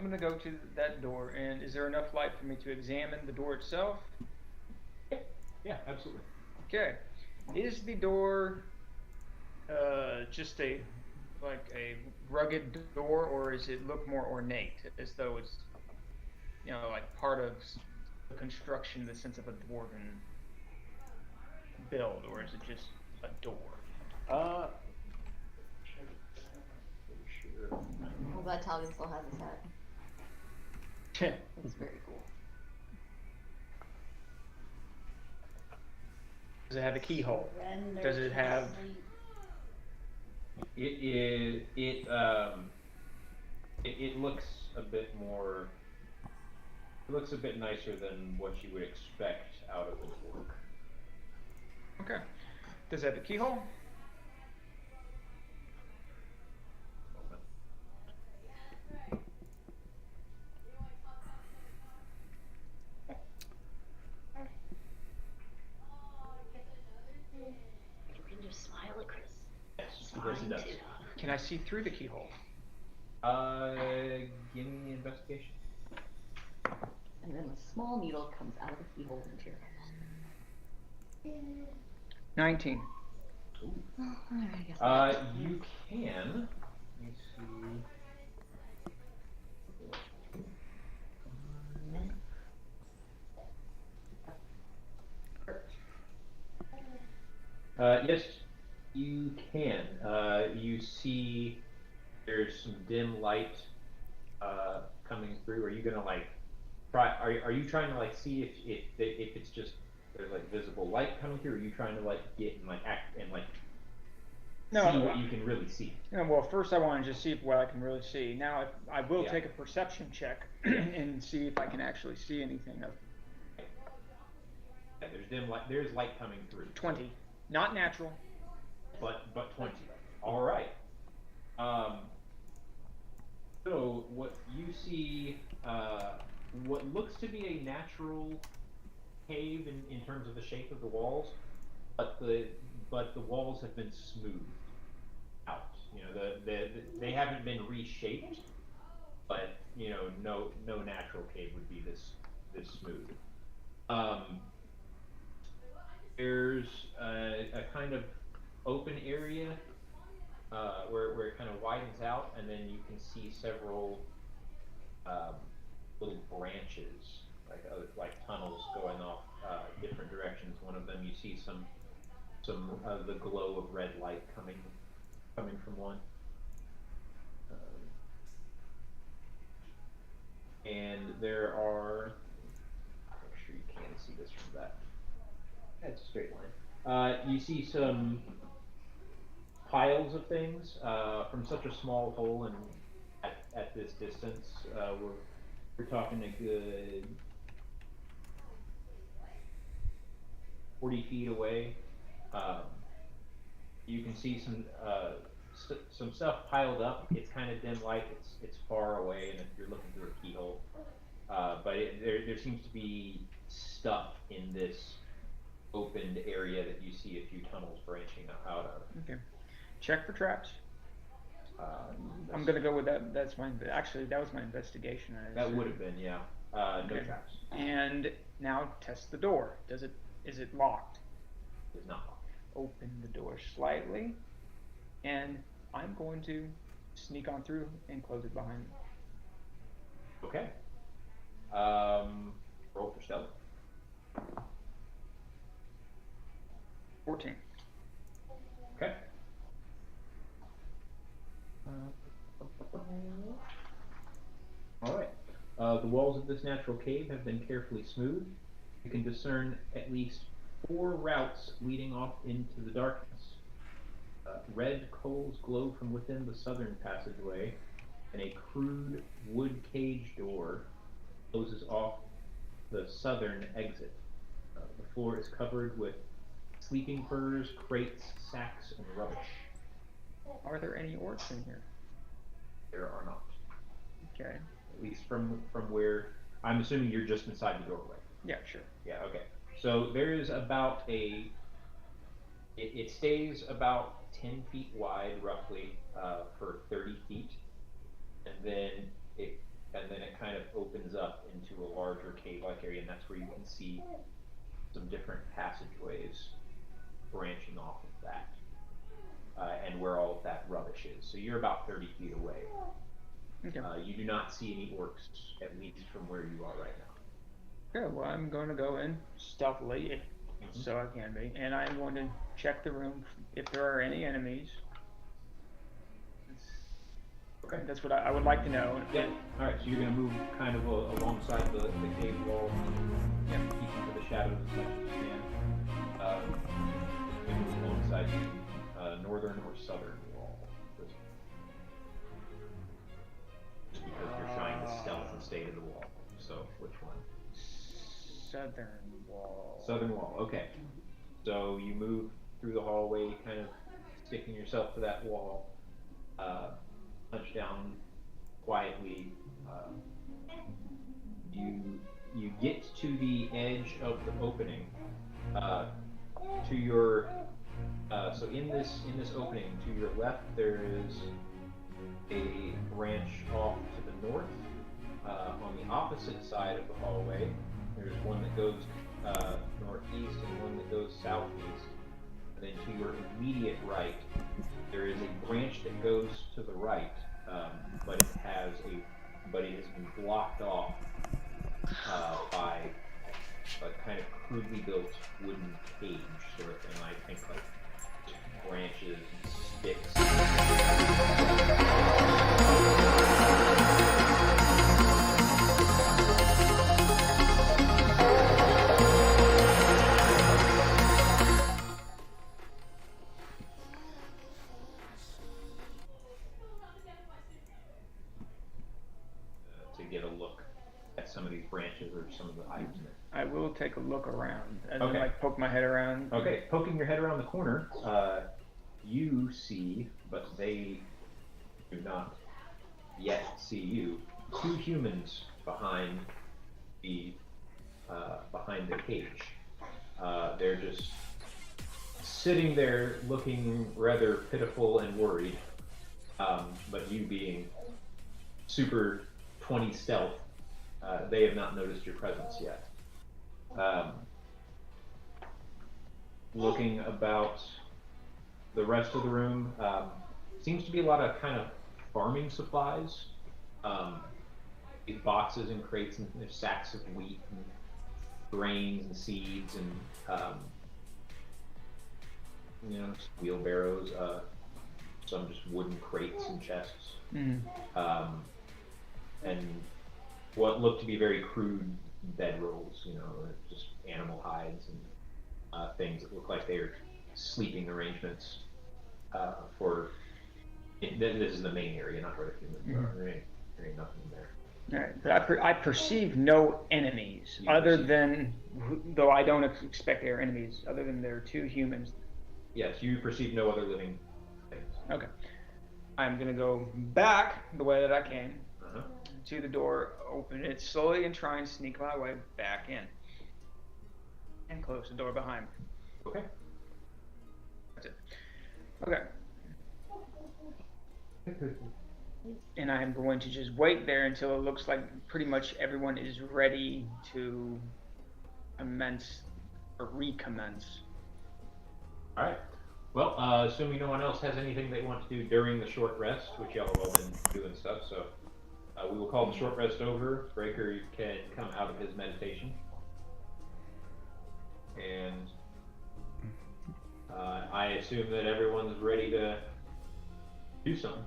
I'm going to go to that door, and is there enough light for me to examine the door itself? Yeah, absolutely. Okay. Is the door just like a rugged door, or does it look more ornate, as though it's like part of the construction in the sense of a dwarven build, or is it just a door? Uh, pretty sure. I'm glad Talgan still has his hat. It's very cool. Does it have a keyhole? Does it have? It looks a bit more. It looks a bit nicer than what you would expect out of a orc. Okay. Does it have a keyhole? You can just smile at Chris. Yes, it does. Can I see through the keyhole? Give me investigation. And then a small needle comes out of the keyhole into your head. 19. You can. Let me see. Yes, you can. You see there's some dim light coming through. Are you gonna like try? Are you trying to like see if it's just there's like visible light coming through? Or are you trying to like get and like act and like see what you can really see? Well, first I want to just see what I can really see. Now, I will take a perception check and see if I can actually see anything. Yeah, there's dim light. There's light coming through. 20, not natural. But 20. All right. So what you see, what looks to be a natural cave in terms of the shape of the walls, but the walls have been smoothed out. You know, they haven't been reshaped, but you know, no natural cave would be this smooth. There's a kind of open area where it kind of widens out, and then you can see several little branches, like tunnels going off different directions. One of them, you see some of the glow of red light coming from one. And there are. Make sure you can see this from that. That's a straight line. You see some piles of things from such a small hole, and at this distance, we're talking a good 40 feet away. You can see some stuff piled up. It's kind of dim light. It's far away, and if you're looking through a keyhole, but there seems to be stuff in this opened area that you see a few tunnels branching out of. Okay. Check for traps. I'm gonna go with that. That was my investigation. That would have been, yeah. No traps. And now test the door. Is it locked? It's not locked. Open the door slightly, and I'm going to sneak on through and close it behind me. Okay. Roll for stealth. 14. Okay. All right. The walls of this natural cave have been carefully smoothed. You can discern at least 4 routes leading off into the darkness. Red coals glow from within the southern passageway, and a crude wood cage door closes off the southern exit. The floor is covered with sleeping furs, crates, sacks, and rubbish. Are there any orcs in here? There are not. Okay. At least from where I'm assuming you're just inside the doorway. Yeah, sure. Yeah, okay. So there is about it stays about 10 feet wide roughly for 30 feet, and then it and then it kind of opens up into a larger cave-like area, and that's where you can see some different passageways branching off of that, and where all of that rubbish is. So you're about 30 feet away. Okay. You do not see any orcs, at least from where you are right now. Okay, well, I'm going to go in stealthily, so I can be, and I'm going to check the room if there are any enemies. Okay. That's what I would like to know. Yeah. All right. So you're going to move kind of alongside the cave wall, keeping to the shadows as much as you can. You move alongside the northern or southern wall. Just because you're trying to stealth and stay to the wall. So which one? Southern wall. Southern wall. Okay. So you move through the hallway, kind of sticking yourself to that wall. Punch down quietly. You get to the edge of the opening. To your so in this opening, to your left there is a branch off to the north. On the opposite side of the hallway, there's one that goes northeast and one that goes southeast. And then to your immediate right, there is a branch that goes to the right, but it has been blocked off by a kind of crudely built wooden cage sort of thing. I think like branches and sticks. To get a look at some of these branches or some of the items in it. I will take a look around and Okay. then like poke my head around. Okay, poking your head around the corner, you see, but they do not yet see you, two humans behind the cage. They're just sitting there looking rather pitiful and worried, but you being super 20 stealth, they have not noticed your presence yet. Looking about the rest of the room, seems to be a lot of kind of farming supplies. These boxes and crates and there's sacks of wheat and grains and seeds and wheelbarrows, some just wooden crates and chests. And what looked to be very crude bedrolls, just animal hides and things that look like they're sleeping arrangements this is the main area, not where the humans are. There ain't nothing there. All right, but I perceive no enemies though I don't expect they are enemies, other than there are two humans. Yes, you perceive no other living things. Okay. I'm gonna go back the way that I came to the door, open it slowly, and try and sneak my way back in. And close the door behind me. Okay. That's it. Okay. And I'm going to just wait there until it looks like pretty much everyone is ready to commence or recommence. All right. Well, assuming no one else has anything they want to do during the short rest, which y'all have all been doing stuff, so we will call the short rest over. Breaker can come out of his meditation. And I assume that everyone's ready to do something.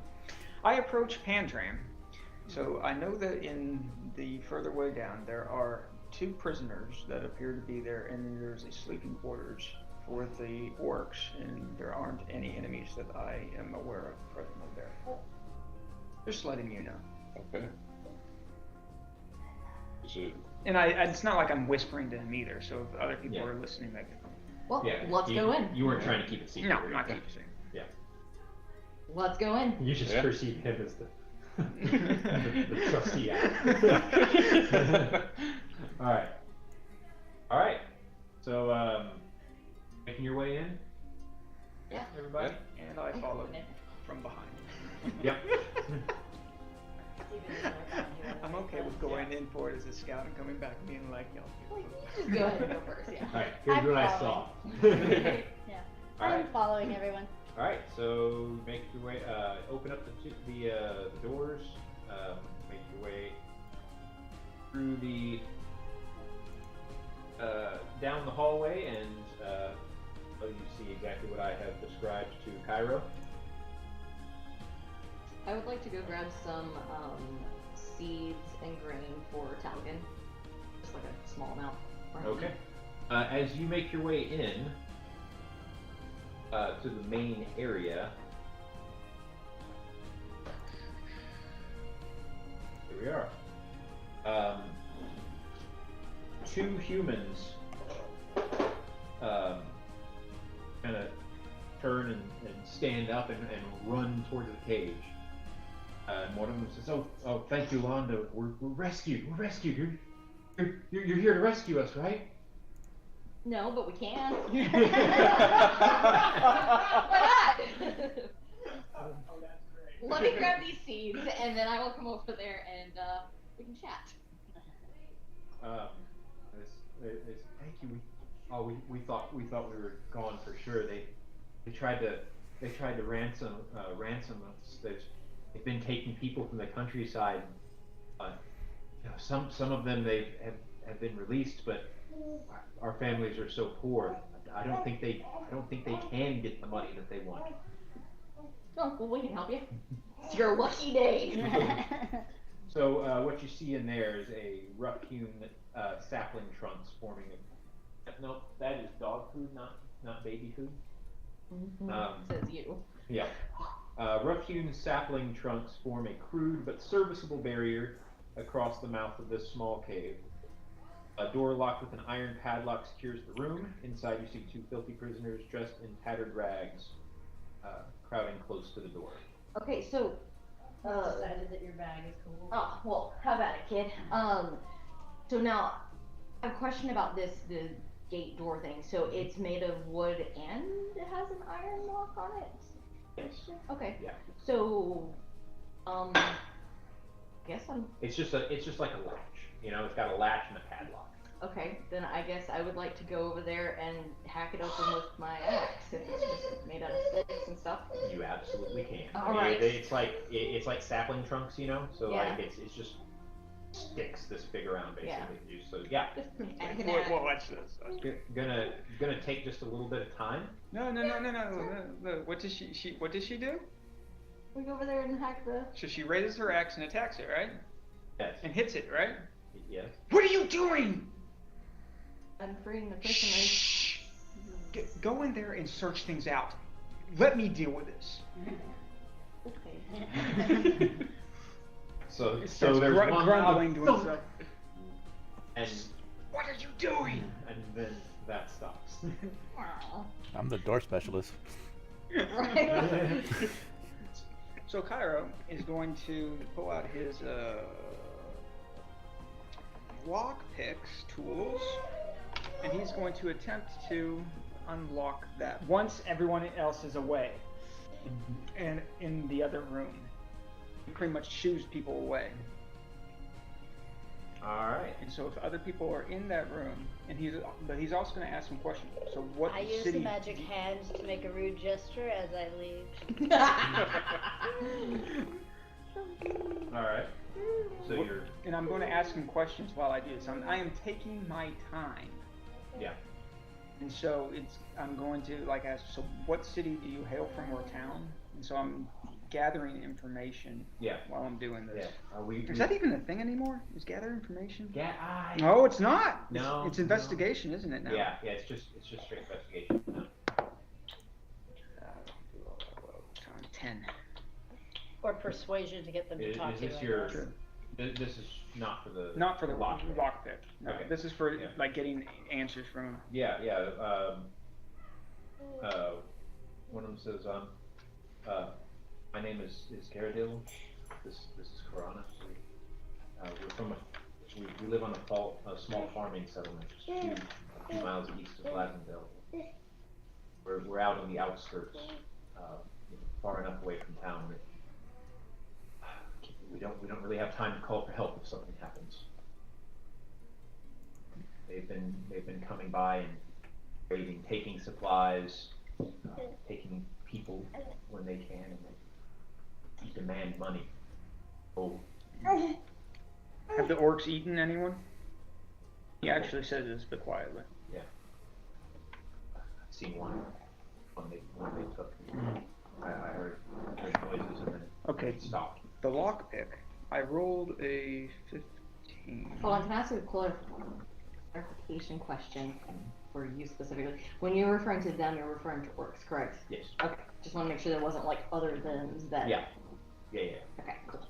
I approach Pantram. So I know that in the further way down there are two prisoners that appear to be there, and there's a sleeping quarters for the orcs, and there aren't any enemies that I am aware of presently there. Just letting you know. Okay. Is it? And it's not like I'm whispering to him either, so if other people Yeah. are listening, they can. Well, Yeah, let's go in. You weren't trying to keep it secret. No, were you? not keep saying. Yeah. Let's go in. You just perceive him as the trustee. All right. So, making your way in. Yeah. Everybody. And I follow from behind. Yep. I'm going in for it as a scout and coming back being like, yo. Like, you just go ahead and go first, yeah. Alright, here's I'm what I following. saw. Yeah. Alright. I'm following everyone. Alright, so make your way, open up the doors, make your way through the, down the hallway, and, you see exactly what I have described to Cairo. I would like to go grab some seeds and grain for Talgan. Just like a small amount. Okay. As you make your way in to the main area, here we are. Two humans kind of turn and stand up and run towards the cage. And one of them says, "Oh, thank you, Londo. We're rescued. We're rescued. You're here to rescue us, right?" No, but we can. Oh, Why not? that's great. Let me grab these seeds, and then I will come over there and we can chat. Thank you. We thought we were gone for sure. They tried to ransom us. They've been taking people from the countryside. Some of them have been released, but our families are so poor. I don't think they can get the money that they want. Oh, well, we can help you. It's your lucky day. So what you see in there is a rough-hewn sapling trunks forming. No, that is dog food, not baby food. Says you. Yeah. Rough-hewn sapling trunks form a crude but serviceable barrier across the mouth of this small cave. A door locked with an iron padlock secures the room. Inside you see two filthy prisoners dressed in tattered rags, crowding close to the door. Okay, so. Decided that your bag is cool. Oh, well, how about it, kid? So now, I have a question about the gate door thing. So it's made of wood and it has an iron lock on it? Yes. Okay. Yeah. So, guess I'm. It's just like a latch. It's got a latch and a padlock. Okay, then I guess I would like to go over there and hack it open with my axe. If it's just made out of sticks and stuff. You absolutely can. All right. It's like sapling trunks, so Yeah. like it's just sticks this big around basically. Yeah. So yeah. Just hack it Well, out. watch this. Gonna take just a little bit of time. No. What does she do? We go over there and hack the. So she raises her axe and attacks it, right? Yes. And hits it, right? Yes. What are you doing? I'm freeing the prisoners. Shh. Go in there and search things out. Let me deal with this. Okay. So It so starts there's one grumbling to loud himself. and What are you doing? and then that stops. I'm the door specialist. Right. So Cairo is going to pull out his lock picks tools, and he's going to attempt to unlock that once everyone else is away and in the other room. He pretty much shoos people away. All right. And so if other people are in that room, and he's also going to ask some questions. So what I use city? the magic hands to make a rude gesture as I leave. All right. So you're And I'm going to ask him questions while I do this. I am taking my time. yeah. And so I'm going to ask, so what city do you hail from or town? And so I'm gathering information Yeah. while I'm doing this. Yeah. Is that even a thing anymore? Is gather information? No, it's not. No, It's investigation, isn't it now? Yeah. It's just straight investigation. No. Time 10. Or persuasion to get them to talk Is to you. this I your? guess. This is not for the. Not for the lock. lockpick. No, Okay. this is for Yeah. getting answers from him. Yeah. One of them says, my name is Garadil. This is Karana. We're from we live on a small farming settlement just a few miles east of Lasendale. We're out on the outskirts, far enough away from town that we don't really have time to call for help if something happens. They've been coming by and raiding, taking supplies, taking people when they can, and they demand money. Oh, Have the orcs eaten anyone? He actually says this, but quietly. yeah. I've seen one they took. I heard noises and then Okay. it stopped. The lockpick. I rolled a 15. Hold on, can I ask a clarification question for you specifically? When you're referring to them, you're referring to orcs, correct? Yes. Okay, just want to make sure there wasn't like other thems that. Yeah. Okay, cool.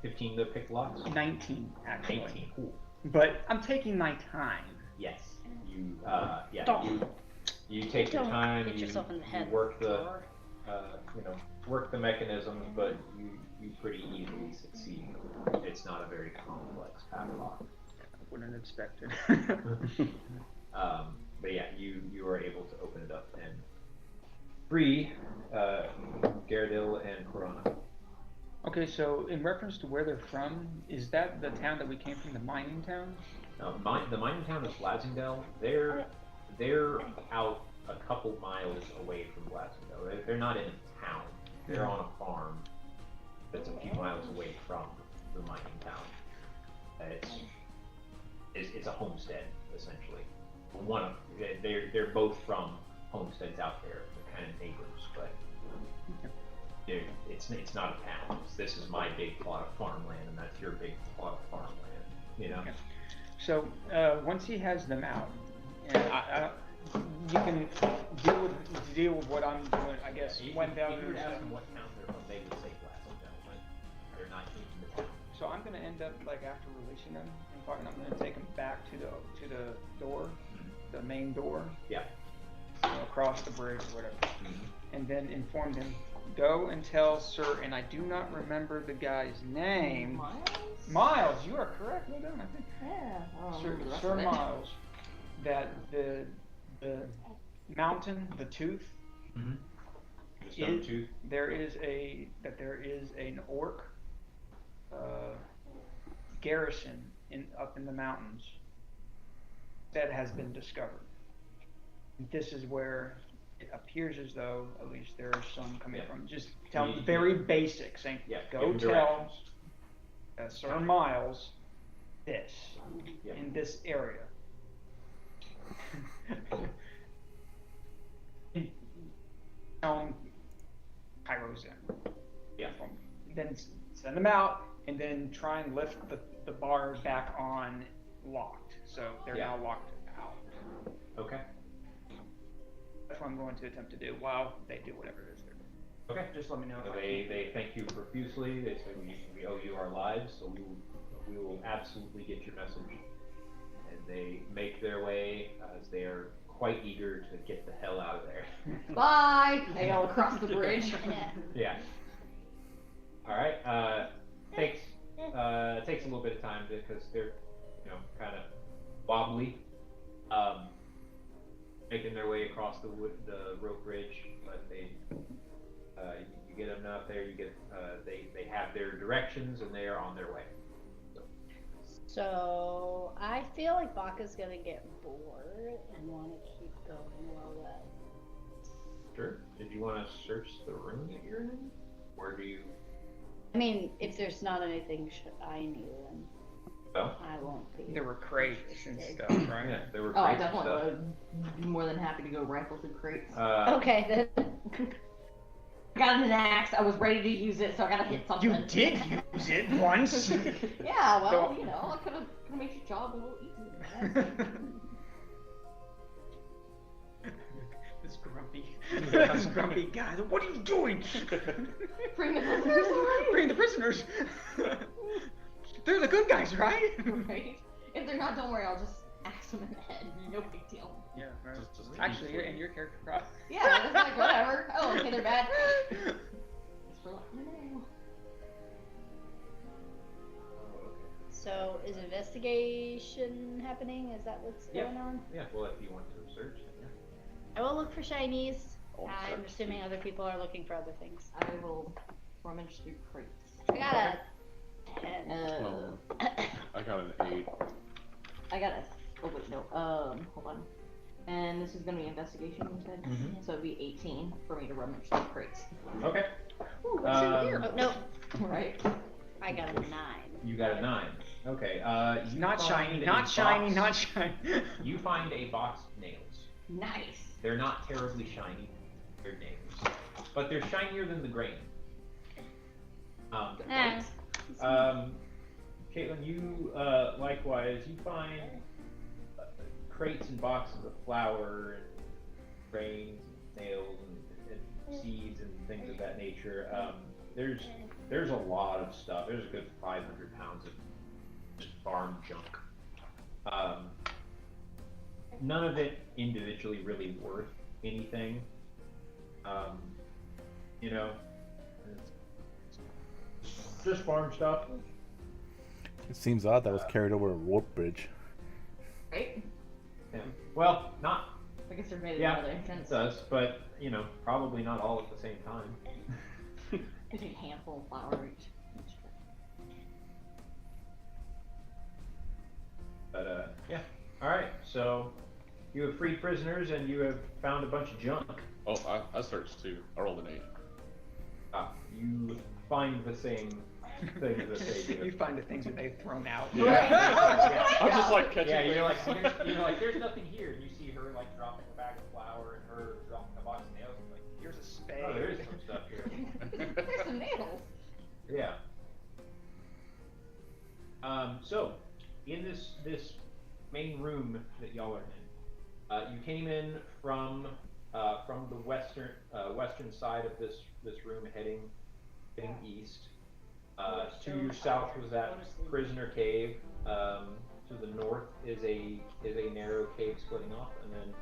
15 to pick locks? 19, actually. 18. Cool. But I'm taking my time. Yes. You, Don't. you take your Don't time, hit yourself in the head you work the, drawer. work the mechanisms, but you pretty easily succeed. It's not a very complex padlock. I wouldn't expect it. But yeah, you are able to open it up and free Garadil and Corona. Okay, so in reference to where they're from, is that the town that we came from, the mining town? Now, the mining town is Blasingdale. They're out a couple miles away from Blasingdale. They're not in a town. They're on a farm that's a few miles away from the mining town. It's a homestead essentially. They're both from homesteads out there. They're kind of neighbors, but it's not a town. This is my big plot of farmland, and that's your big plot of farmland. You know. Okay. So once he has them out, and you can deal with what I'm doing. I guess when If you would ask them what town they're from, they would say Blasingdale, but they're not in the town. So I'm gonna end up like after releasing them, I'm gonna take them back to the door, the main door. Yeah. Across the bridge or whatever, Mm-hmm. and then inform them. Go and tell Sir, and I do not remember the guy's name. Miles, you are correct. Well done, I think. Yeah. Sir Miles, that the mountain, the tooth, Mm-hmm. The stone tooth. there is an orc garrison up in the mountains that has been discovered. This is where it appears as though at least there are some coming from. Just tell them very basic, saying, go tell Sir Miles this in this area. Tell him Kairos in. Yeah. Then send them out, and then try and lift the bar back on locked. So they're now locked out. Okay. That's what I'm going to attempt to do while they do whatever it is they're doing. Okay. Just let me know. So if I they thank you profusely. They say we owe you our lives, so we will absolutely get your message. And they make their way as they are quite eager to get the hell out of there. Bye! They all across the bridge. Yeah. All right. Takes a little bit of time because they're kind of wobbly, making their way across the rope bridge, but they you get them out there. You get they have their directions and they are on their way. So I feel like Baka's gonna get bored and want to keep going while that. Sure. Did you want to search the room that you're in, or do you? I mean, if there's not anything I knew, then Well, I won't be. There were crates and stuff, right? yeah, there were. Oh, I crates and definitely stuff. would be more than happy to go rifle through crates. Okay, then. I got an axe, I was ready to use it, so I gotta hit something. You did use it once. Yeah, well, Don't- I could've made your job a little easier. This grumpy guy. What are you doing? Bring the prisoners away! Bring the prisoners. They're the good guys, right? Right? If they're not, don't worry, I'll just axe them in the head. No big deal. Yeah, right. Just Actually, you're in your character cross. Yeah, it's like, whatever. Oh, okay, they're bad. Thanks for letting me know. So is investigation happening? Is that what's Yeah. going on? Yeah. Well, if you want to search, then I will look for shinies. Oh, I'm search. assuming other people are looking for other things. I will rummage through crates. I got a 10. I got an 8. I got a. Oh wait, no. Hold on. And this is gonna be investigation, you said. Mhm. So it'd be 18 for me to rummage through crates. Okay. Ooh, what's in here? Oh, no. Right. I got a 9. You got a 9. Okay. You Not find shiny, a not shiny, box- not shiny. You find a box of nails. Nice. They're not terribly shiny. They're nails, but they're shinier than the grain. Caitlin, you likewise. You find crates and boxes of flour and grains, and nails, and seeds and things of that nature. There's a lot of stuff. There's a good 500 pounds of just farm junk. None of it individually really worth anything. You know, it's just farm stuff. It seems odd that was carried over a warp bridge. Right? Yeah. Well, not. I guess they're made of Yeah, another it sense. does, but you know, probably not all at the same time. Gives you a handful of flour each. But yeah. All right. So you have freed prisoners, and you have found a bunch of junk. Oh, I searched too. I rolled an 8. You find the same things that they do. You find the things that they've thrown out. I'm just like catching Yeah, things. you're like, there's nothing here. And you see her like dropping a bag of flour and her dropping a box of nails. And like, Here's a spade. oh, there is some stuff here. There's some nails. Yeah. So, in this main room that y'all are in, you came in from the western side of this room, heading east. To your south was that prisoner cave. To the north is a narrow cave splitting off, and then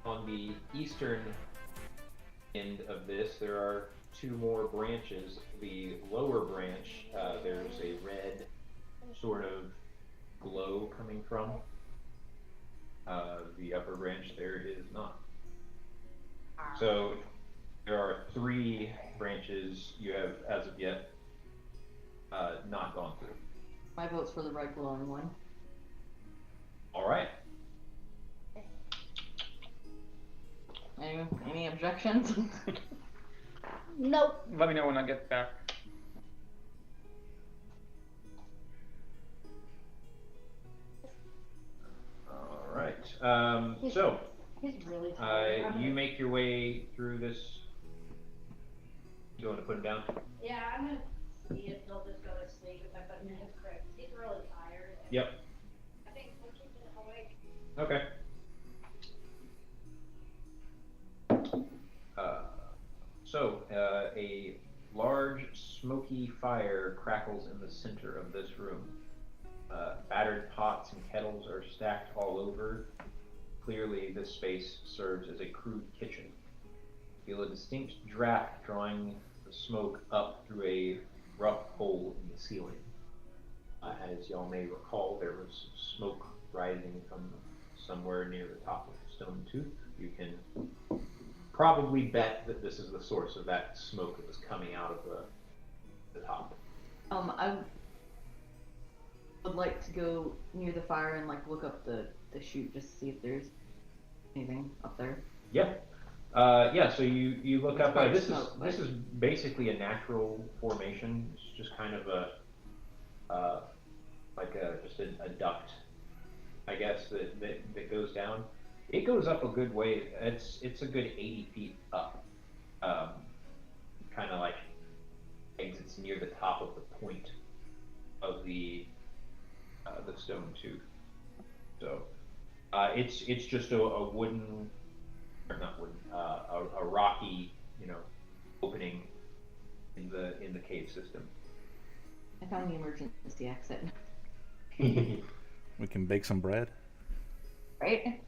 on the eastern end of this, there are 2 more branches. The lower branch, there's a red sort of glow coming from. The upper branch there is not. So there are 3 branches you have, as of yet, not gone through. My vote's for the red glowing one. All right. Any objections? Nope. Let me know when I get back. All right. So He's really tired. you make your way through this. You want to put him down? Yeah, I'm gonna see if he'll just go to sleep if I put him in his crib. He's really tired. Yep. I think we'll keep him awake. Okay. A large smoky fire crackles in the center of this room. Battered pots and kettles are stacked all over. Clearly, this space serves as a crude kitchen. Feel a distinct draft drawing the smoke up through a rough hole in the ceiling. As y'all may recall, there was smoke rising from somewhere near the top of the stone tooth. You can probably bet that this is the source of that smoke that was coming out of the top. I would like to go near the fire and like look up the chute just to see if there's anything up there. Yeah. So you look up. It's This smoke, is basically a natural formation. It's just kind of just a duct, I guess, that goes down. It goes up a good way. It's a good 80 feet up. Kind of like exits near the top of the point of the stone tooth. So it's just a wooden, or not wooden, a rocky, opening in the cave system. I found the emergency exit. We can bake some bread. Right?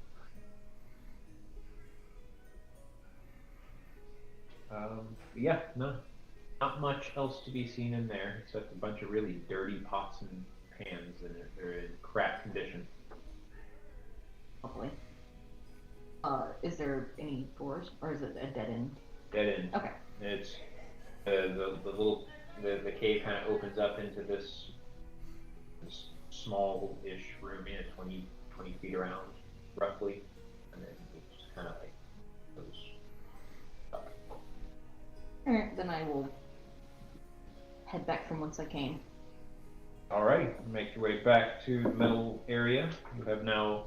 Yeah, no, not much else to be seen in there except a bunch of really dirty pots and pans, and they're in crap condition. Hopefully. Is there any doors, or is it a dead end? Dead end. Okay. It's The cave kind of opens up into this small-ish room, 20 feet around, roughly, and then it just kind of like goes up. Alright, then I will head back from whence I came. Alright, make your way back to the middle area. You have now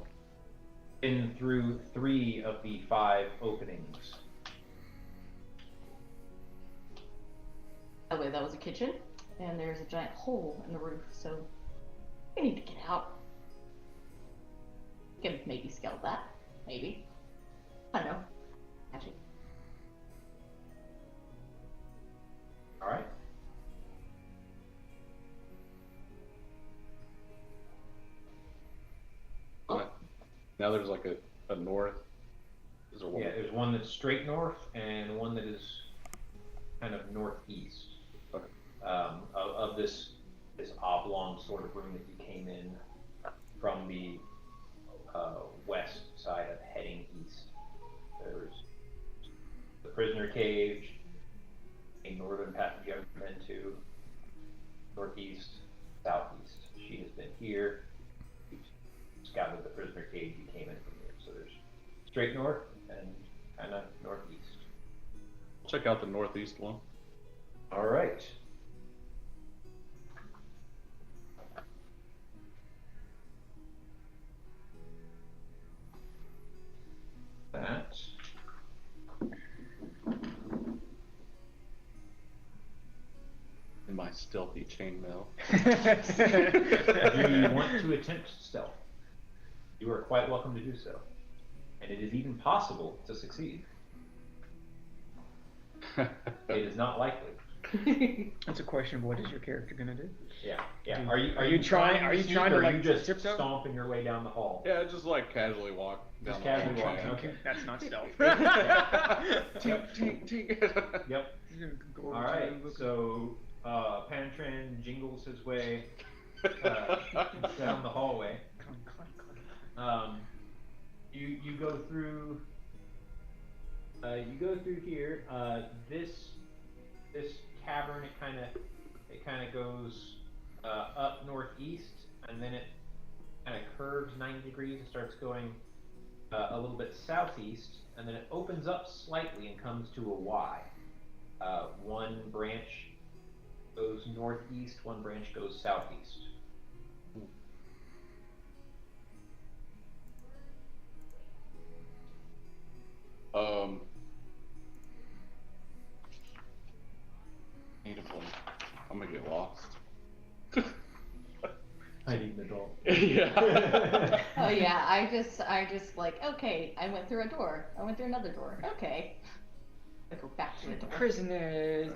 been through 3 of the 5 openings. By the way, that was a kitchen, and there's a giant hole in the roof, so we need to get out. We can maybe scale that. Maybe. I don't know. Actually. Alright. Now there's like a north. Is there one? Yeah, there's one that's straight north and one that is kind of northeast. Okay. Of this oblong sort of room that you came in from the west side of heading east. There's the prisoner cage, a northern path you haven't been to, northeast, southeast. She has been here. You scouted the prisoner cage, you came in from here. So there's straight north and kind of northeast. Check out the northeast one. All right. That. In my stealthy chainmail. Do you want to attempt stealth? You are quite welcome to do so. And it is even possible to succeed. It is not likely. That's a question of what is your character gonna do? Yeah. Are you trying to or like are you just tiptoe? stomping your way down the hall? Yeah, just like casually walk down Just the hall. casually walk, Yeah. okay. That's not stealth. Yep. Tink, tink. Yep. You're gonna go over All to right. him, look- So Pantran jingles his way down the hallway. Clunk, clunk, clunk. You go through. You go through here. This cavern, it kind of goes up northeast, and then it kind of curves 90 degrees and starts going a little bit southeast, and then it opens up slightly and comes to a Y. One branch goes northeast, one branch goes southeast. Natively. I'm gonna get lost. I need an adult. Yeah. Oh yeah, I just like, okay, I went through a door. I went through another door. Okay. I go back to the door. Prisoners,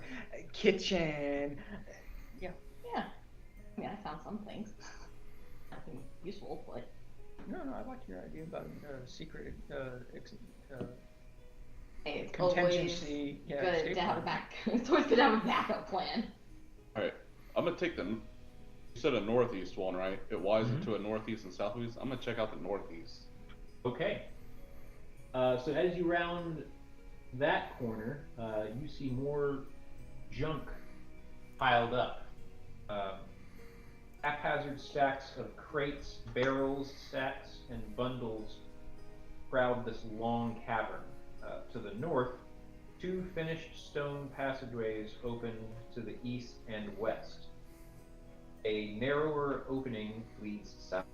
kitchen. Yeah. I mean, I found some things. Nothing useful, but No, I like your idea about secret hey, it's contingency. Yeah, always good escape to have a plan. back. It's always good to have a backup plan. Alright. I'm gonna take you said a northeast one, right? It wides Mhm. into a northeast and southeast. I'm gonna check out the northeast. Okay. So as you round that corner, you see more junk piled up. Haphazard stacks of crates, barrels, sacks, and bundles crowd this long cavern. To the north, 2 finished stone passageways open to the east and west. A narrower opening leads south.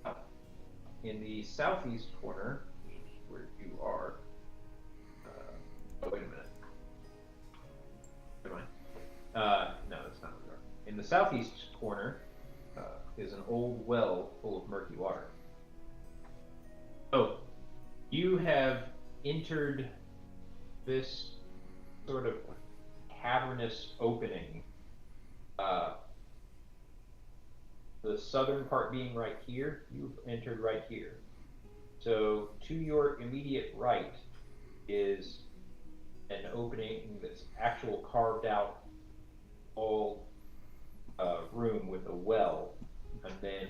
In the southeast corner, where you are, oh wait a minute. Never mind. No, that's not where you are. In the southeast corner is an old well full of murky water. Oh, you have entered this sort of cavernous opening. The southern part being right here, you've entered right here. So to your immediate right is an opening that's actual carved out all room with a well, and then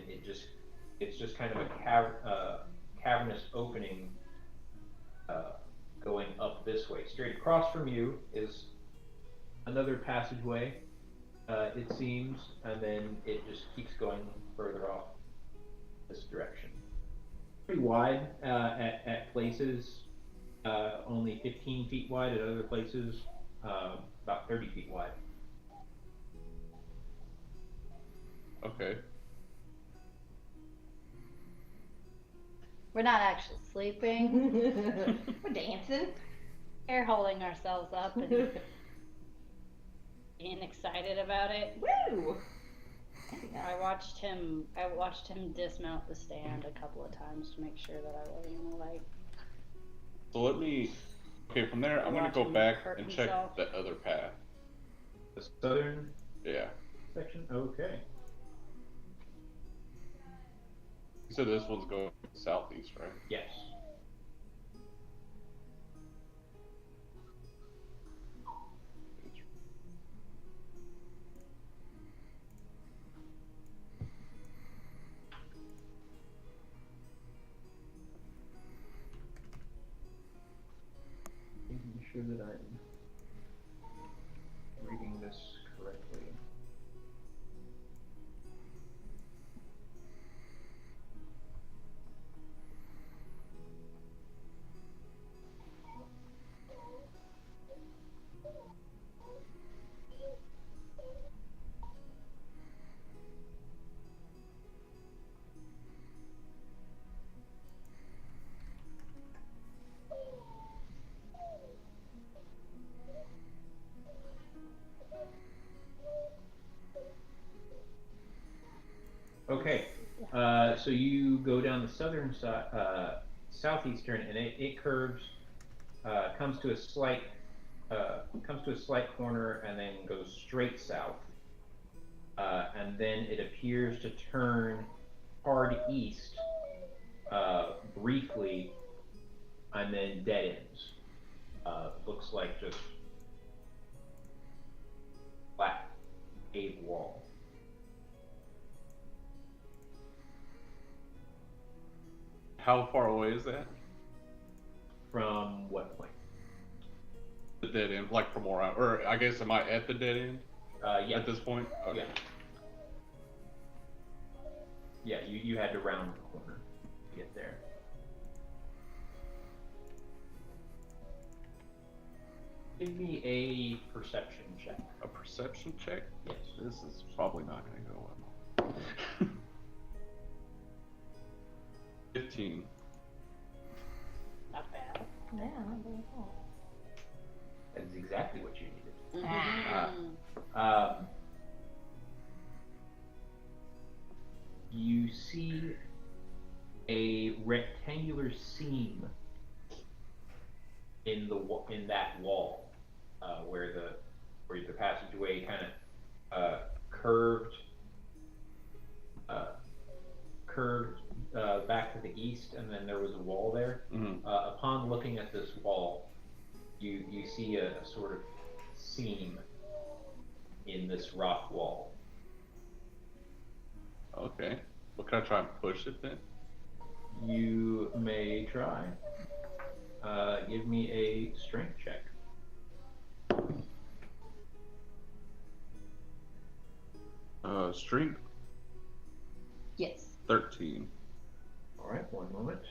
it's just kind of a cavernous opening going up this way. Straight across from you is another passageway, it seems, and then it just keeps going further off this direction. Pretty wide at places, only 15 feet wide. At other places, about 30 feet wide. Okay. We're not actually sleeping. We're dancing. We're holding ourselves up and being excited about it. Woo! I watched him dismount the stand a couple of times to make sure that I wasn't gonna like. So let me. Okay, from there, I'm gonna Watch go him back hurt and himself. check that other path. The southern Yeah. section? Okay. You said this one's going southeast, right? Yes. Making sure that I'm reading this correctly. Okay, so you go down the southern side, southeastern, and it curves, comes to a slight corner, and then goes straight south, and then it appears to turn hard east, briefly, and then dead ends. Looks like just flat cave wall. How far away is that? From what point? The dead end, like from where or I guess am I at the dead end Yeah. at this point? Okay. Yeah. Yeah, you had to round the corner to get there. Give me a perception check. A perception check? Yes. This is probably not going to go well. 15. Not bad. Yeah, not bad at all. That is exactly what you needed. Mm. You see a rectangular seam in that wall, where the passageway kind of curved back to the east, and then there was a wall there. Mm-hmm. Upon looking at this wall, you see a sort of seam in this rock wall. Okay. Well, can I try and push it then? You may try. Give me a strength check. Strength Yes. 13. All right, one moment.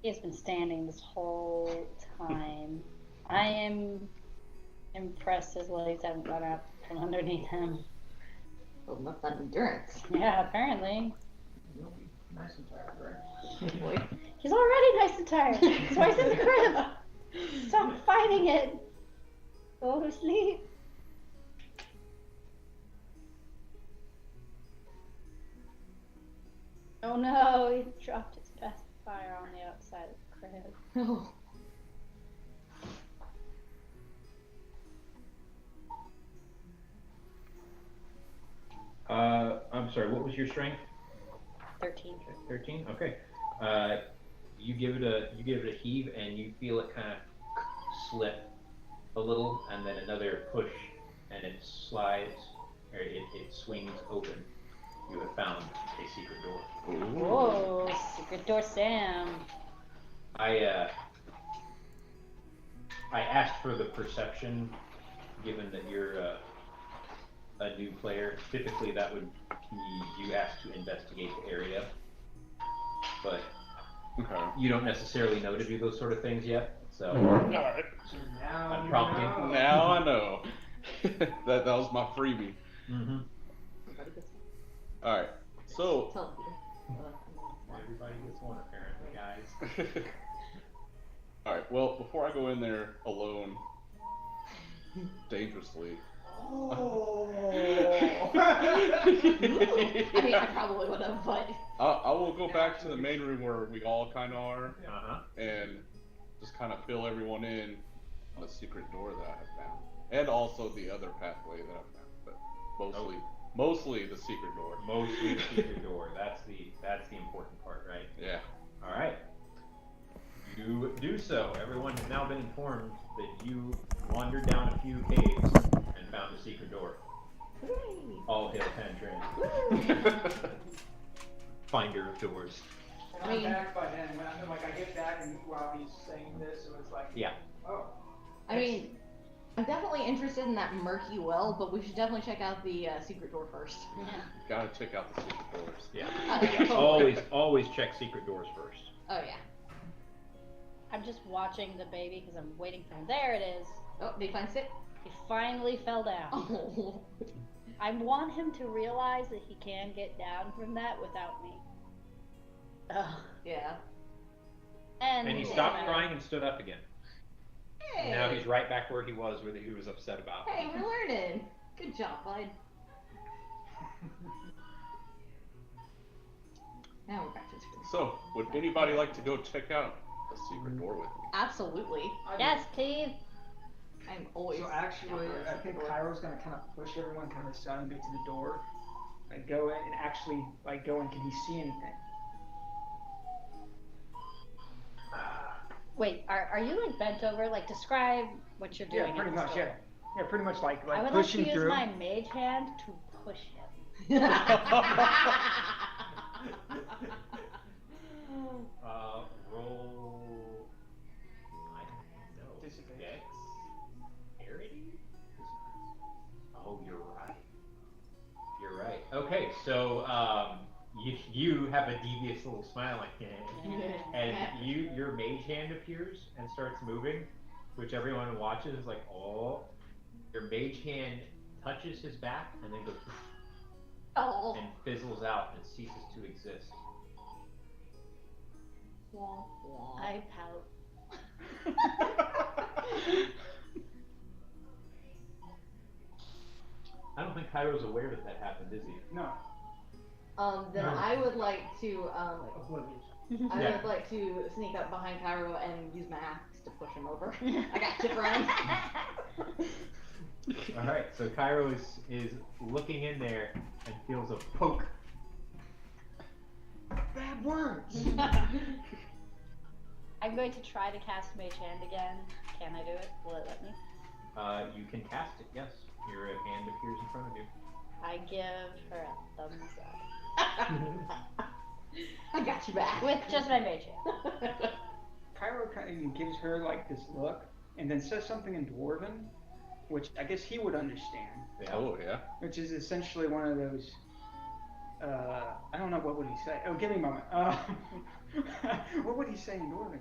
He has been standing this whole time. I am impressed his legs haven't gone out from underneath him. Building up that endurance. Yeah, apparently. You'll be nice and tired, right? Boy. He's already nice and tired. That's why he's in the crib. Stop fighting it. Go to sleep. Oh no, he dropped his pacifier on the outside of the crib. Oh. I'm sorry, what was your strength? 13. 13? Okay. You give it a heave, and you feel it kind of slip a little, and then another push, and it slides, or it swings open. You have found a secret door. Whoa, secret door Sam. I asked for the perception, given that you're a new player. Typically, that would be you asked to investigate the area, but you don't necessarily know to do those sort of things yet. So Alright. I'm prompting. Now I know. that was my freebie. Mm-hmm. Alright. So Tell you. Everybody gets one, apparently, guys. alright, well, before I go in there alone, dangerously. I mean, I probably would have, but. I will go back to the main room where we all kind of are, Uh-huh. and just kind of fill everyone in on the secret door that I have found, and also the other pathway that I've found, but mostly the secret door. Mostly the secret door. That's the important part, right? Yeah. All right. You do so. Everyone has now been informed that you wandered down a few caves and found a secret door. All hail Tantran, finder of doors. And I'm back by then. I get back and while he's saying this, so it's like, Yeah. oh. I mean, I'm definitely interested in that murky well, but we should definitely check out the secret door first. Gotta check out the secret doors. Yeah. Totally. Always check secret doors first. Oh, yeah. I'm just watching the baby because I'm waiting for him. There it is. Oh, did you find it? He finally fell down. Oh. I want him to realize that he can get down from that without me. Ugh. Yeah. And he stopped crying and stood up again. Hey. Now he's right back where he was upset about. Hey, we're learning. Good job, bud. Now we're back to the screen. So, would anybody like to go check out the secret door with me? Absolutely. Yes, please. I'm always. So actually, I think Cairo's gonna kind of push everyone kind of aside and get to the door. Like go in and actually like go in. Can he see anything? Wait, are you like bent over? Like describe what you're doing. Yeah, pretty in this much. door. Yeah, pretty much like I would like to pushing use through. my mage hand to push him. Roll. I don't know. Disadvantage. Dexterity? Oh, you're right. You're right. Okay, so you have a devious little smile like and your mage hand appears and starts moving, which everyone watches is like, oh. Your mage hand touches his back and then goes Oh. and fizzles out and ceases to exist. I pout. I don't think Cairo's aware that that happened, is he? No. Then No. I would like to Oblivious. I Yeah. would like to sneak up behind Cairo and use my axe to push him over. I got tip around. All right, so Cairo is looking in there and feels a poke. Bad words. I'm going to try to cast Mage Hand again. Can I do it? Will it let me? You can cast it, yes. Your hand appears in front of you. I give her a thumbs up. I got you back. With just my Mage Hand. Cairo kind of gives her like this look, and then says something in Dwarven, which I guess he would understand. Yeah. Oh, yeah. Which is essentially one of those. I don't know, what would he say? Oh, give me a moment. What would he say in Dwarven?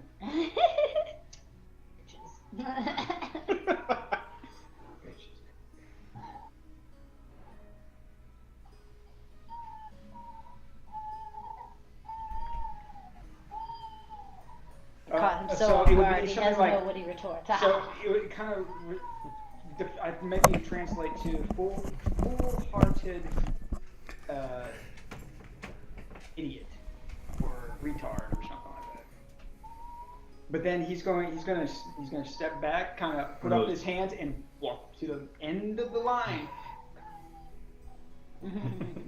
Caught him so so off it would guard, be he something has like. no witty retort. So it would kind of maybe translate to full-hearted idiot or retard or something like that. But then he's gonna step back, kind of put up his hands and walk to the end of the line.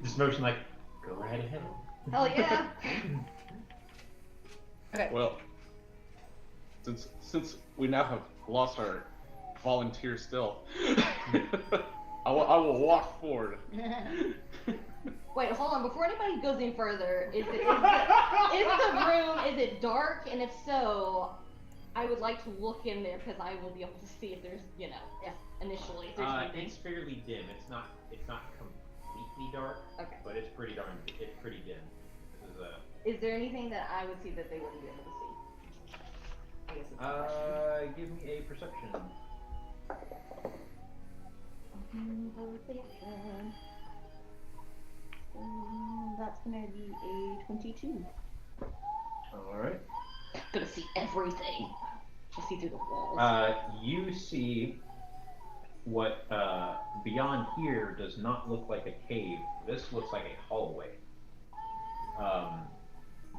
Just motion like, go right ahead. Hell yeah. Okay. Well, since we now have lost our volunteer still, I will walk forward. Wait, hold on. Before anybody goes any further, is the room, is it dark? And if so, I would like to look in there because I will be able to see if there's, if initially if there's anything. It's fairly dim. It's not completely dark. Okay. But it's pretty dim. This is Is there anything that I would see that they wouldn't be able to see? I guess it's a question. Give me a perception. That's gonna be a 22. Alright. Gonna see everything. Just see through the walls. You see what beyond here does not look like a cave. This looks like a hallway.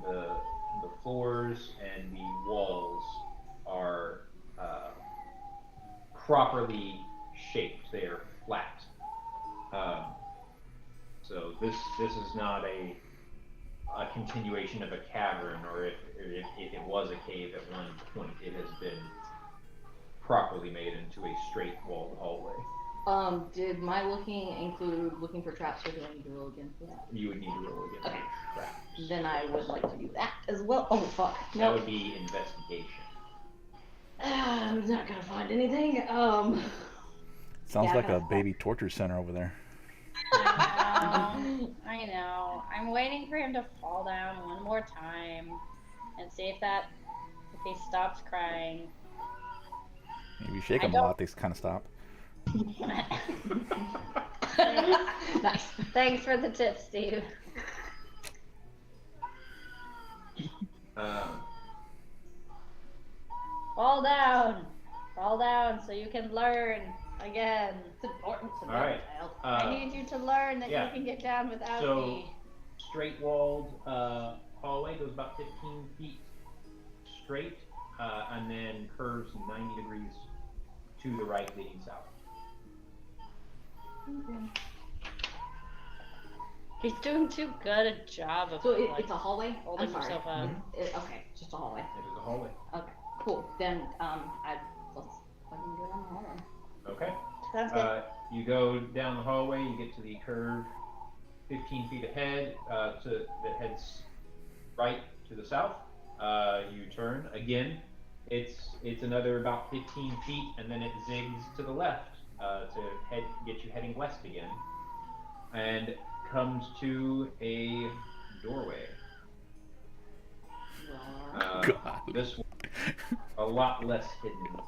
The floors and the walls are properly shaped. They are flat. So this is not a continuation of a cavern, or if it was a cave at one point, it has been properly made into a straight walled hallway. Did my looking include looking for traps, or do I need to roll again for that? You would need to roll again for traps. Then I would like to do that as well. Oh fuck. That would be investigation. I'm not gonna find anything. Sounds like a baby torture center over there. I know. I'm waiting for him to fall down one more time and see if he stops crying. Maybe shake him a lot, they kind of stop. Nice. Thanks for the tip, Steve. Fall down so you can learn again. It's important to know. Alright. I need you to learn that you can get down without me. Straight walled hallway goes about 15 feet straight, and then curves 90 degrees to the right, leading south. He's doing too good a job of. So it's a hallway. Holding himself up. Okay, just a hallway. It is a hallway. Okay, cool. Then let's fucking go down the hallway. Okay. Sounds good. You go down the hallway. You get to the curve 15 feet ahead. That heads right to the south. You turn again. It's another about 15 feet, and then it zigs to the left to get you heading west again, and comes to a doorway. This one a lot less hidden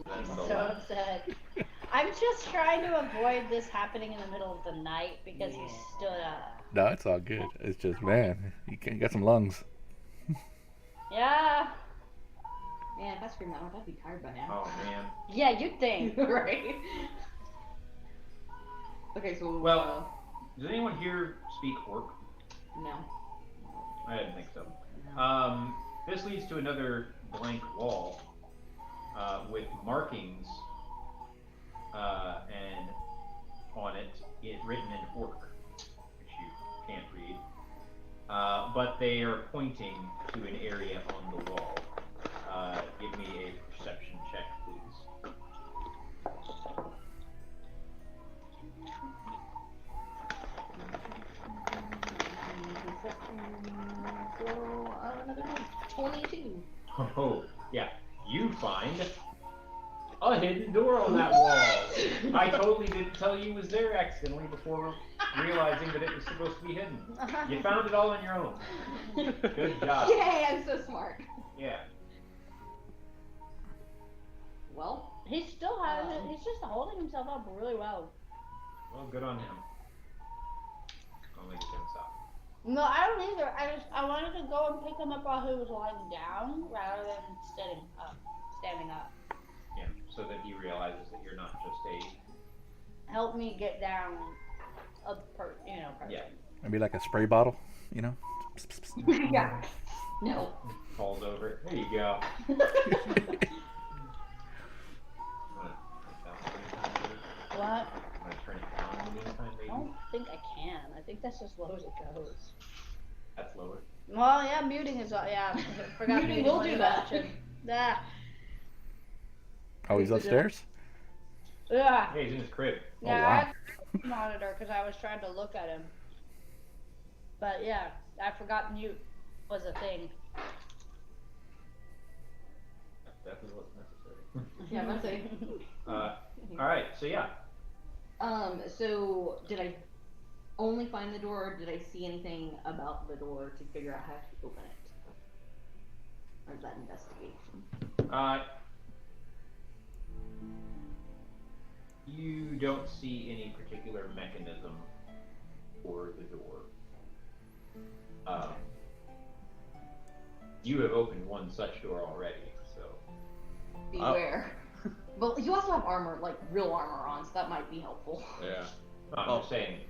than the So left. upset. I'm just trying to avoid this happening in the middle of the night because he stood up. No, it's all good. It's just, man, you got some lungs. Yeah. Man, if I screamed that much, I'd be tired by now. Oh man. Yeah, you'd think. Right. Okay, so does anyone here speak Orc? no. I didn't think so. This leads to another blank wall with markings and on it written in Orc, which you can't read. But they are pointing to an area on the wall. Give me a perception check, please. So, another 22. Oh, yeah. You find a hidden door on that wall. I totally didn't tell you it was there accidentally before realizing that it was supposed to be hidden. You found it all on your own. Good job. Yay, I'm so smart. Yeah. Well, He still has it. He's just holding himself up really well. Well, good on him. I'll make him stop. No, I don't either. I wanted to go and pick him up while he was lying down rather than standing up. Yeah, so that he realizes that you're not just a... Help me get down person. Yeah. Maybe like a spray bottle, you know? yeah. No. Falls over. There you go. What? I'm gonna turn it down in the meantime, I maybe. don't think I can. I think that's as low as it goes. That's lower. Well, yeah, muting is. Yeah, I forgot Muting will do that. Yeah. Oh, he's upstairs? Yeah. Hey, he's in his crib. Yeah, wow. I had the monitor because I was trying to look at him. But yeah, I forgot mute was a thing. That definitely wasn't necessary. Yeah, that's it. Alright, so yeah. So did I only find the door, or did I see anything about the door to figure out how to open it? Or is that investigation? You don't see any particular mechanism for the door. You have opened one such door already, so. Beware. But you also have armor, like real armor on, so that might be helpful. Yeah. I'm just saying,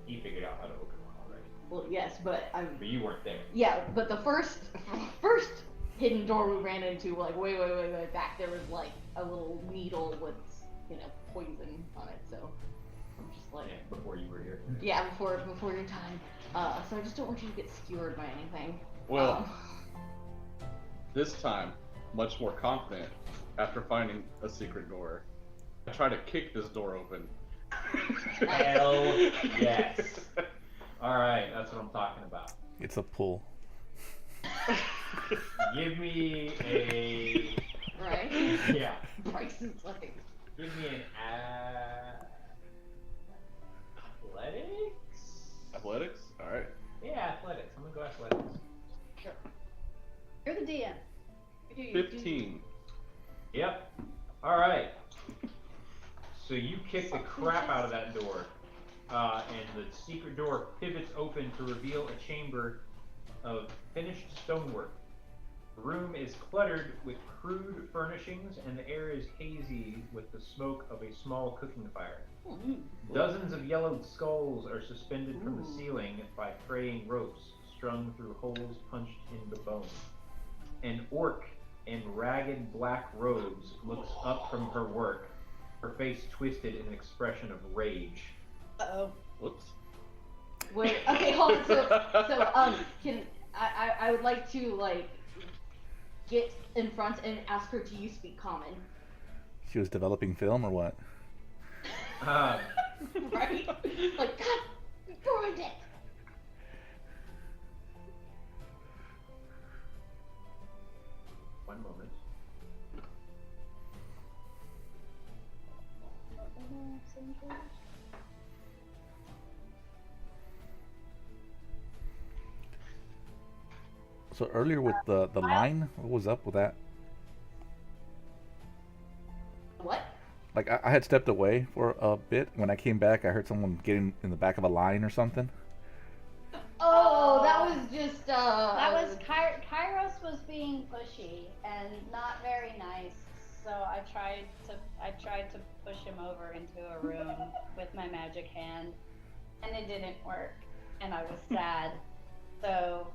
you figured out how to open one already. Well, yes, but But you weren't there. yeah, but the first hidden door we ran into, like way back, there was like a little needle with, poison on it. So I'm just like, Yeah, before you were here. yeah, before your time. So I just don't want you to get skewered by anything. Well, this time, much more confident, after finding a secret door, I try to kick this door open. Hell yes. Alright, that's what I'm talking about. It's a pull. Give me a. Right? Yeah. Bryce is like, Give me an athletics? Athletics? Alright. Yeah, athletics. I'm gonna go athletics. sure. You're the DM. 15. Yep. Alright. So you kick the crap out of that door. And the secret door pivots open to reveal a chamber of finished stonework. The room is cluttered with crude furnishings, and the air is hazy with the smoke of a small cooking fire. Dozens of yellowed skulls are suspended from the ceiling by fraying ropes strung through holes punched in the bone. An orc in ragged black robes looks up from her work, her face twisted in an expression of rage. Uh-oh. Whoops. Wait, okay, hold on. So, can I would like to get in front and ask her, do you speak common? She was developing film or what? Right? Like, God, ruined it. One moment. So earlier with the line, what was up with that? What? Like I had stepped away for a bit. When I came back, I heard someone getting in the back of a line or something. Oh, that was just That was Kairos was being pushy and not very nice. So I tried to push him over into a room with my magic hand, and it didn't work, and I was sad. So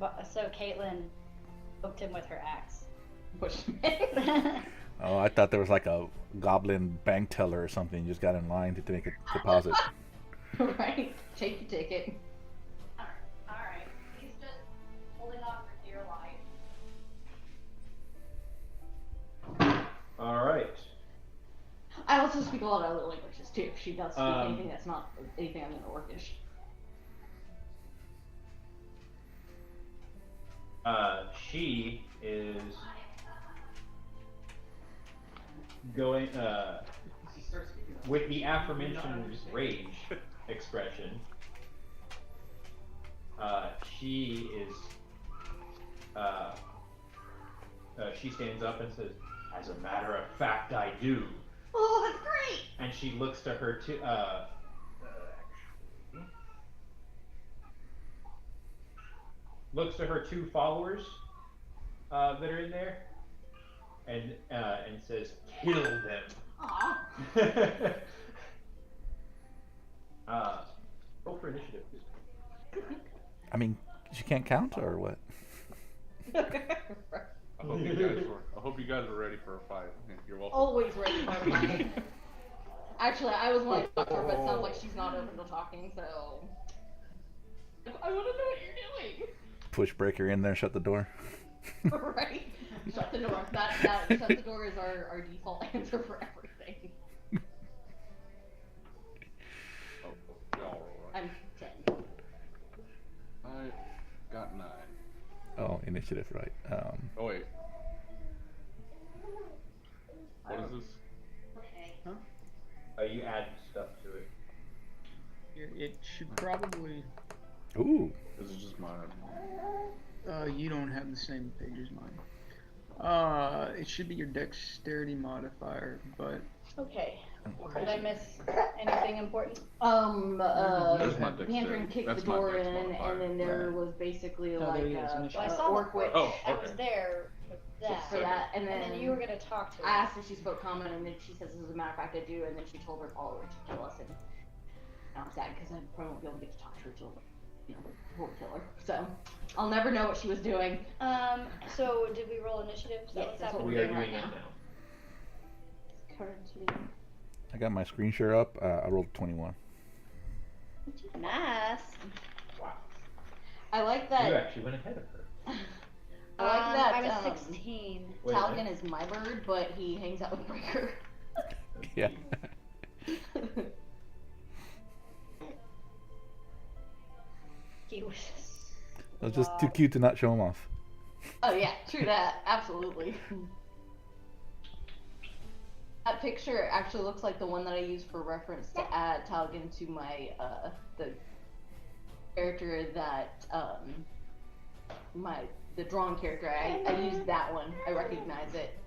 Caitlin poked him with her axe. Oh, I thought there was like a goblin bank teller or something. You just got in line to make a deposit. Right? Take your ticket. Alright. He's just holding on for dear life. Alright. I also speak a lot of other languages too. If she does speak Um, anything that's not anything other than Orcish. She is going, with the aforementioned rage expression, she is, she stands up and says, "As a matter of fact, I do." Oh, that's great! And she looks to her looks to her two followers that are in there, and says, "Kill them." Aw. Roll for initiative. I mean, she can't count or what? I hope you guys were ready for a fight. You're welcome. Always ready for a fight. Actually, I was wanting to talk to her, but it sounds like she's not open to talking, so I want to know what you're doing. Push breaker in there, shut the door. Right? Shut the door. That shut the door is our default answer for everything. Oh, y'all are all right. I'm 10. initiative right. Oh wait. What is this? Okay. You add stuff to it. It should probably. Ooh. This is just mine. You don't have the same page as mine. It should be your dexterity modifier, but Okay. Did I miss anything important? That's my Mandarin dexterity. kicked That's the my door dex in, modifier. and then there was basically Oh, there like he is, a initiative. Well, I saw orc the witch Oh, I okay. was there with that. for that, and And then then you were gonna talk to her. I asked if she spoke common, and then she says, as a matter of fact, I do, and then she told her followers to kill us, and now I'm sad because I probably won't be able to get to talk to her till, we'll kill her. So, I'll never know what she was doing. So did we roll initiative? Is that Yes, what's that's what happening? We are doing right doing it now. now. Currently. I got my screen share up. I rolled 21. Nice. Wow. I like You that. actually went ahead of her. I like that. I was 16. Wait a Talgan minute. is my bird, but he hangs out with Breaker. Yeah. He was. I was just too cute to not show him off. Oh yeah, true that. Absolutely. That picture actually looks like the one that I used for reference to add Talgan to my the character that the drawn character. I used that one. I recognize it.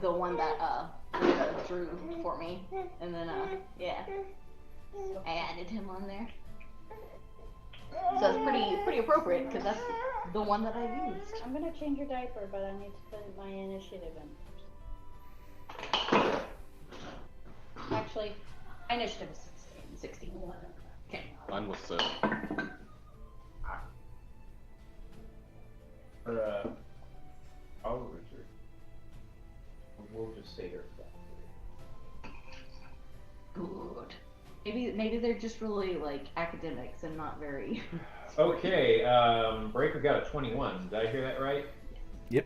The one that Lisa drew for me, and then yeah, I added him on there. So it's pretty appropriate because that's the one that I used. I'm gonna change your diaper, but I need to put my initiative in. Actually, my initiative is 16. Okay. Mine was 7. Or, followers, or we'll just say they're Good. Maybe they're just really like academics and not very. Okay, Breaker got a 21. Did I hear that right? Yep.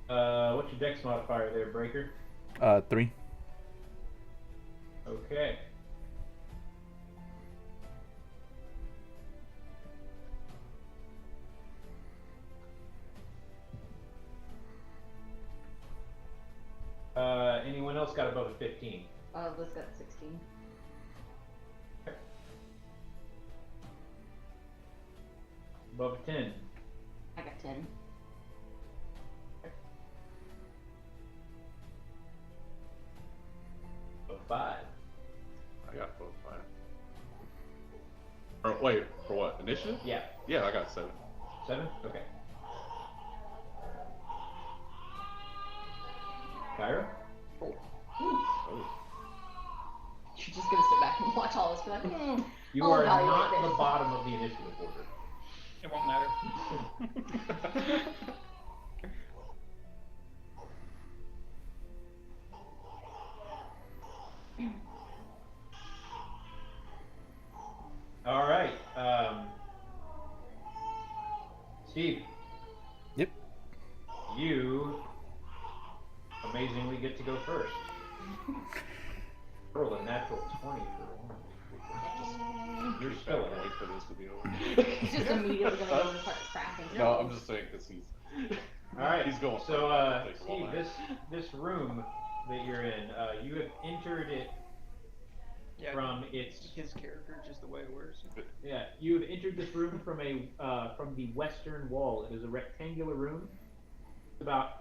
What's your dex modifier there, Breaker? 3. Okay. Anyone else got above a 15? Liz got 16. Above a 10? I got 10. Above a 5? I got both 5. Or wait, for what? Initiative? Yeah. Yeah, I got 7. 7? Okay. Kyra? Oh. She's just gonna sit back and watch all this. Be like, You I'll are evaluate not this. the bottom of the initiative order. It won't matter. All right. Steve. Yep. You amazingly get to go first. Roll a natural 20 for one. You're Just still gotta ahead. wait for this to be over. He's just immediately gonna go and start cracking. No, I'm just saying because he's. All right. He's going. So, first. It takes a Steve, while. this room that you're in, you have entered it Yeah, from its. his character, just the way it works. Yeah, you have entered this room from from the western wall. It is a rectangular room. It's about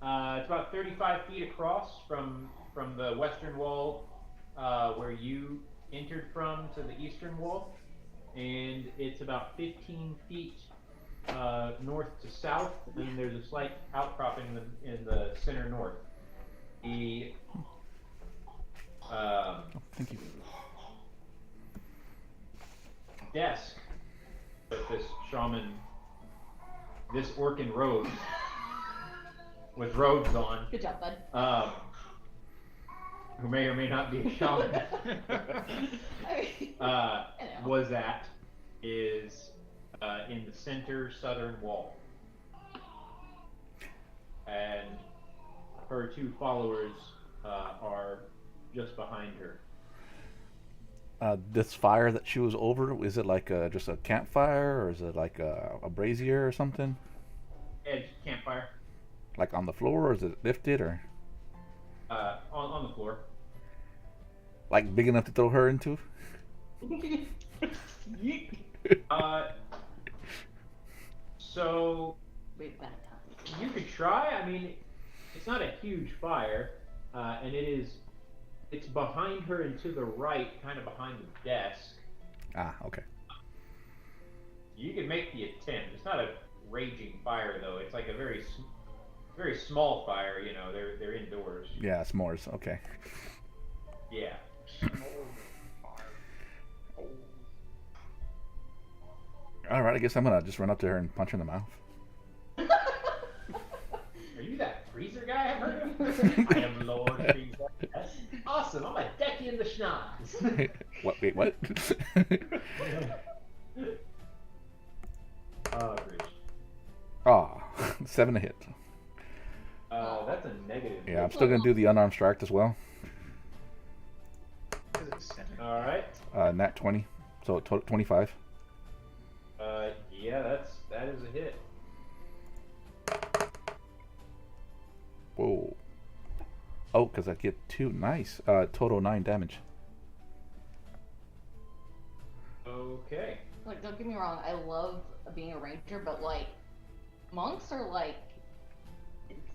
it's about 35 feet across from the western wall where you entered from to the eastern wall, and it's about 15 feet north to south, and there's a slight outcropping in the center north. The Thank you. desk that this shaman, this orc in robes, with robes on, Good job, bud. who may or may not be a shaman, was at, is in the center southern wall. And her two followers are just behind her. This fire that she was over, is it like just a campfire, or is it like a brazier or something? Edge campfire. Like on the floor, or is it lifted, or On the floor. like big enough to throw her into? So We've got time. you could try. I mean, it's not a huge fire, and it's behind her and to the right, kind of behind the desk. Ah, okay. You can make the attempt. It's not a raging fire though. It's like a very small fire. You know, they're indoors. Yeah, s'mores. Okay. Yeah. All right, I guess I'm gonna just run up to her and punch her in the mouth. Are you that freezer guy I've heard of? I am Lord Freezer. That's awesome. I'm gonna deck you in the schnoz. What? Wait, what? Rich. Aw, 7 to hit. That's a negative. Yeah, I'm still gonna do the unarmed strike as well. All right. Nat 20, so 25. Yeah, that is a hit. Whoa. Oh, because I get 2. Nice. Total 9 damage. Okay. Like, don't get me wrong, I love being a ranger, but like, monks are like,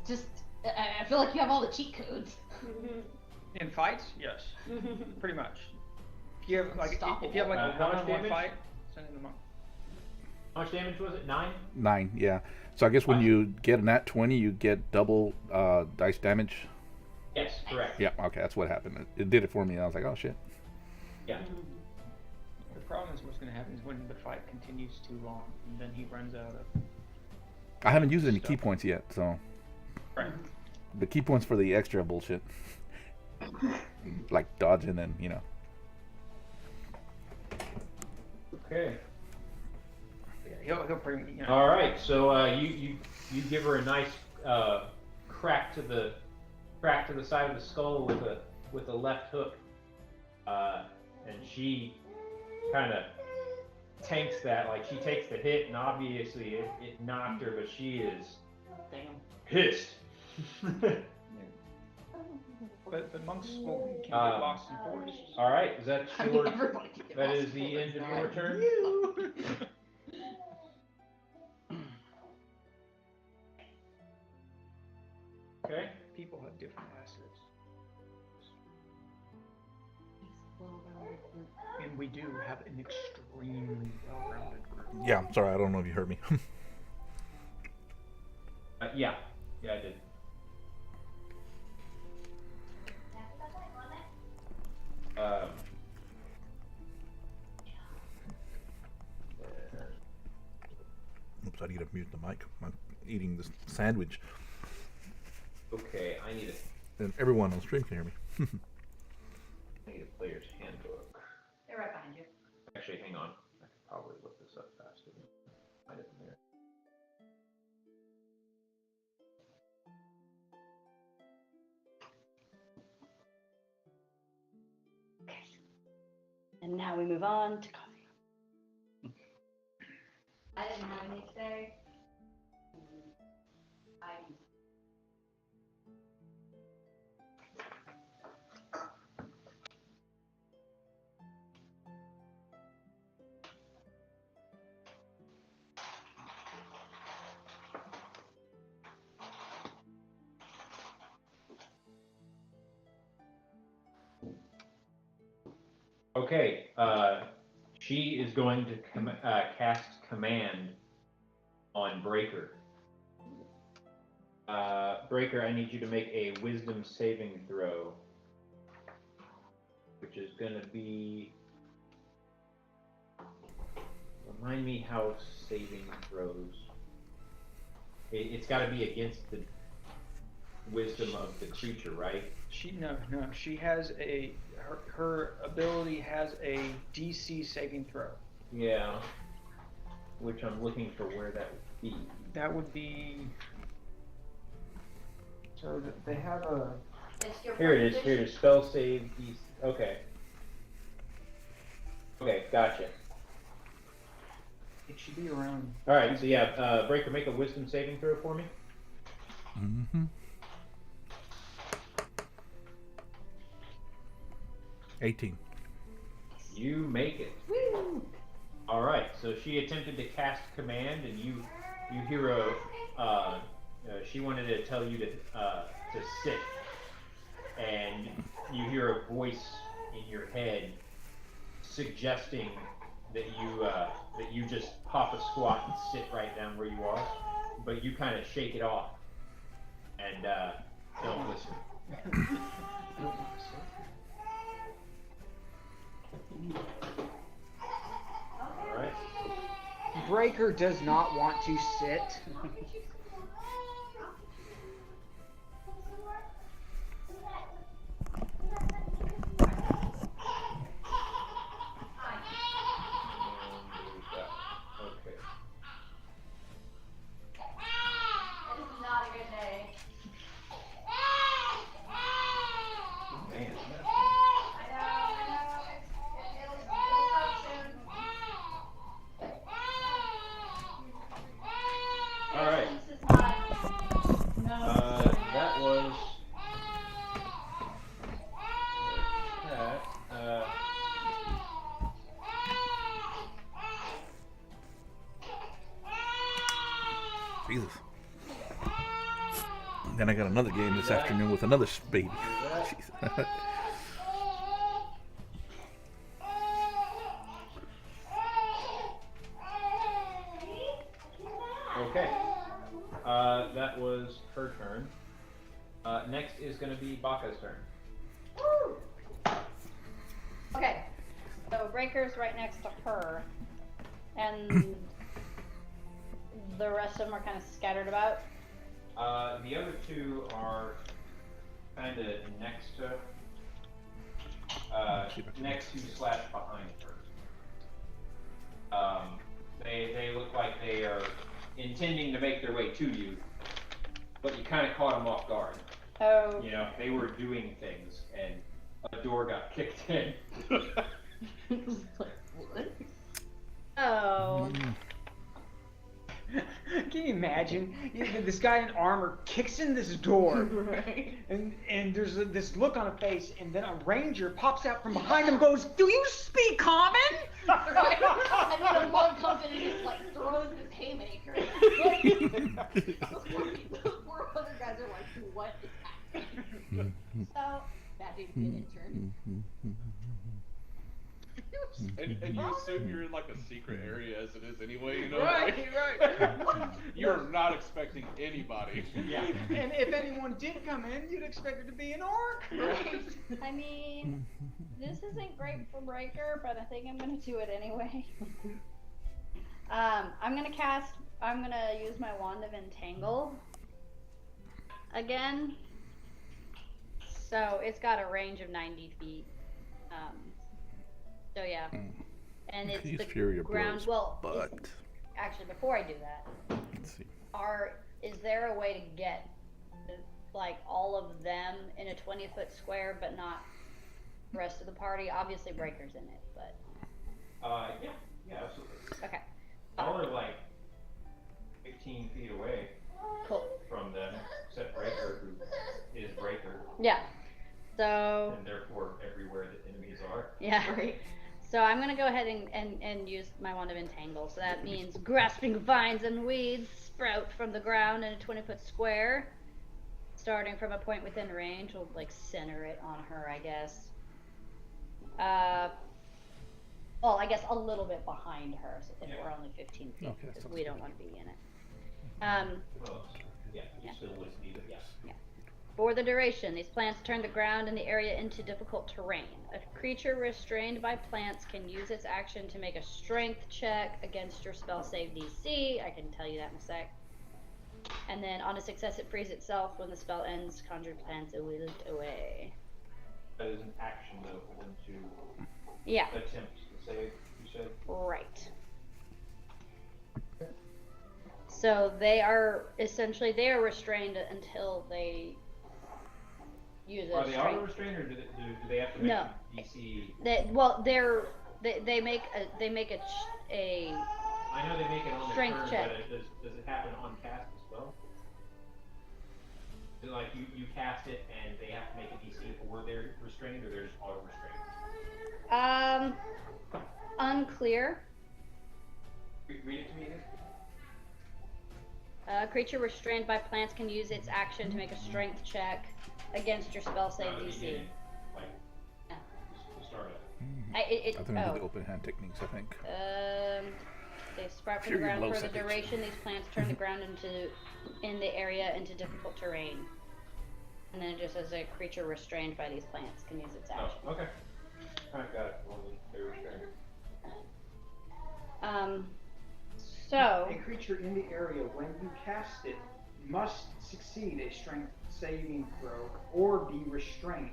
just, I feel like you have all the cheat codes. In fights, yes, pretty much. If you have like a How much one-on-one damage? fight, send in the monk. How much damage was it? 9? 9, yeah. So I guess when you get a nat 20, you get double dice damage. Yes, correct. Yeah, okay, that's what happened. It did it for me, and I was like, oh shit. Yeah. The problem is what's going to happen is when the fight continues too long, and then he runs out of. I haven't used any key points yet, so. Right. The key points for the extra bullshit. Like dodging and, you know. Okay. Yeah, he'll pretty. You know, All right. So you give her a nice crack to the side of the skull with a left hook, and she kind of tanks that. Like she takes the hit, and obviously it knocked her, but she is Damn. pissed. but monks can't get lost in forests. All right. Is that I mean, your? everybody can get That lost is in the bullets end of now. your turn. Okay. People have different assets, and we do have an extremely well-rounded group. Yeah, I'm sorry, I don't know if you heard me. Yeah, I did. Oops, I need to mute the mic. I'm eating this sandwich, Okay, I need and everyone on stream can hear me. a player's handbook. They're right behind you. Actually, hang on. I could probably look this up faster. Find it in there. Okay. And now we move on to coffee. I didn't have any today. Okay, she is going to cast command on Breaker. Breaker, I need you to make a wisdom saving throw, which is going to be. Remind me how saving throws. It's got to be against the wisdom of the creature, right? No. She has her ability has a DC saving throw. Yeah. Which I'm looking for where that would be. That would be. So they have a. It's your Here it is. first Here it is. Spell save. Okay. Okay, gotcha. It should be around. All right. So yeah, Breaker, make a Wisdom saving throw for me. Mm-hmm. 18. You make it. Woo! All right. So she attempted to cast command, and you hear she wanted to tell you to sit, and you hear a voice in your head suggesting that you just pop a squat and sit right down where you are, but you kind of shake it off and don't listen. All right. Breaker does not want to sit. Okay. This is not a good day. Man. I know. It'll stop soon. All right. This is not. No. That was that. Jesus. Then I got another game this afternoon with another baby. Jeez. Okay. That was her turn. Next is going to be Baka's turn. Okay. So Breaker's right next to her, and the rest of them are kind of scattered about. The other two are kind of next to slash behind her. They look like they are intending to make their way to you, but you kind of caught them off guard. Oh. You know, they were doing things, and a door got kicked in. What? Oh. Can you imagine? This guy in armor kicks in this door, Right. and there's this look on her face, and then a ranger pops out from behind him and goes, "Do you speak common?" Right. And then a monk comes in and just like throws this haymaker. Those poor other guys are like, what is happening? So That dude's an intern. And you assume you're in like a secret area as it is anyway, you know? Right, right. You're not expecting anybody. Yeah. And if anyone did come in, you'd expect it to be an orc. Right. I mean, this isn't great for Breaker, but I think I'm gonna do it anyway. I'm gonna use my Wand of Entangle again. So it's got a range of 90 feet. So yeah, and it's Use the Fury of ground. Blows, Well, but actually, before I do that, let's see. is there a way to get like all of them in a 20-foot square, but not the rest of the party? Obviously, Breaker's in it, but Yeah, absolutely. okay, All are like 15 feet away cool. from them, except Breaker, who is Breaker, Yeah. So and therefore everywhere that enemies are. yeah. So I'm gonna go ahead and use my Wand of Entangle. So that means grasping vines and weeds sprout from the ground in a 20-foot square, starting from a point within range. We'll like center it on her, I guess. Well, I guess a little bit behind her, so if we're only 15 feet, Okay, because sounds we don't want to be in it. Well, yeah, you Yeah. still would be, but yeah. For the duration, these plants turn the ground and the area into difficult terrain. A creature restrained by plants can use its action to make a strength check against your spell save DC. I can tell you that in a sec. And then on a success, it frees itself. When the spell ends, conjured plants are wheeled away. That is an action though for them to Yeah, attempt to save, you said? right. So they are restrained until they use Are a they auto strength. restrained, or do they have to make No. DC? They make a I know they make it on their Strength turn, check. but does it happen on cast as well? Is it like you cast it and they have to make a DC or they're restrained, or they're just auto restrained? Unclear. Read it to me again. A creature restrained by plants can use its action to make a strength check against your spell save No, the DC. beginning, like, Yeah. just start it. I think we Oh. did the open hand techniques. I think. They sprout from Sure, the you're ground low for the seconds. duration. These plants turn the ground in the area into difficult terrain. And then it just says a creature restrained by these plants can use its action. Oh, okay. Alright, got it. Well, they're restrained. So A creature in the area, when you cast it, must succeed a strength saving throw or be restrained.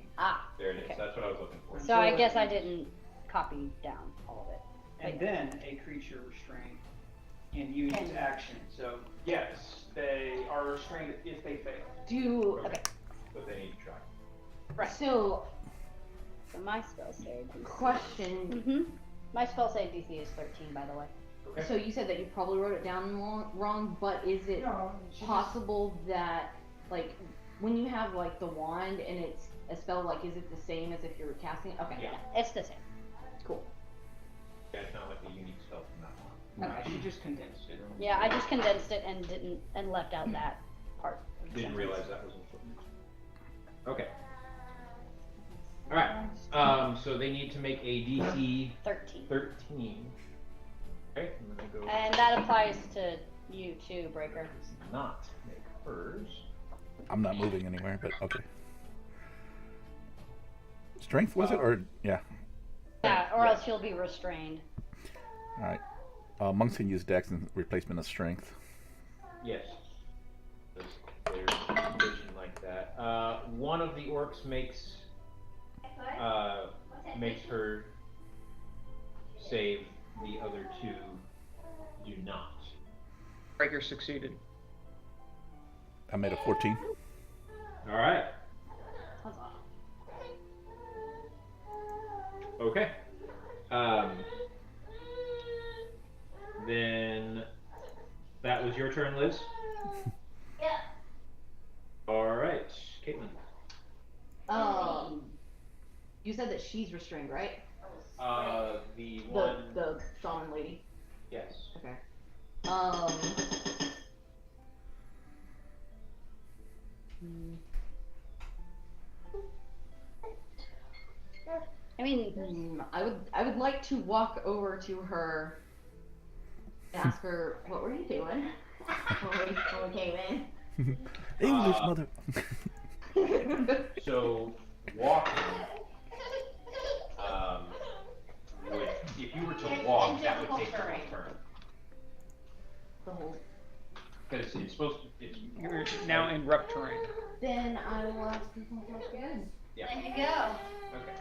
There it is. Okay. That's what I was looking for. So I guess I didn't copy down all of it. And then a creature restrained can use its action. So yes, they are restrained if they fail. Okay. But they need to try. Right. So, My spell save DC. question. My spell save DC is 13, by the way. Okay. So you said that you probably wrote it down wrong, but is it No, possible that, like, when you have, like, the wand and it's a spell, like, is it the same as if you were casting it? Okay. Yeah. It's the same. Cool. Yeah, it's not like a unique spell from that one. No, she just condensed it. Yeah, I just condensed it and left out that part. of the Didn't sentence. realize that was important. Okay. Alright. So they need to make a DC 13. 13. Okay, I'm gonna go And that applies to you too, Breaker. not make hers. I'm not moving anywhere, but okay. Strength was it, or yeah? Yeah, or else you'll be restrained. All right. Monks can use Dex in replacement of Strength. Yes. There's vision like that. One of the orcs makes her save. The other two do not. Breaker succeeded. I made a 14. All right. Huzzah. Okay. Then that was your turn, Liz. Yeah. All right, Caitlin. You said that she's restrained, right? The one. The shaman lady. Yes. Okay. I mean, I would like to walk over to her and ask her, what were you doing when we came in? English, mother. So walking. Would, if you were to walk, that would take the whole turn. The whole. Because it's supposed to. You're now in rough terrain. Then I will ask her something again. Yeah. there you go. Okay.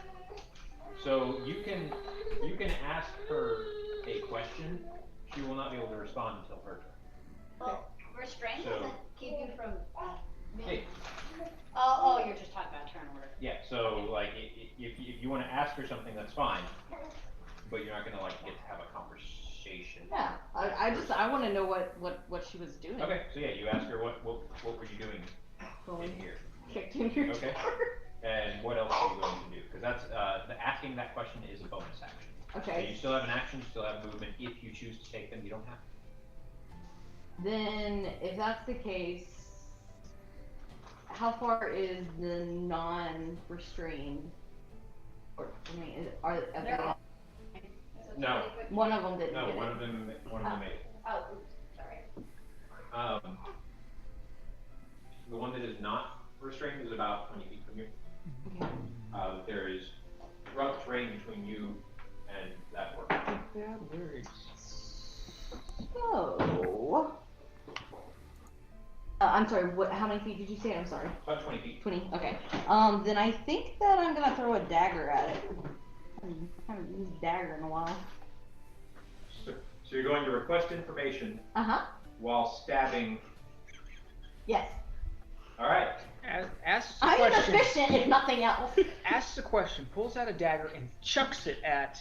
So you can ask her a question. She will not be able to respond until her turn. Well, restraint So- doesn't keep you from. Hey. Oh, you're just talking about turn order. Yeah. So like, if you want to ask her something, that's fine. But you're not gonna like get to have a conversation. Yeah, I want to know what she was doing. Okay. So yeah, you ask her what were you doing in here? Kicked in your Okay. door. And what else are you going to do? Because that's asking that question is a bonus action. So Okay. you still have an action, you still have movement. If you choose to take them, you don't have to. Then, if that's the case, how far is the non-restrained? Or I mean, are they? They're No. One of them didn't No, get one it. of them made it. Oh, oops, sorry. The one that is not restrained is about 20 feet from you. Okay. There is rough terrain between you and that work. So, I'm sorry. How many feet did you say? I'm sorry. About 20 feet. 20. Okay. Then I think that I'm gonna throw a dagger at it. I haven't used a dagger in a while. So you're going to request information Uh huh. while stabbing. Yes. All right. Asks the I'm question. inefficient, if nothing else. Asks the question. Pulls out a dagger and chucks it at.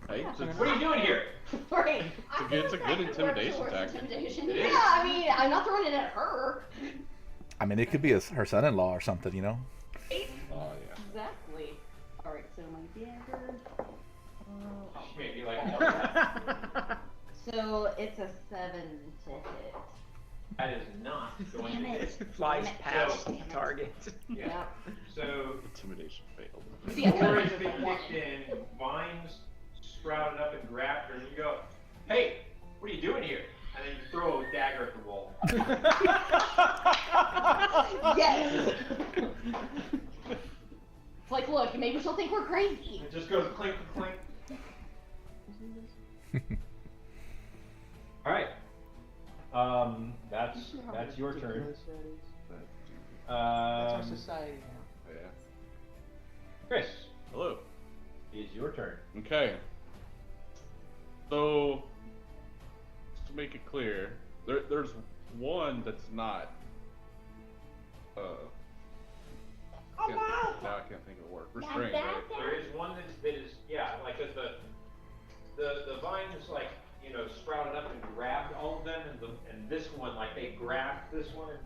Hey, What are you doing here? Right. It's a good intimidation tactic. Intimidation. It Yeah, is. I mean, I'm not throwing it at her. I mean, it could be her son-in-law or something, you know. Oh yeah. Exactly. Alright, so my dagger. Maybe like. So it's a 7 to hit. That is not going to hit. Flies Damn it. past Damn the target. Yeah. Yep. So Intimidation failed. See, I before could've- it's been kicked in, vines sprouted up and grabbed her, and you go, "Hey, what are you doing here?" And then you throw a dagger at the wall. Yes! It's like, look, maybe she'll think we're crazy. It just goes clink, clink. All right. That's your turn. That's our Um, society. Yeah. Chris, Hello. it's your turn. Okay. So, just to make it clear, there's one that's not. Now I can't think of the word. Restrained, right? There is one that is like the vines like sprouted up and grabbed all of them, and this one like they grabbed this one, and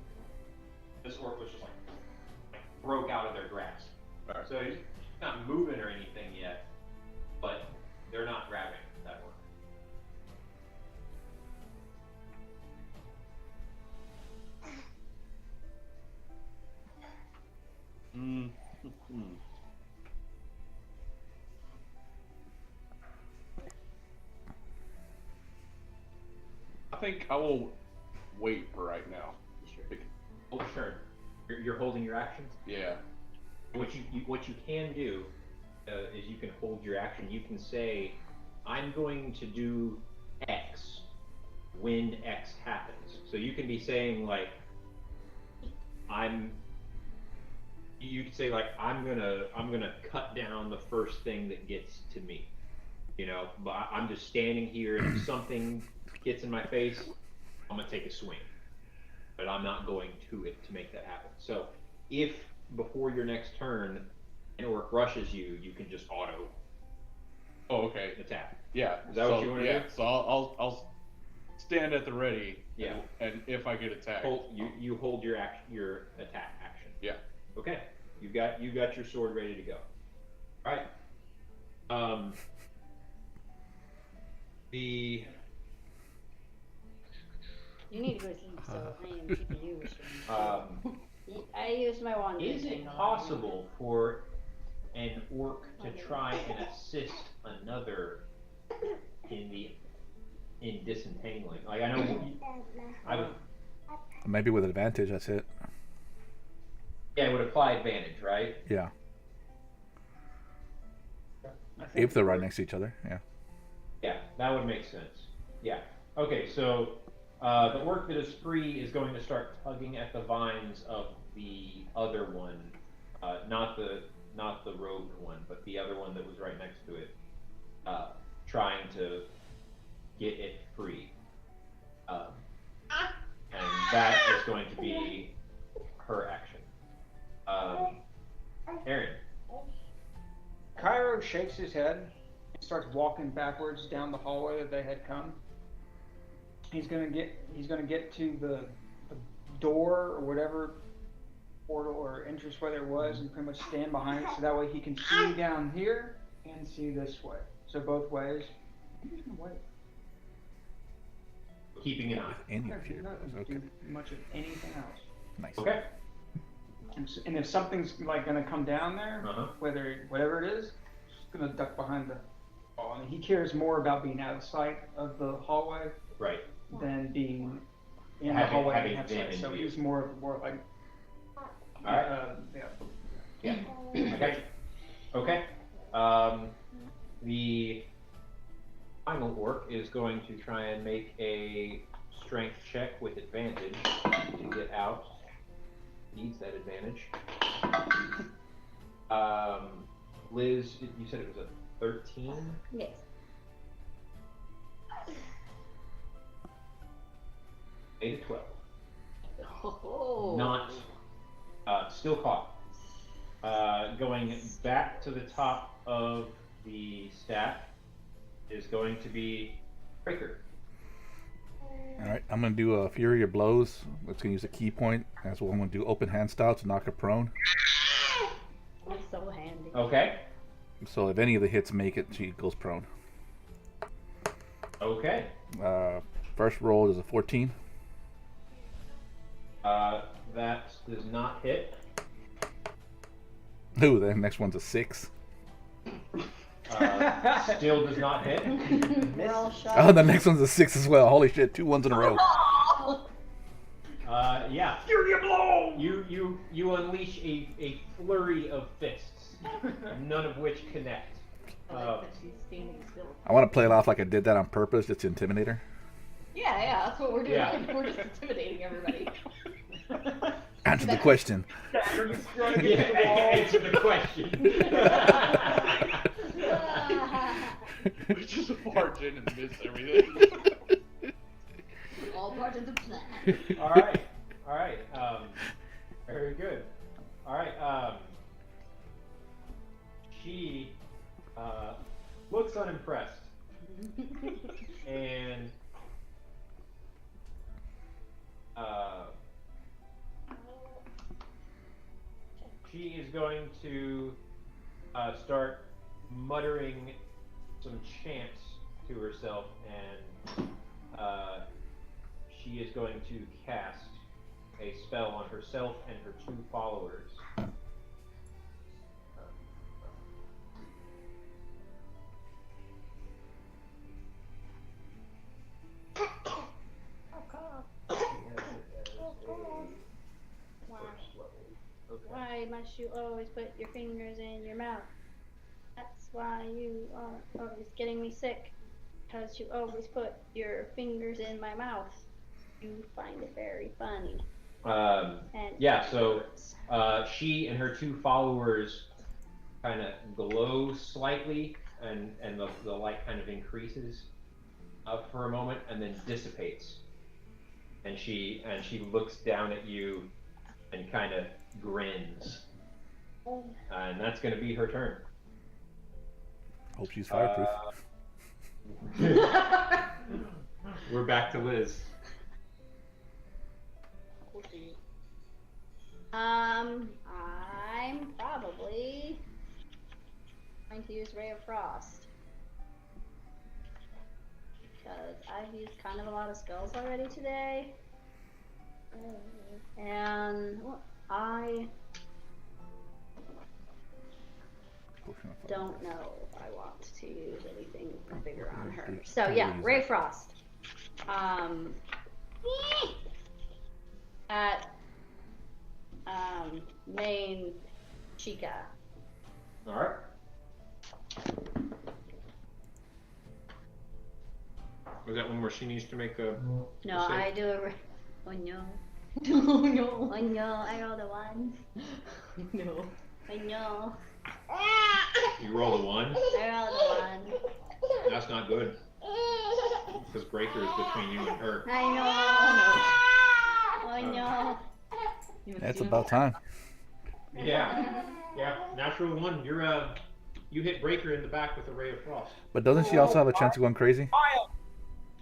this orc was just like broke out of their grasp. Alright. So he's not moving or anything yet, but they're not grabbing that orc. I think I will wait for right now. Hold your turn. You're holding your actions. Yeah. What you can do is you can hold your action. You can say, "I'm going to do X when X happens." So you can be saying like, You could say like, "I'm gonna cut down the first thing that gets to me," But I'm just standing here, and if something gets in my face, I'm gonna take a swing. But I'm not going to it to make that happen. So if before your next turn an orc rushes you, you can just auto Oh, okay. attack. Yeah. Is that what you wanna do? So I'll stand at the ready. Yeah. And if I get attacked. You hold your attack action. Yeah. Okay. You got your sword ready to go. All right. The You need to go sleep, so I am keeping you restrained. I used my wand. is it possible for an orc to try and assist another in disentangling? Like I know, Maybe with advantage. That's it. it would apply advantage, right? Yeah. I think If they're right next to each other. Yeah. Yeah, that would make sense. Yeah. Okay, so the orc that is free is going to start tugging at the vines of the other one, not the robed one, but the other one that was right next to it, trying to get it free. And that is going to be her action. Aaron. Cairo shakes his head and starts walking backwards down the hallway that they had come. He's gonna get to the door or whatever portal or entrance way there was, and pretty much stand behind it so that way he can see down here and see this way. So both ways. Keeping an eye. Any Yeah, of he you. doesn't Okay. do much of anything else. Nice. Okay. And if something's like gonna come down there, Uh-huh. whatever it is, just gonna duck behind the wall. I mean, he cares more about being out of sight of the hallway Right. than being in the Having hallway and them have sight. in So view. he's more like, All right. yeah. Yeah. I got you. Okay. The final orc is going to try and make a strength check with advantage to get out. Needs that advantage. Liz, you said it was a 13? Yes. Made a 12. Oh. Not Still caught. Going back to the top of the stack is going to be Breaker. Alright, I'm going to do a Fury of Blows. That's going to use a key point. As well, I'm going to do Open Hand Style to knock her prone. It's so handy. Okay. So if any of the hits make it, she goes prone. Okay. First roll is a 14. That does not hit. Ooh, the next one's a 6. Still does not hit. We're all shot. Oh, the next one's a 6 as well. Holy shit, 2 ones in a row. Yeah. Fury of blow! You unleash a flurry of fists, none of which connect. I like that she's standing still. I want to play it off like I did that on purpose, just to intimidate her. Yeah, that's what we're doing. Yeah. We're just intimidating everybody. Answer the question. Are you throwing against the wall? Answer the question. We just barge in and miss everything. All part of the plan. All right. Very good. All right. She looks unimpressed, and she is going to start muttering some chants to herself, and she is going to cast a spell on herself and her 2 followers. Why must you always put your fingers in your mouth? That's why you are always getting me sick. Because you always put your fingers in my mouth. You find it very funny. And Yeah, so she and her 2 followers kind of glow slightly, and the light kind of increases for a moment and then dissipates. And she looks down at you and kind of grins. And that's going to be her turn. Hope she's fireproof. We're back to Liz. I'm probably going to use Ray of Frost. Because I've used kind of a lot of spells already today. And I don't know if I want to use anything bigger on her. So yeah, Ray of Frost. At main Chica. Alright. Was that one where she needs to make a... No, save? I do a. Oh no. Oh no. Oh no, I rolled a 1. No. Oh no. You roll a 1? I rolled a 1. That's not good. Because Breaker is between you and her. I know. Oh no. That's about time. Yeah. Natural 1. You hit Breaker in the back with a Ray of Frost. But doesn't she also have a chance of going crazy?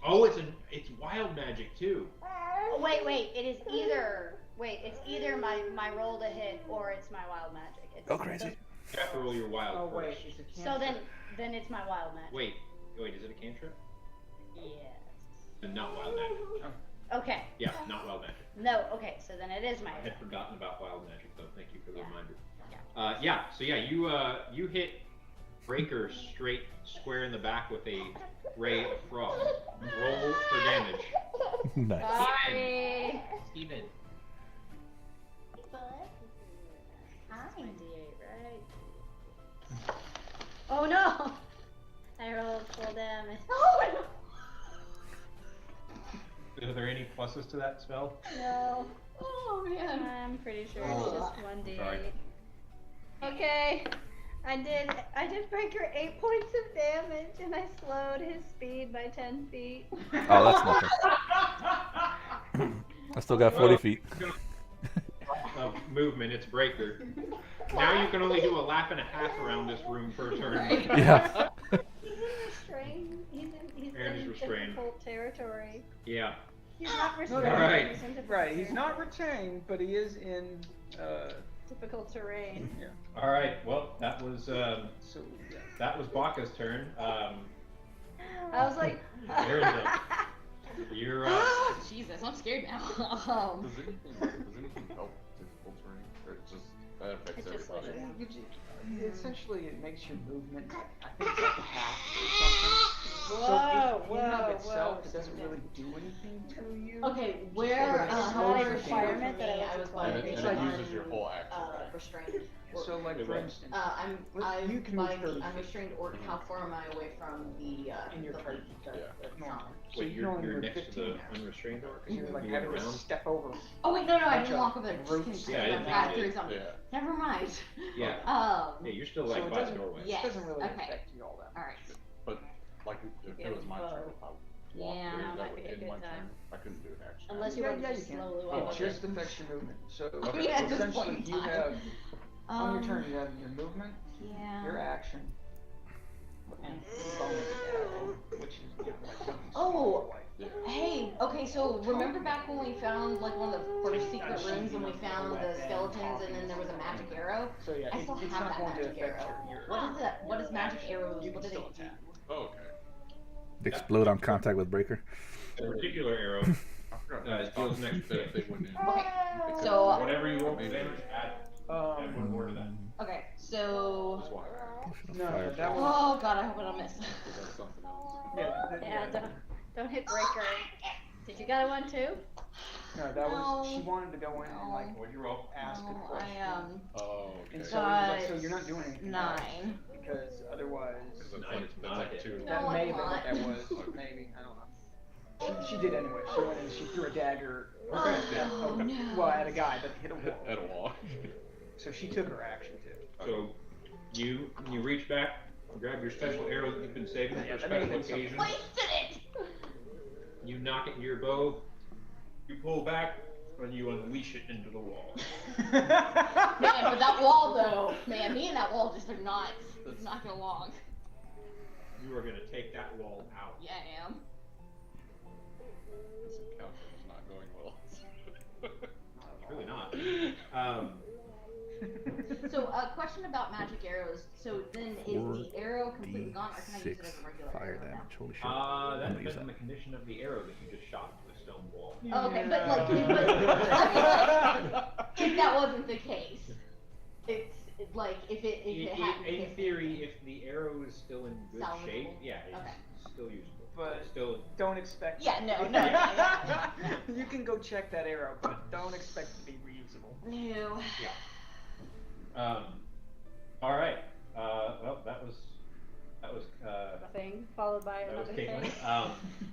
Oh, it's wild magic too. Oh, wait. It's either my roll to hit or it's my wild magic. It's Go crazy. You have to roll your wild Oh wait, first. it's a So cantrip. then it's my wild magic. Wait, is it a cantrip? Yes. And not wild magic. Okay. Yeah, not wild magic. No. Okay. So then it is my. I had forgotten about wild magic though. Thank you for the Yeah. reminder. Yeah. So you hit Breaker square in the back with a Ray of Frost. Roll for damage. Nice. Sorry. Steven. I'm D8, right? Oh no! I rolled full damage. Oh Are there any pluses to that spell? no! Oh man. I'm pretty sure Oh, it's just 1d8. sorry. Okay, I did Breaker 8 points of damage, and I slowed his speed by 10 feet. Oh, that's nothing. I still got 40 feet. of movement. It's Breaker. Now you can only do a lap and a half around this room per turn. Right. Yeah. He's restrained. He's And he's in restrained. difficult territory. Yeah. He's not No, restrained. no, Right. He's in difficult Right, he's not territory. retained, but he is in. Difficult terrain. Yeah. All right. Well, that was So yeah. Baka's turn. I was like, There is you're Jesus, I'm scared now. Does anything help difficult terrain? Or it just that affects It just everybody? lets it Essentially, it makes your movement. I think it's like half or something. Whoa, so in and whoa, of itself, whoa. it doesn't really do anything to you. Okay, where It's just how an much requirement for me, I was And like, it uses your whole action, right? restrained. So, like for instance, you can move 30 I'm feet. restrained. Or how far am I away from the in your the turn, lead? that's normal. So wait, you can only you're move next to 15 the now. unrestrained door. Because you're like moving having to around. step over. Oh wait, no, I Bunch didn't of walk over there. roots. Yeah, I didn't I think you threw did. something. Yeah. Never mind. Yeah. Yeah, you're still So like it by the doesn't- doorway. Yes. It doesn't really Okay. affect you all that. All right. But like if Yeah, it was my whoa. turn, if I walked Yeah, there, that that might would be a end good my time. turn. I couldn't do an action. Unless you Yeah, want yeah, to you just can. slowly It walk. just affects your movement. So Okay. Yeah, at this point essentially, in you time. have on your turn Um, you have your movement, Yeah. your action, and bonus action, which is like something Oh. small, like Yeah. Hey, okay, so remember back when we found like one of the first secret rooms and we found the skeletons and then there was a magic arrow? so yeah, I still it's have not that going to magic affect arrow. your What is that? What is magic arrows? You What can do they still do? attack. Oh, okay. They explode on contact with Breaker. The particular arrow I forgot it deals next to that they went in. Okay, Because so- whatever you roll for Maybe. damage, add one more to that. Okay, so. That's why. No, Fire. that was Oh god, I hope I don't miss. That's something else. Yeah, don't hit breaker. Did you got one too? no, that was she No. wanted to go in and like What'd you roll? ask a No, question. Oh, And okay. so, like, so Got you're not doing anything else, 9. because otherwise Because that's Nine, like, not that's a like hit. two. that No, may I'm have been what that not. was. Maybe I don't know. She did anyway. She went in and she threw a dagger. Okay. Oh, no. Well, at a guy, but hit a wall. At a wall. So she took her action too. So you reach back, grab your special arrow that you've been saving Yeah, for that may special have been something. occasions. Wasted it! You knock it in your bow. You pull back, and you unleash it into the wall. Man, but that wall though, man, me and that wall just are not get along. You are gonna take that wall out. Yeah, I am. This encounter is not going well. It's really not. So, a question about magic arrows. So then, is the arrow completely gone, or can I use it 6 as a regular fire arrow now? damage. Holy shit. That I'm gonna use depends on that. the condition of the arrow that you just shot into the stone wall. Oh, okay, but like, I mean, like, if that wasn't the case, it's like if it hadn't. In theory, if the arrow is still in good Salvageable? shape, yeah, it's Okay. still usable. But It's still. don't expect. Yeah, no. You can go check that arrow, but don't expect it to be reusable. No. All right. Well, that was A thing followed by that was another thing.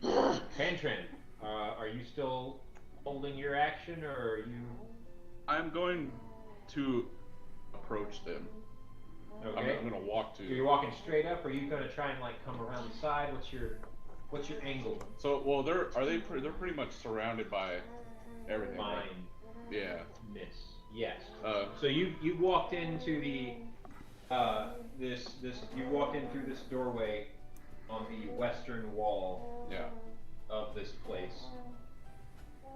Caitlin. Pantran, are you still holding your action, or are you? I'm going to approach them. Okay. I'm gonna walk So to. you're walking straight up, or are you gonna try and like come around the side? What's your angle? So, well, they're pretty much surrounded by everything. right? Mine. Yeah. Miss. Yes. Uh, So you walked into the you walked in through this doorway on the western wall yeah. of this place.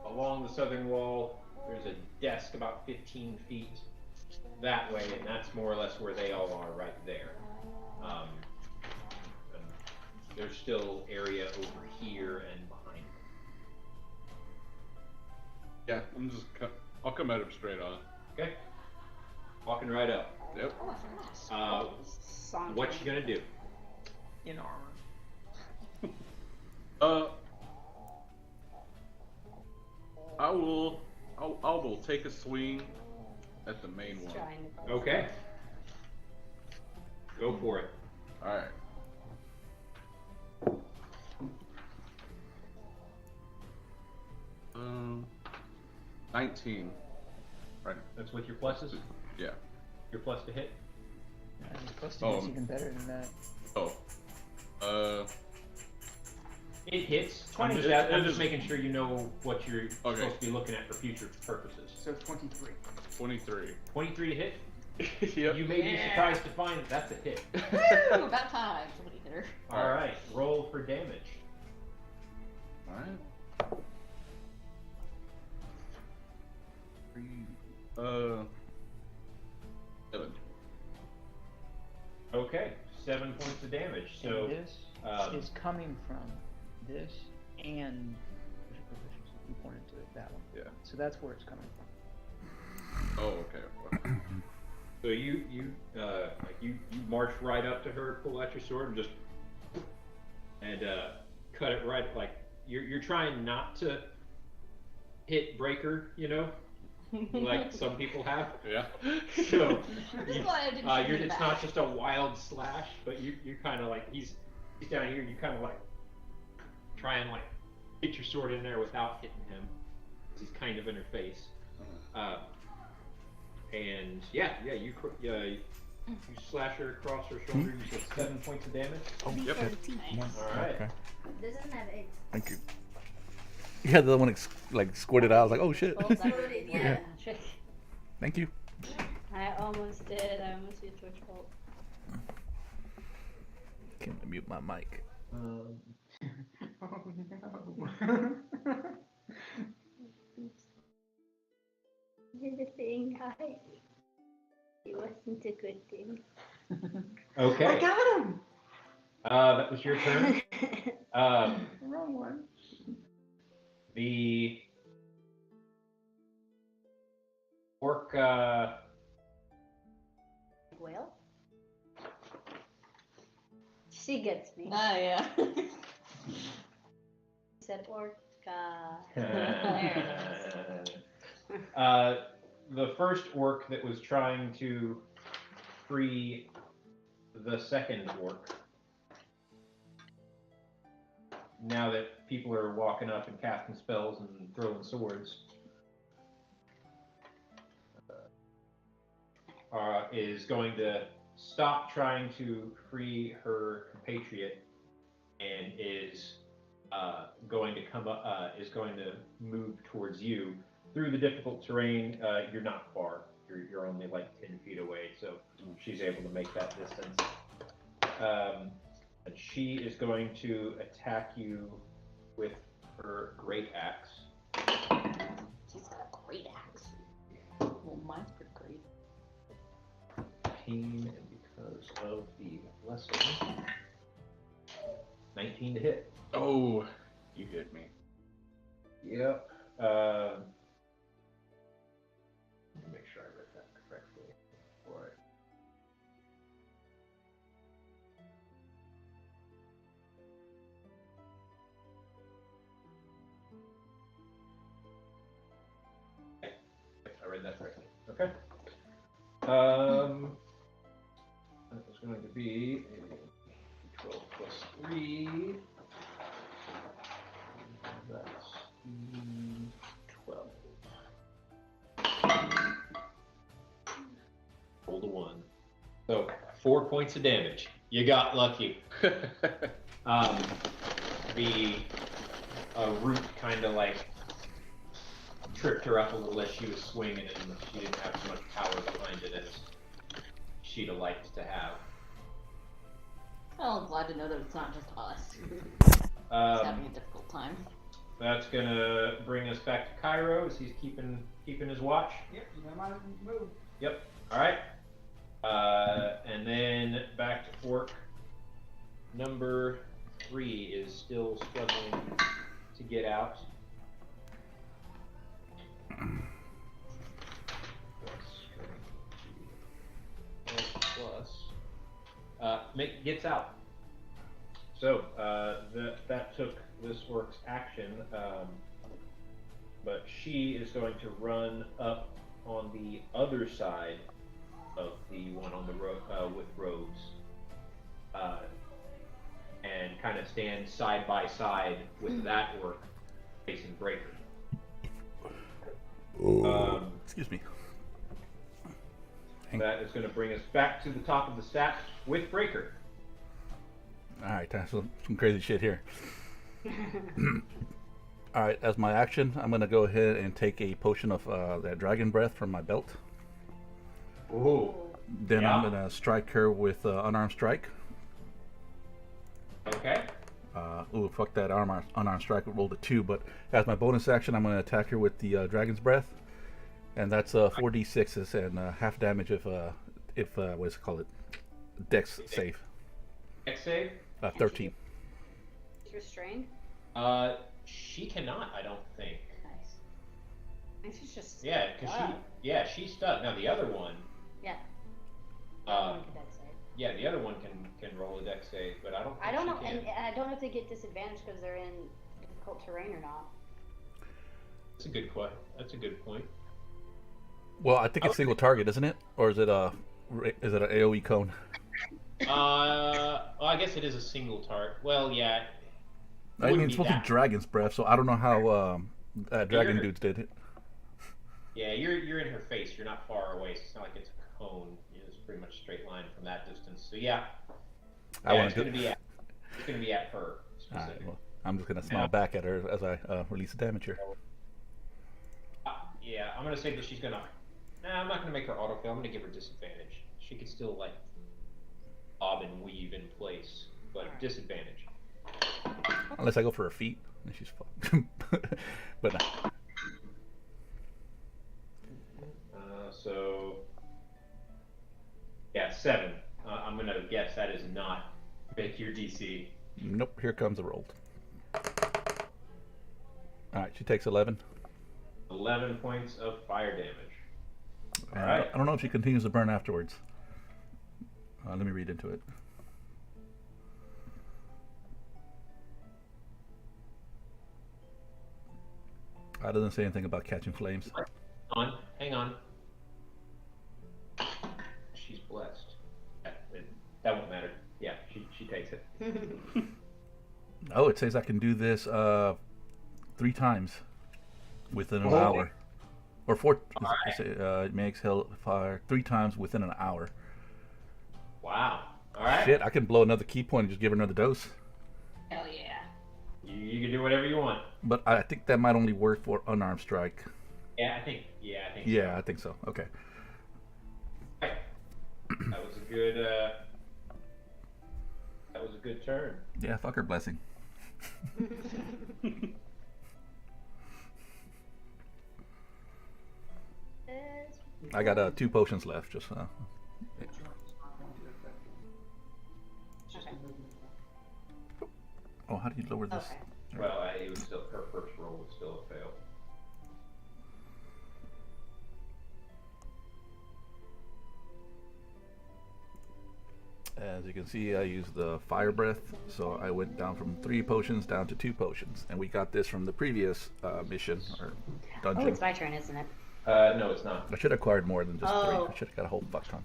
Along the southern wall, there's a desk about 15 feet that way, and that's more or less where they all are right there. And there's still area over here and behind them. Yeah. I'll come at him straight on. Okay? Walking right up. Yep. Oh, that's nice. Saunter. What you gonna do? In armor. I will take a swing at the main He's one. trying to- Okay. Go for it. All right. Um, 19. Right. That's with your pluses? Yeah. Your plus to hit? Plus to hit's even better than that. Oh. It hits. 20. I'm just It I'm is- just making sure you know what you're Okay. supposed to be looking at for future purposes. So 23. 23. 23 to hit. Yep. You may be surprised to find that's a hit. Woo! About time. Somebody hit her. All right, roll for damage. Alright. 7. Okay, 7 points of damage. So and this is coming from this and you pointed to that one. Yeah. So that's where it's coming from. Oh, okay. So you march right up to her, pull out your sword, and cut it right. Like you're trying not to hit Breaker, like some people have. Yeah. So That's why I didn't shoot you it's back. not just a wild slash, but you kind of like he's down here. You kind of like try and like get your sword in there without hitting him. He's kind of in her face. And you slash her across her shoulder. You get 7 points of damage. Oh, Yep. All right. Okay. This doesn't have 8. Thank you. Yeah, the other one squirted out. I was like, oh shit. Oh, sorry, yeah. Thank you. I almost did. I almost used Twitch Bolt. Can't mute my mic. Oh no. The thing, guys. It wasn't a good thing. Okay. I got him. That was your turn. Wrong one. The orc. Well, she gets me. Oh, yeah. She said orca. The first orc that was trying to free the second orc. Now that people are walking up and casting spells and throwing swords, is going to stop trying to free her compatriot and is going to come up, is going to move towards you through the difficult terrain. You're not far. You're only like 10 feet away, so she's able to make that distance. And she is going to attack you with her great axe. She's got a great axe. Well, mine's pretty great. And because of the lesson, 19 to hit. Oh, you hit me. Yep. Let me make sure I read that correctly before I. I read that correctly. Okay. That was going to be a 12 plus 3. That's 12. Roll the 1. So 4 points of damage. You got lucky. The root kind of like tripped her up a little as she was swinging, and she didn't have as much power behind it as she'd have liked to have. Well, I'm glad to know that it's not just us who's having a difficult time. That's gonna bring us back to Cairo as he's keeping his watch. Yep, you know my move. Yep. All right. And then back to Orc. Number 3 is still struggling to get out. Gets out. So that took this orc's action, but she is going to run up on the other side of the one on the road with robes, and kind of stand side by side with that orc facing Breaker. Excuse me. That is going to bring us back to the top of the stack with Breaker. Alright, that's some crazy shit here. Alright, as my action, I'm going to go ahead and take a potion of that dragon breath from my belt. Ooh. Then I'm Yeah. gonna strike her with unarmed strike. Okay. Ooh, fuck that unarmed strike. I rolled a 2, but as my bonus action, I'm gonna attack her with the Dragon's Breath, and that's 4d6s and half damage if what is it called? Dex save. Dex save. 13. She's restrained. She cannot. I don't think. Nice. I think she's just. Yeah, because she's stuck. Now the other one. Yeah. Uh, Make a dex save. yeah, the other one can roll a dex save, but I don't. Think I don't know, she can. and I don't know if they get disadvantage because they're in difficult terrain or not. That's a good That's a good point. Well, I think it's single target, isn't it? Or is it an AOE cone? Well, I guess it is a single target. Well, yeah. I mean, it's supposed to be Dragon's Breath, so I don't know how Dragon Dudes did it. Yeah, you're in her face. You're not far away. So it's not like it's a cone. It's pretty much straight line from that distance. So yeah, it's going to be at her specifically. Right, well, I'm just gonna smile back at her as I release the damage here. Yeah, I'm gonna say that she's gonna. Nah, I'm not gonna make her autofill. I'm gonna give her disadvantage. She can still like bob and weave in place, but disadvantage. Unless I go for her feet, and she's fucked. But no. So yeah, 7. I'm gonna guess that is not make your DC. Nope. Here comes the roll. All right, she takes 11. 11 points of fire damage. And Alright. I don't know if she continues to burn afterwards. Let me read into it. It doesn't say anything about catching flames. Hang on. She's blessed. That won't matter. Yeah, she takes it. Oh, it says I can do this 3 times within an hour. Or 4. It may exhale fire 3 times within an hour. Wow. All right. Shit, I can blow another key point and just give her another dose. Hell yeah. You can do whatever you want. But I think that might only work for unarmed strike. Yeah, I think. Yeah, I think so. Okay. Right. That was a good. That was a good turn. Yeah, fuck her blessing. I got 2 potions left. Just Okay. Oh, how do you lower this? Okay. Well, it was still her first roll was still a fail. As you can see, I used the fire breath, so I went down from 3 potions down to 2 potions, and we got this from the previous mission or dungeon. Oh, it's my turn, isn't it? No, it's not. I should have acquired more than just 3. Oh. I should have got a whole fuck ton.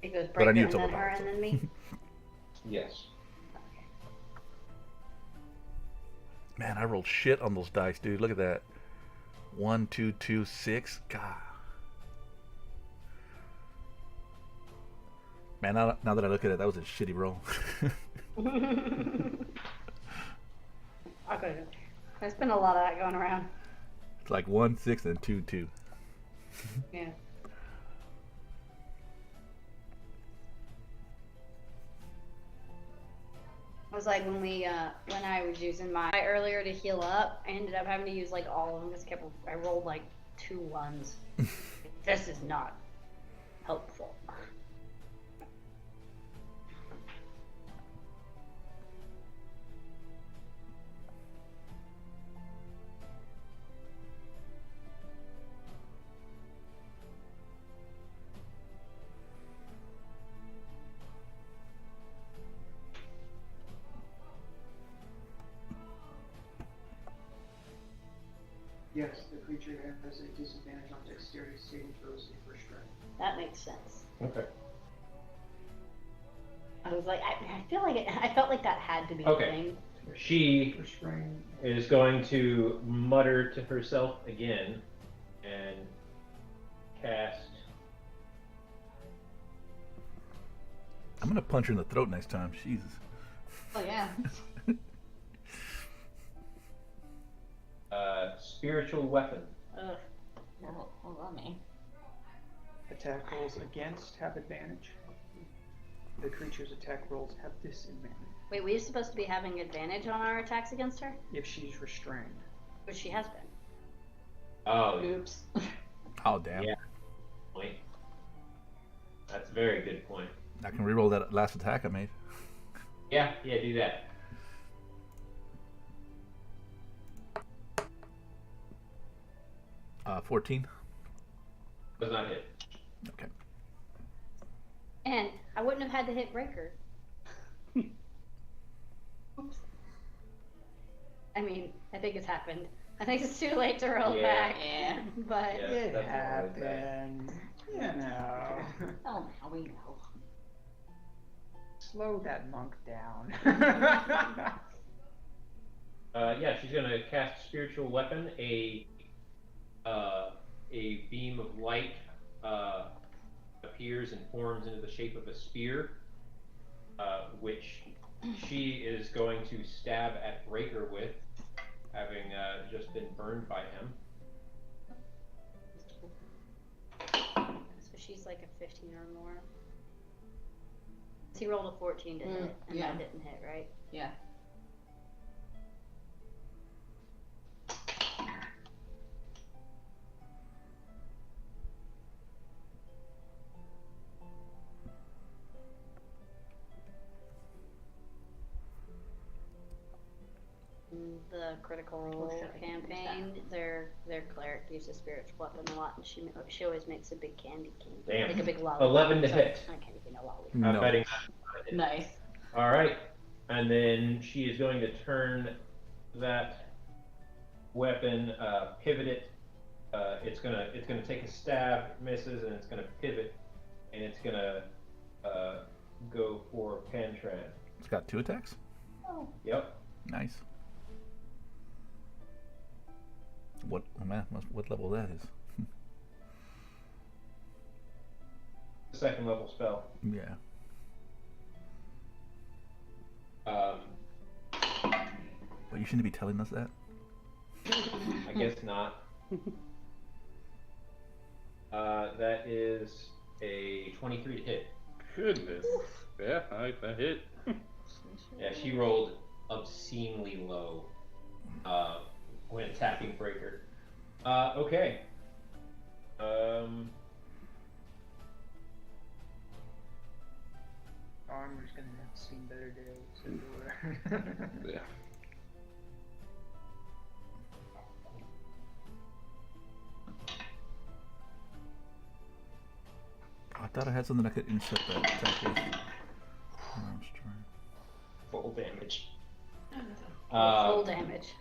It goes But I Breaker knew and it's then her overpowered. and then me. Yes. Okay. Man, I rolled shit on those dice, dude. Look at that. 1, 2, 2, 6. God. Man, now that I look at it, that was a shitty roll. Okay. There's been a lot of that going around. It's like 1, 6, and 2, 2. Yeah. It was like when I was using my earlier to heal up, I ended up having to use like all of them because I rolled like 2 ones. This is not helpful. Yes, the creature has a disadvantage on dexterity saving throws in first strike. That makes sense. Okay. I was like, I feel like I felt like that had to be Okay. a thing. She First strike. is going to mutter to herself again and cast. I'm gonna punch her in the throat next time. Jesus. Oh yeah. Spiritual weapon. Ugh. No, hold on me. attack rolls against have advantage. The creature's attack rolls have disadvantage Wait, were you supposed to be having advantage on our attacks against her? if she's restrained. Which she has been. Oh, Oops. Oh damn! Yeah. Point. That's a very good point. I can reroll that last attack I made. Yeah, do that. 14. Does not hit. Okay. And I wouldn't have had to hit Breaker. Oops. I mean, I think it's happened. I think it's too late to roll Yeah. back. Yeah. But Yeah. It that's always bad. happened. You know. Oh, now we know. Slow that monk down. Yeah, she's gonna cast spiritual weapon. A beam of light appears and forms into the shape of a spear, which she is going to stab at Breaker with, having just been burned by him. so she's like a 15 or more. So he rolled a 14 to hit, and yeah. that didn't hit, right? Yeah. In the Critical Role shit, I can't use campaign, their cleric uses spiritual weapon a lot, and she always makes a big candy cane, Damn. like a big lollipop. 11 to So- hit. I can't even know lollipop. I'm No. betting. Nice. All right, and then she is going to turn that weapon, pivot it. It's gonna take a stab, misses, and it's gonna pivot, and it's gonna go for Pantran. It's got 2 attacks. Oh. Yep. Nice. What? Oh man, what level that is? Second level spell. Yeah. But you shouldn't be telling us that. I guess not. That is a 23 to hit. Goodness. Yeah, that hit. Yeah, she rolled obscenely low when attacking Breaker. Okay. Armor's gonna have seen better days everywhere. Yeah. I thought I had something that could intercept that attack with. Arms strength. Full damage. Full damage.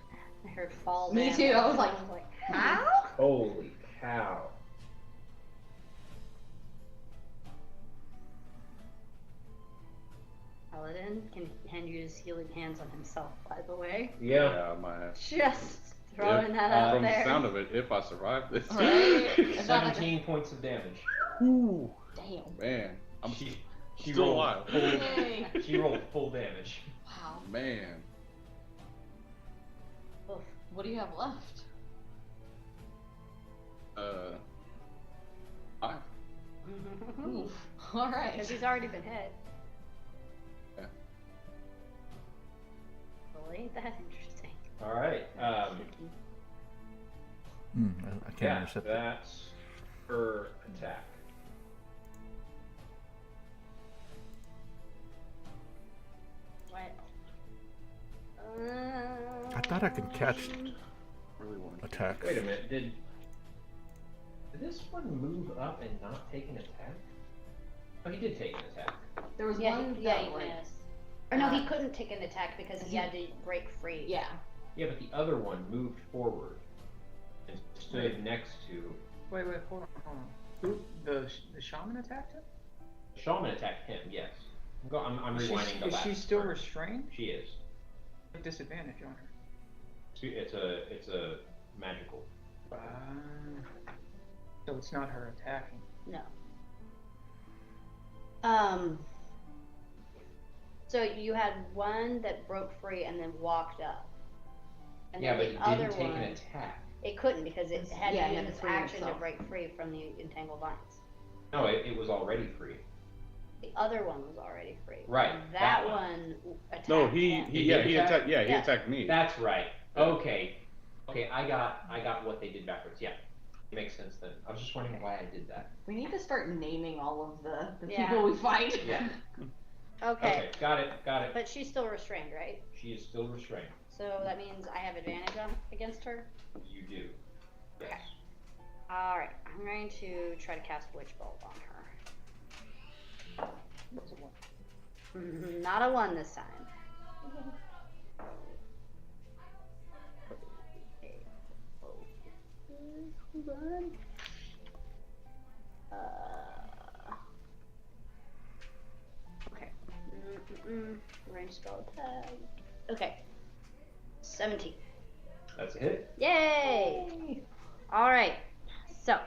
I heard fall Me damage. too, I was like, how? Holy cow. Paladin can use healing hands on himself, by the way. Yeah. I might have. Just throwing that Uh, out From there. the sound of it, if I survive this. Right. 17 points of damage. Ooh, Damn. man. I'm She still rolled alive. Yay. She rolled full damage. Wow. Man. Oof. What do you have left? 5. Oof. All right. Because he's already been hit. Yeah. Well, ain't that interesting? Alright. I can't Yeah, intercept it. that's her attack. What? I thought I could catch Really want to. attack. Wait a minute, did this one move up and not take an attack? Oh, he did take an attack. There was Yeah, one he that like, missed. Or no, he couldn't take an attack because he had to break free. yeah. Yeah, but the other one moved forward and stood next to. Wait, hold on. Who? The shaman attacked him? The shaman attacked him, yes. I'm Is rewinding the is last she still part. restrained? She is. Disadvantage on her. It's a magical. So it's not her attacking. No. So you had one that broke free and then walked up. And Yeah, then but the he other didn't take one, an attack. it couldn't because it had Yeah, to he had use to its free action to himself. break free from the entangled vines. No, it was already free. The other one was already free. Right, That that one attacked No, he him. he did he attack? attacked. Yeah, he Yeah. attacked me. That's right. Okay. Okay, I got what they did backwards. Yeah. It makes sense then. I was just wondering why I did that. We need to start naming all of the Yeah. people we fight. Yeah. Okay. Got it. But she's still restrained, right? She is still restrained. So that means I have advantage against her? You do. Yes. Okay. Alright, I'm going to try to cast Witch Bolt on her. Not a 1 this time. Okay. Range spell attack. Okay. 17. That's a hit. Yay! Alright. So,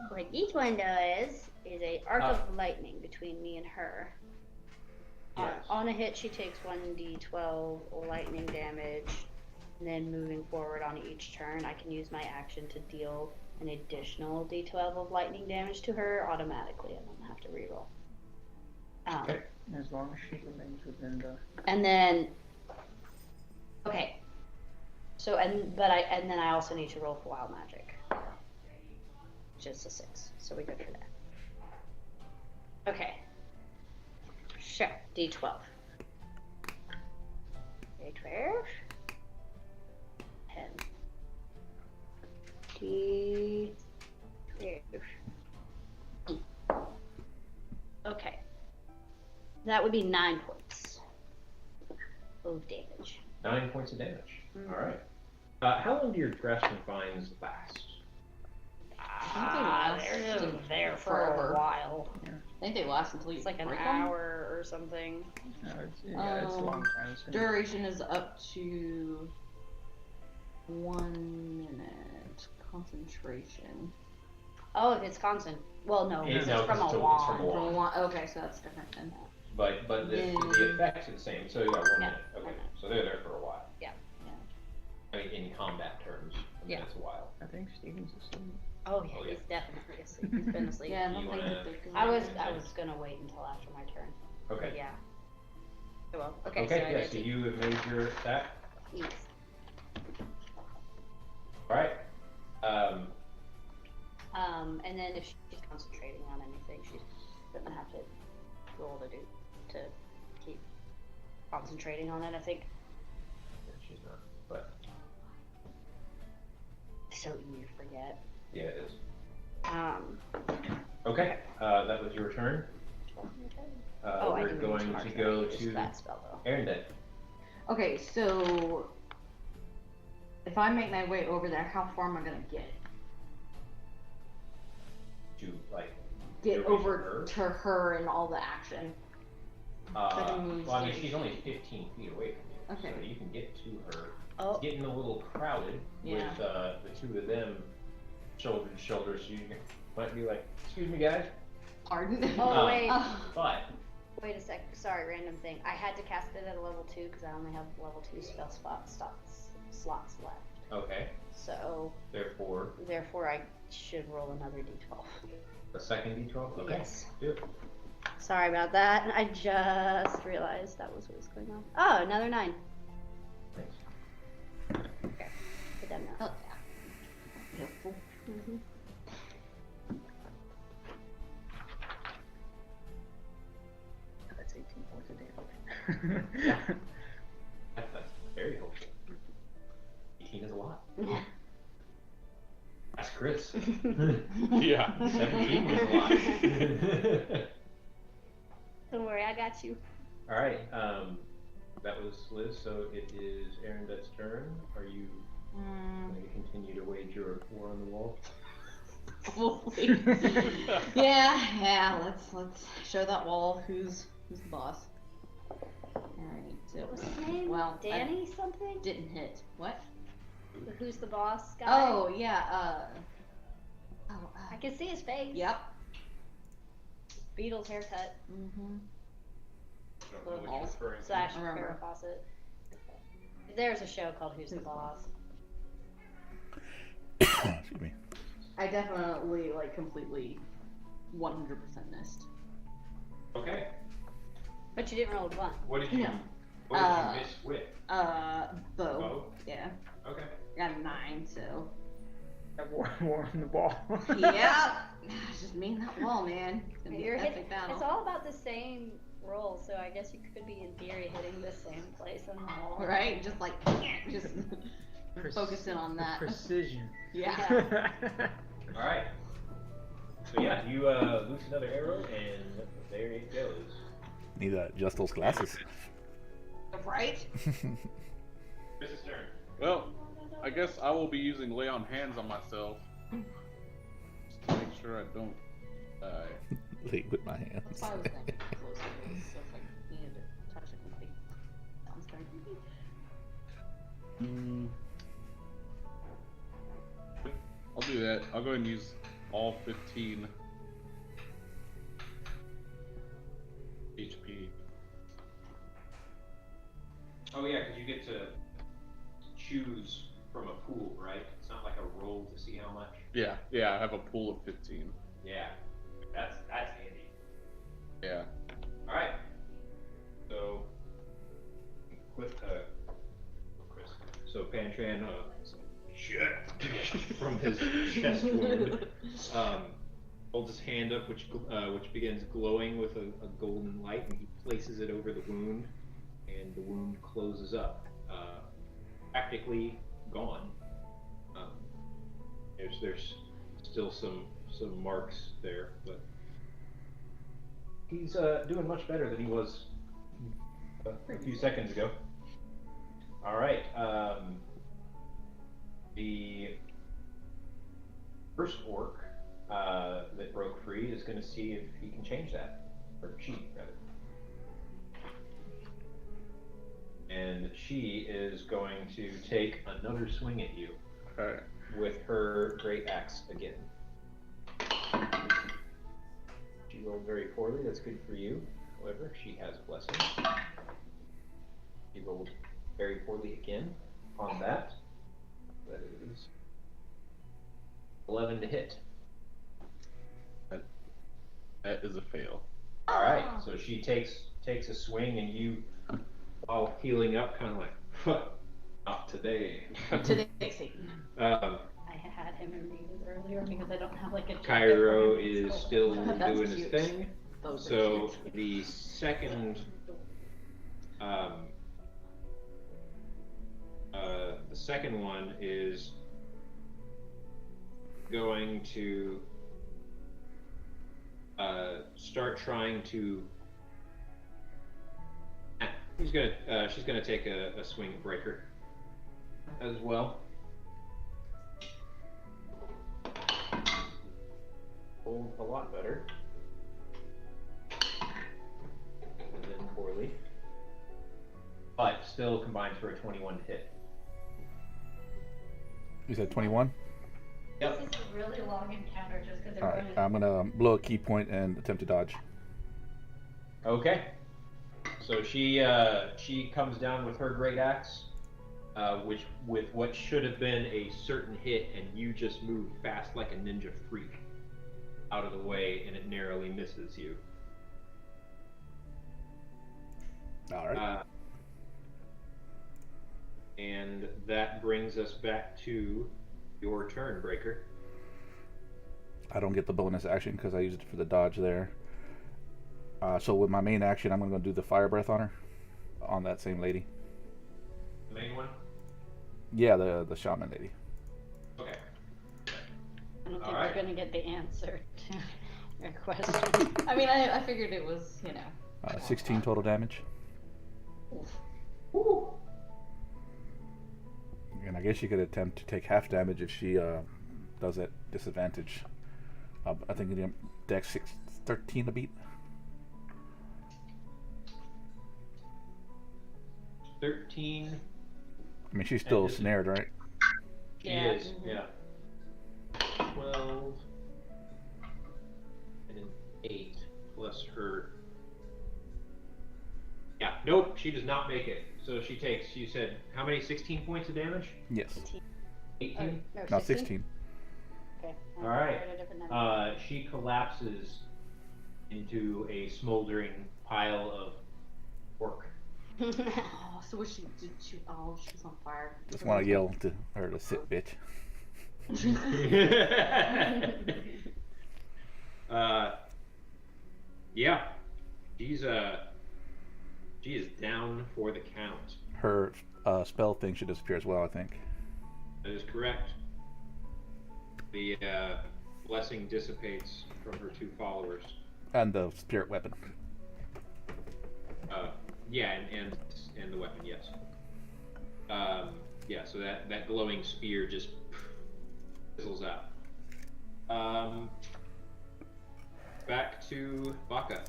what each one does is a arc of lightning between me and her. Yes. On a hit, she takes 1d12 lightning damage. And then moving forward on each turn, I can use my action to deal an additional d12 of lightning damage to her automatically. I don't have to reroll. Okay. As long as she remains within the. And then, okay. So and then I also need to roll for wild magic, just a 6. So we're good for that. Okay. Sure. D12. D12. 10. D12. Okay. That would be 9 points of damage. 9 points of damage. Mhm. All right. How long do your grasp confines last? They're there for forever. a while. I think they last until you It's like an break 'em. hour or something. No, it's a long time. It's Duration is up to 1 minute. Concentration. Oh, if it's constant. Well, no, Yeah, because no, it's from a 'cause it's wand. from a wand. From a wand. Okay, so that's different then. But the effects are the same. So you got 1 Yeah, minute. Okay. 1 minute. So they're there for a while. Yeah. I mean, in combat terms, I mean, Yeah. that's a while. I think Steven's asleep. Oh yeah, Oh, yeah. he's definitely asleep. He's been asleep. Yeah, You nothing wanna- that they're good. I was gonna wait until after my turn. But Okay. yeah. Oh, well. Okay. Okay. So I Yeah. did So take- you have made your attack. Yes. All right. And then if she's concentrating on anything, she's gonna have to roll to keep concentrating on it. I think. She's not. But So easy to forget. yeah, it is. Okay. Okay. That was your turn. Oh, I We're didn't going mark to that. go I used to that spell though. Erendit. Okay, so if I make my way over there, how far am I gonna get? To like Get reach over her. to her and all the action. moves Well, I mean, to- she's only 15 feet away from you, Okay. so you can get to her. Oh. It's getting a little crowded Yeah. with the two of them shoulder to shoulder, so you might be like, "Excuse me, guys," Pardon? Oh wait. but Wait a sec. Sorry, random thing. I had to cast it at a level 2 because I only have level 2 spell slots left. okay. So Therefore, I should roll another d12. the second D12. Okay. Yes. Do it. Sorry about that. I just realized that was what was going on. Oh, another 9. Thanks. Okay. We're done now. Oh, yeah. Helpful. Mm-hmm. That's 18 points of damage. Yeah. That's very helpful. 18 is a lot. That's Chris. Yeah. 17 is a lot. Don't worry, I got you. All right. That was Liz. So it is Erendit's turn. Are you going to continue to wage your war on the wall? Yeah, let's show that wall who's the boss. Alright, so What was his name? well, Danny something? I didn't hit. What? Who's the boss guy? Oh yeah, I can see his face. Yep. Beatles haircut. Mm-hmm. I don't know what you're referring to. Slash I remember. Farrah Fawcett. There's a show called Who's the Boss? Excuse me. I definitely like completely 100% missed. Okay. But you didn't roll a 1. What did you? No. What did you miss with? Bow. Bow? Yeah. Okay. Got a 9, so. That war on the ball. Yeah. Just me and that wall, man. It's gonna be You're an hit, epic battle. it's all about the same roll, so I guess you could be in theory hitting the same place in the wall. Right? Just like, just focusing on that. Precision. Yeah. All right. So yeah, you loose another arrow, and there it goes. Need to adjust those glasses. Right? Chris's turn. Well, I guess I will be using lay on hands on myself. Just to make sure I don't die. Late with my hands. That's why I was thinking closer. So if I needed to touch it, it would be sounds very creepy. I'll do that. I'll go ahead and use all 15 HP. Oh yeah, because you get to choose from a pool, right? It's not like a roll to see how much. Yeah, I have a pool of 15. Yeah, that's handy. Yeah. All right. So, Chris. So Pantran, shit, from his chest wound, holds his hand up, which begins glowing with a golden light, and he places it over the wound, and the wound closes up, practically gone. There's still some marks there, but he's doing much better than he was a few seconds ago. All right. The first orc that broke free is going to see if he can change that, or she rather. And she is going to take another swing at you with her great axe again. She rolled very poorly. That's good for you. However, she has blessing. She rolled very poorly again on that. That is 11 to hit. That is a fail. All right, so she takes a swing, and you, while healing up, kind of like, huh, not today. Today, Satan. I had him in readers earlier because I don't have like a. Cairo is still That's doing his cute. thing. Those are So cute. the second one is going to start trying to. She's gonna take a swing breaker as well. Rolled a lot better. And then poorly. But still combines for a 21 to hit. You said 21? Yep. This is a really long encounter just because Alright, I'm gonna blow a key point and attempt to dodge. Okay. So she comes down with her great axe, which with what should have been a certain hit, and you just move fast like a ninja freak out of the way, and it narrowly misses you. Alright. And that brings us back to your turn, Breaker. I don't get the bonus action because I used it for the dodge there. So with my main action, I'm going to do the fire breath on her, on that same lady. The main one? Yeah, the shaman lady. Okay. I don't think Alright. we're gonna get the answer to your question. I mean, I figured it was, you know. 16 total damage. Woo. And I guess you could attempt to take half damage if she does at disadvantage. I think the dex 13 to beat. 13. I mean, she's still And snared, right? She Yeah. is, yeah. 12. And an 8 plus her. Yeah, nope, she does not make it. So she takes, you said, how many? 16 points of damage? Yes. 18? No, 16. Okay. All right. Heard a different number. She collapses into a smoldering pile of pork. Oh, so was she? Did she? Oh, she was on fire. Just want to yell to her to sit, bitch. Yeah, she is down for the count. Her spell thing should disappear as well, I think. That is correct. The blessing dissipates from her 2 followers. And the spirit weapon. Yeah, and the weapon, yes. Yeah, so that glowing spear just fizzles out. Back to Baka.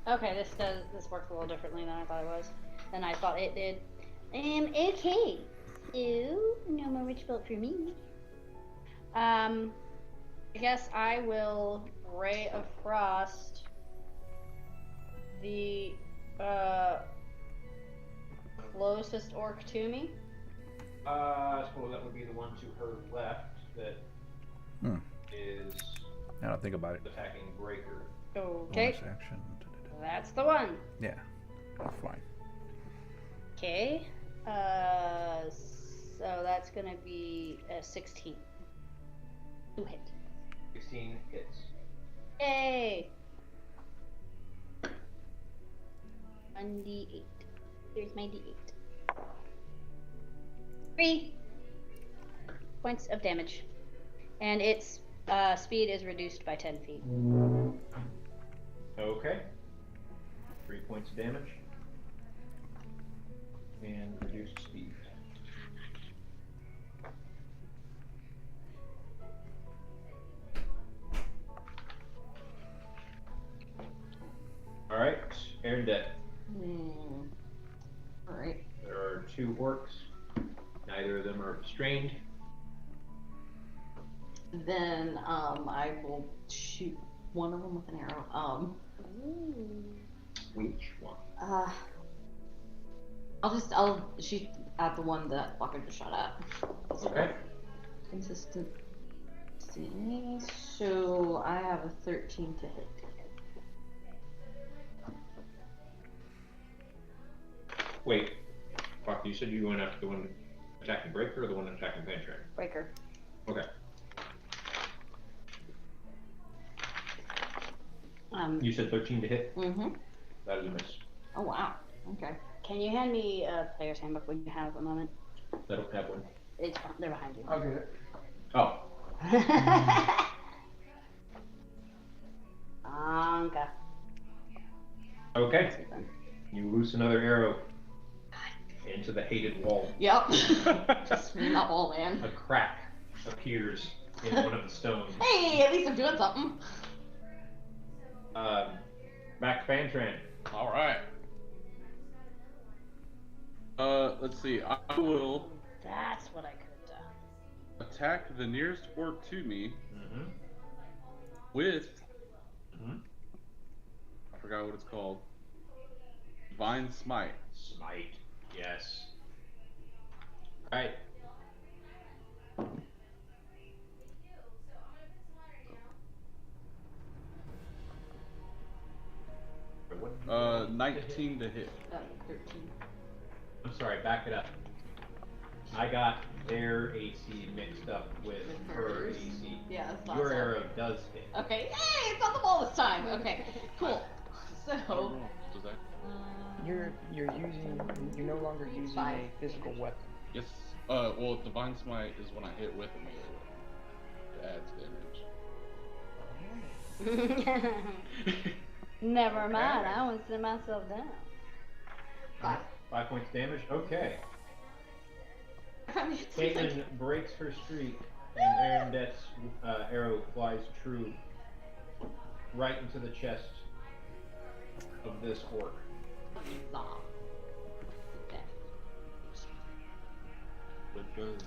Okay, this works a little differently than I thought it was. Than I thought it did. Okay. So no more rich belt for me. I guess I will ray of frost the closest orc to me. I suppose that would be the one to her left that is I don't think about it. attacking Breaker. Okay, Bonus action. that's the one. Yeah, that's fine. Okay. So that's gonna be a 16. 2 hit. 16 hits. Yay! 1d8. Here's my d8. 3 points of damage. And its speed is reduced by 10 feet. Okay. 3 points of damage. And reduced speed. Alright, Aaron. Alright. There are 2 orcs. Neither of them are restrained. Then I will shoot one of them with an arrow. Which one? I'll shoot at the one that Walker just shot at. Okay. Consistent. So I have a 13 to hit. Wait. Fuck, you said you went after the one attacking Breaker or the one attacking Pantry? Breaker. Okay. You said 13 to hit? Mm-hmm. That is a miss. Oh wow. Okay. Can you hand me a player's handbook when you have a moment? I don't have one. It's they're behind you. I'll get it. Oh. Anka. Okay. You loose another arrow into the hated wall. Yep. Just not all, man. A crack appears in one of the stones. Hey, at least I'm doing something. Back to Fantran. All right. Let's see. I will That's what I could have done. attack the nearest orc to me Mm-hmm. with. Mm-hmm. I forgot what it's called. Divine Smite. Smite. Yes. Alright. What? 19 to hit. 13. I'm sorry, back it up. I got their AC mixed up with her hers. AC. Yeah, that's not Your so. arrow does hit. Okay. Hey, it's on the ball this time. Okay. Cool. So. Does that? You're no longer using a physical weapon. Yes. Well, Divine Smite is when I hit with a melee weapon. It adds damage. Never mind, I won't sit myself down. 5 points damage? Okay. Caitlin breaks her streak, and Arendet's arrow flies true right into the chest of this orc.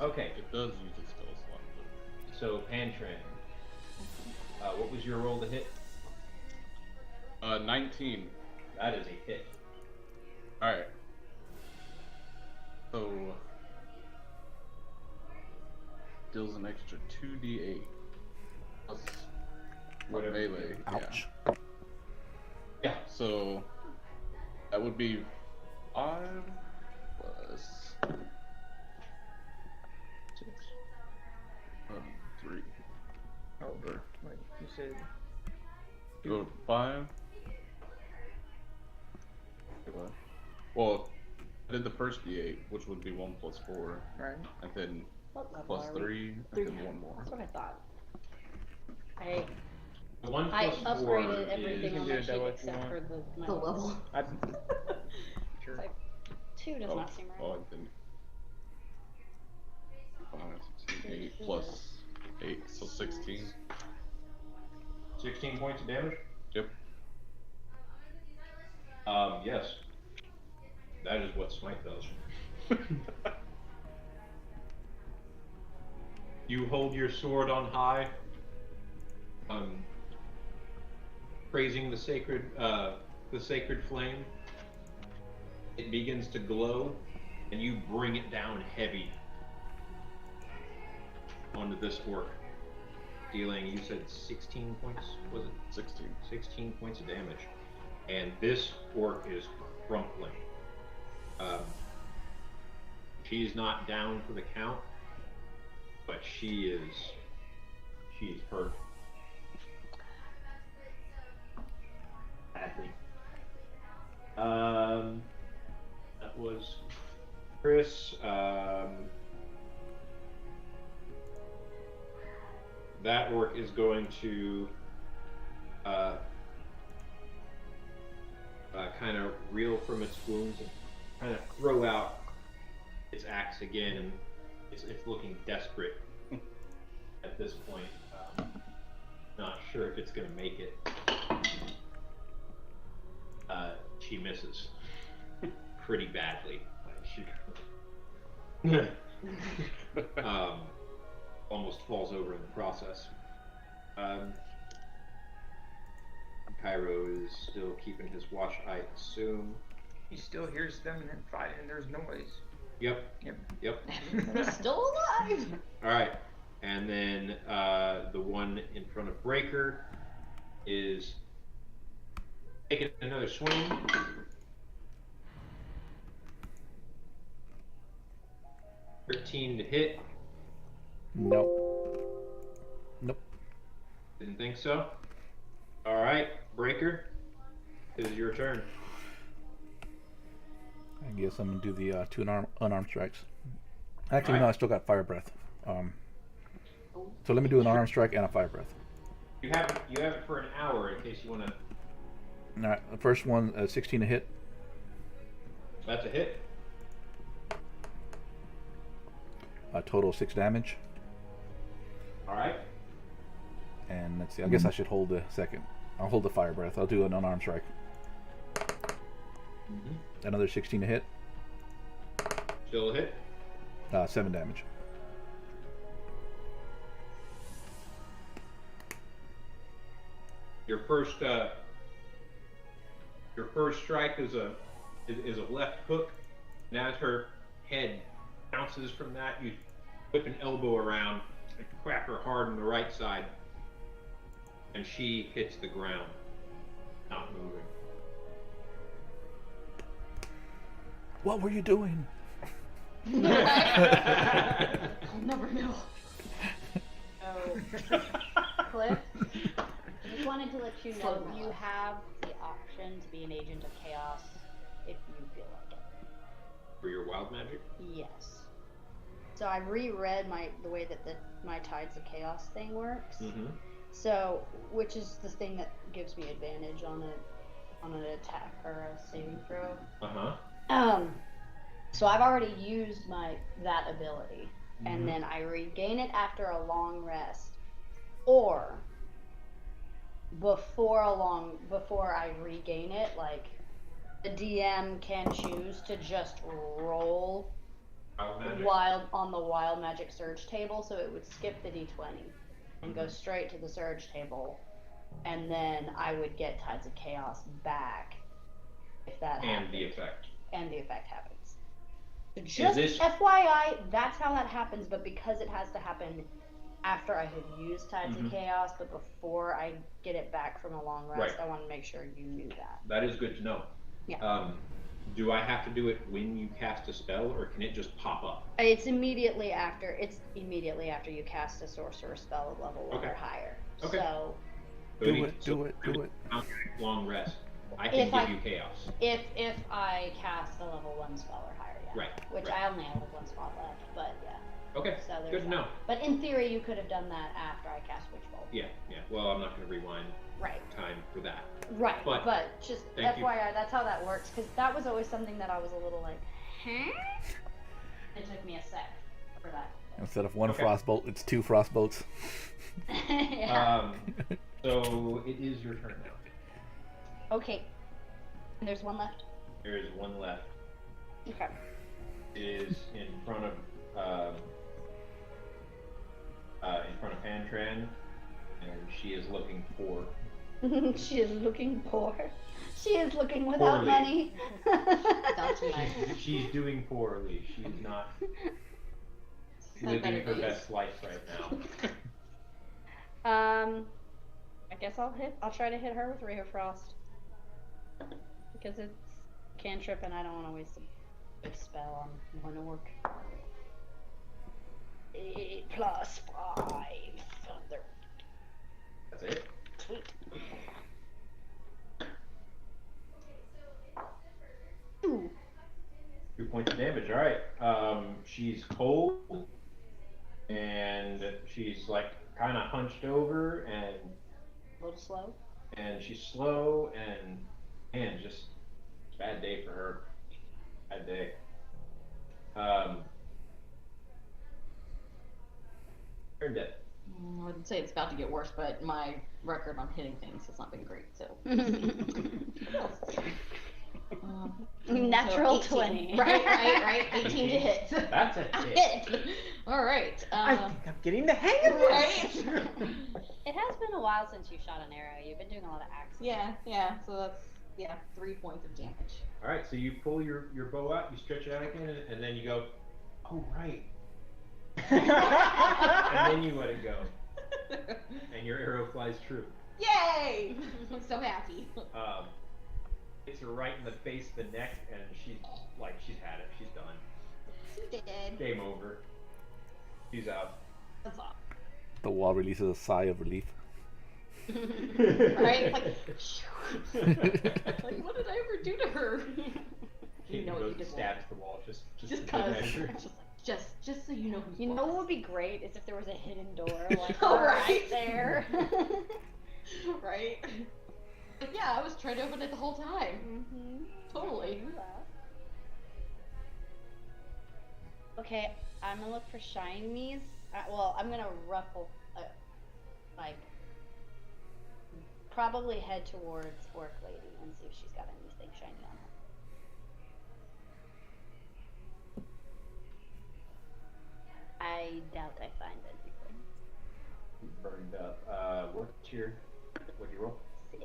Okay. It does use its spell slot. So, Pantran, what was your roll to hit? 19. That is a hit. Alright. So, deals an extra 2d8 plus Whatever. melee. Ouch. Yeah. So that would be 5 plus 6, 3. Oh, wait, you said Go to 5. Well, I did the first d8, which would be 1 plus 4, right. and then What level plus are we? 3, and then 1 more. That's what I thought. I The 1 I plus 4 upgraded everything You on can my do it sheet that way if you except want. for The level. Sure. Like, 2 does not seem right. Oh, and then 5, 16, 8 plus 8, so 16. 16 points of damage? Yep. Yes. That is what Smite does. You hold your sword on high, praising the sacred flame. It begins to glow, and you bring it down heavy onto this orc, dealing, you said 16 points, was it? 16. 16 points of damage. And this orc is crumpling. She's not down for the count, but she's hurt badly. That was Chris. That orc is going to kind of reel from its wounds and kind of throw out its axe again, and it's looking desperate at this point. Not sure if it's going to make it. She misses pretty badly. Almost falls over in the process. Cairo is still keeping his watch, I assume. He still hears them and then fighting, and there's noise. Yep. He's still alive. All right, and then the one in front of Breaker is taking another swing. $13 to hit. Nope. Nope. Didn't think so. All right, Breaker, it is your turn. I guess I'm gonna do the 2 unarmed strikes. Actually, no, Alright. I still got fire breath. So let me do an unarmed strike and a fire breath. You have it for an hour in case you want to. All right, the first one, 16 to hit. That's a hit. A total 6 damage. All right. And let's see. I guess I should hold the second. I'll hold the fire breath. I'll do an unarmed strike. Another 16 to hit. Still a hit. 7 damage. Your first strike is a left hook, and as her head bounces from that, you whip an elbow around and crack her hard on the right side, and she hits the ground, not moving. What were you doing? I'll never know. Oh, Cliff, I just wanted to let you know you have the option to be an agent of chaos if you feel like it. For your wild magic? Yes. So I reread the way that my Tides of Chaos thing works. Mm-hmm. So, which is the thing that gives me advantage on an attack or a saving throw. Uh-huh. So I've already used that ability, Mm-hmm. and then I regain it after a long rest, or before I regain it, like the DM can choose to just roll on the wild magic surge table, so it would skip the d20 and go straight to the surge table, and then I would get Tides of Chaos back if that happens. And the effect. And the effect happens. Just this- FYI, that's how that happens, but because it has to happen after I have used Tides of Chaos, but before I get it back from a long rest, Right. I want to make sure you knew that. That is good to know. Yeah. Do I have to do it when you cast a spell, or can it just pop up? It's immediately after. It's immediately after you cast a sorcerer spell of level 1 Okay. or higher. Okay. So Do it. Long rest. I can If give I- you chaos. if I cast a level 1 spell or higher, yeah. Right. Which right. I only have one spot left, but yeah. Okay. So there's Good to that. know. But in theory, you could have done that after I cast Witch Bolt. Yeah. Well, I'm not going to rewind Right. time for that. Right. But- But just thank you. FYI, that's how that works. Because that was always something that I was a little like, huh? It took me a sec for that. Instead of one Okay. frostbolt, it's 2 frostbolts. Yeah. So it is your turn now. Okay. And there's one left. There is one left. Okay. It is in front of Pantran, and she is looking for. She is looking poor. She is looking without Poorly. money. That's nice. She's doing poorly. She's not Not living better her days. best life right now. I guess I'll try to hit her with Ray of Frost. Because it's cantrip and I don't want to waste a big spell on one orc. 8 plus 5. Thunder. That's it. Sweet. Ooh. 2 points of damage. All right. She's cold, and she's like kind of hunched over, and A little slow. she's slow, and just bad day for her. Bad day. Turned it. I would say it's about to get worse, but my record on hitting things has not been great, so. Natural so 18. 20. Right. 18 to hit. That's a A hit. hit. All right. I think I'm getting the hang of this. Right. It has been a while since you shot an arrow. You've been doing a lot of axes. Yeah. So that's 3 points of damage. All right. So you pull your bow out, you stretch it out again, and then you go, oh right, and then you let it go, and your arrow flies true. Yay! I'm so happy. Hits her right in the base of the neck, and she's had it. She's done. You did. Game over. She's out. That's all. The wall releases a sigh of relief. Right? Like, like, what did I ever do to her? You know what you did stabs the wall just Just for good cause. measure. Just so you know who's You know boss. what would be great is if there was a hidden door like Oh, right right. there. Right? But yeah, I was trying to open it the whole time. Mm-hmm. Totally. Okay, I'm gonna look for shinies. Well, I'm gonna ruffle, like, probably head towards Orc Lady and see if she's got anything shiny on her. I doubt I find anything. Burned up. What'd you roll? 6.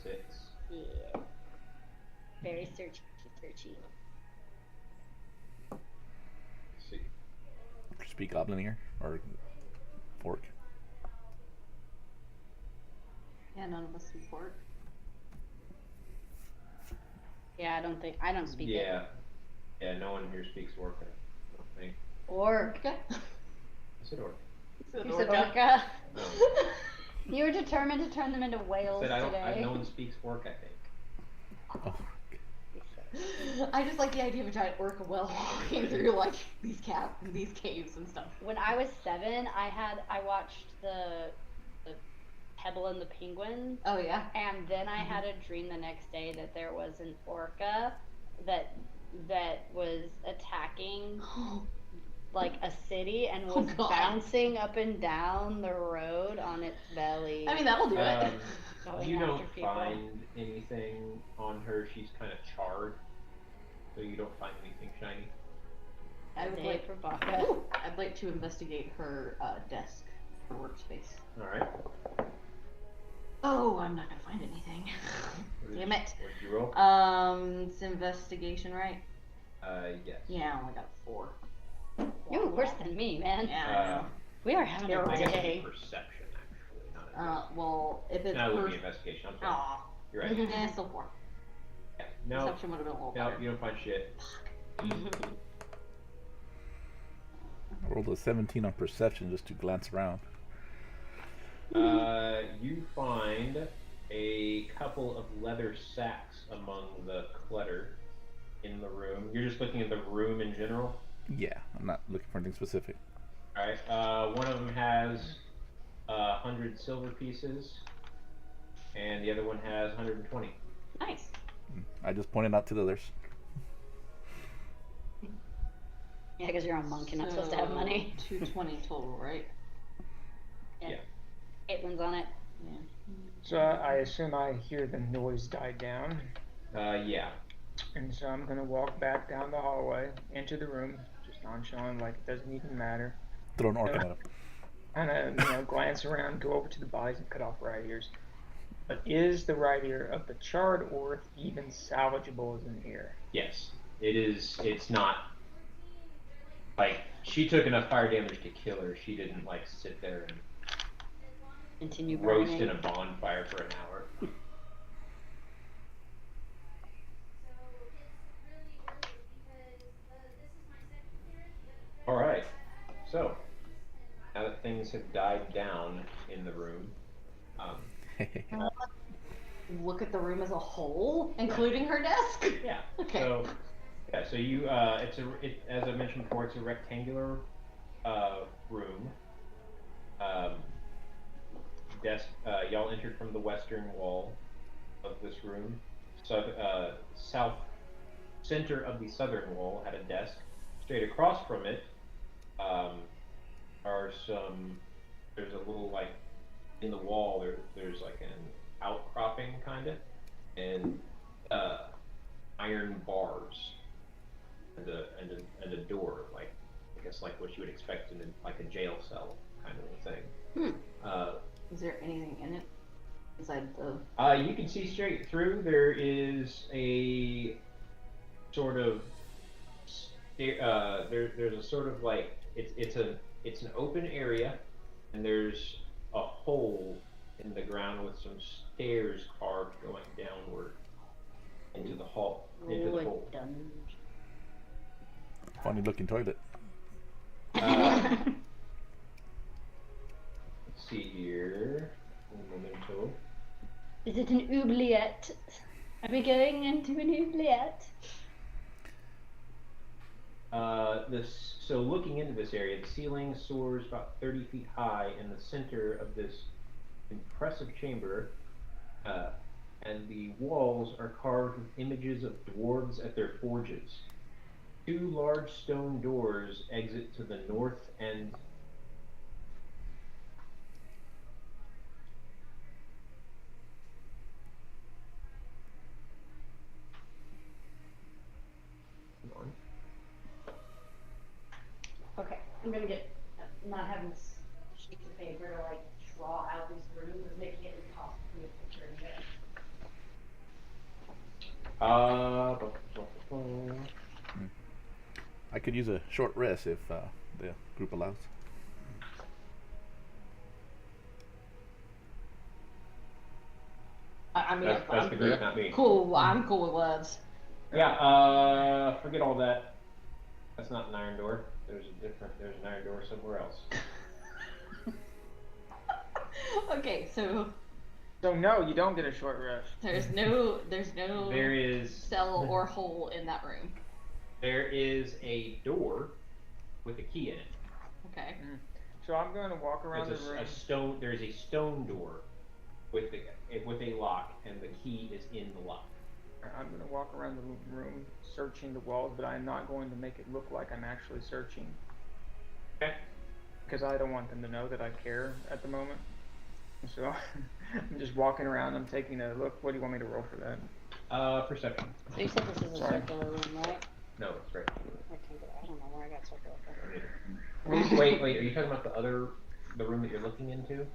6. Yeah. Very searchy. Let's see. Speak Goblin here or Orc. Yeah, none of us speak Orc. Yeah, I don't speak it. Yeah, no one here speaks Orc, I don't think. Orc. Okay. I said Orc. You said Orca. No. You were determined to turn them into I whales said today. no one speaks Orc, I think. Oh. I just like the idea of a giant orca well walking through like these caves and stuff. When I was 7, I watched the Pebble and the Penguin, Oh yeah. and then I had a dream the next day that there was an orca that was attacking like a city and Oh, was God. bouncing up and down the road on its belly. I mean that'll do it. going You after don't people. find anything on her. She's kind of charred, so you don't find anything shiny. I would Day like for Baka. Ooh, I'd like to investigate her desk, her workspace. All right. Oh, I'm not gonna find anything. What did Damn you- it. What did you roll? It's investigation, right? Yes. Yeah, I only got 4. You're worse than me, man. Yeah, I know. We are having a I guess day. it's perception, actually, not investigation. Well, if it's No, it would be investigation. I'm sorry. Aw. You're right. Yeah, still 4. Yeah. No, Perception would have been a little no, better. you don't find shit. Rolled a 17 on perception just to glance around. You find a couple of leather sacks among the clutter in the room. You're just looking at the room in general? Yeah, I'm not looking for anything specific. Alright, one of them has 100 silver pieces, and the other one has 120. Nice. I just pointed out to the others. Yeah, because you're a monk, you're not supposed to have money. 220 total, right? Yeah. Caitlin's on it. Yeah. So I assume I hear the noise die down, Yeah. and so I'm gonna walk back down the hallway into the room, just nonchalant, like it doesn't even matter. Throw an orc at him. Kind of, glance around, go over to the bodies and cut off right ears. But is the right ear of the charred orc even salvageable as an ear? Yes. It is. It's not. Like, she took enough fire damage to kill her. She didn't, like, sit there and Continue roast burning. in a bonfire for an hour. Alright. So, now that things have died down in the room, Look at the room as a whole, including her desk. yeah. Okay. So you, as I mentioned before, it's a rectangular room. Desk. Y'all entered from the western wall of this room. So, south center of the southern wall had a desk. Straight across from it are some. There's a little, like, in the wall. There's like an outcropping kind of, and iron bars, and a door, like, I guess, like what you would expect in like a jail cell kind of a thing. Is there anything in it inside the? You can see straight through. There is a sort of there's a sort of, like, it's an open area, and there's a hole in the ground with some stairs carved going downward into the hall, into the hole. Funny looking toilet. Let's see here. Un momento. Is it an oubliette? Are we going into an oubliette? So looking into this area, the ceiling soars about 30 feet high in the center of this impressive chamber, and the walls are carved with images of dwarves at their forges. 2 large stone doors exit to the north and Okay, I'm gonna get, not having sheets of paper to, like, draw out these rooms is making it impossible for me to picture anything. I could use a short rest if the group allows. I mean, that's the group, not me. Cool. I'm cool with gloves. Yeah, forget all that. That's not an iron door. There's an iron door somewhere else. Okay, so So no, you don't get a short rest. there's no There is cell or hole in that room. There is a door with a key in it. Okay. So I'm going to walk around There's the room. There's a stone door with a lock, and the key is in the lock. I'm going to walk around the room searching the walls, but I'm not going to make it look like I'm actually searching. Okay. Because I don't want them to know that I care at the moment. So I'm just walking around, I'm taking a look. What do you want me to roll for that? Perception. So you said this is a Sorry. circular room, right? No, it's right. Rectangular. I don't know where I got circular Wait, from. are you talking about the room that you're looking into?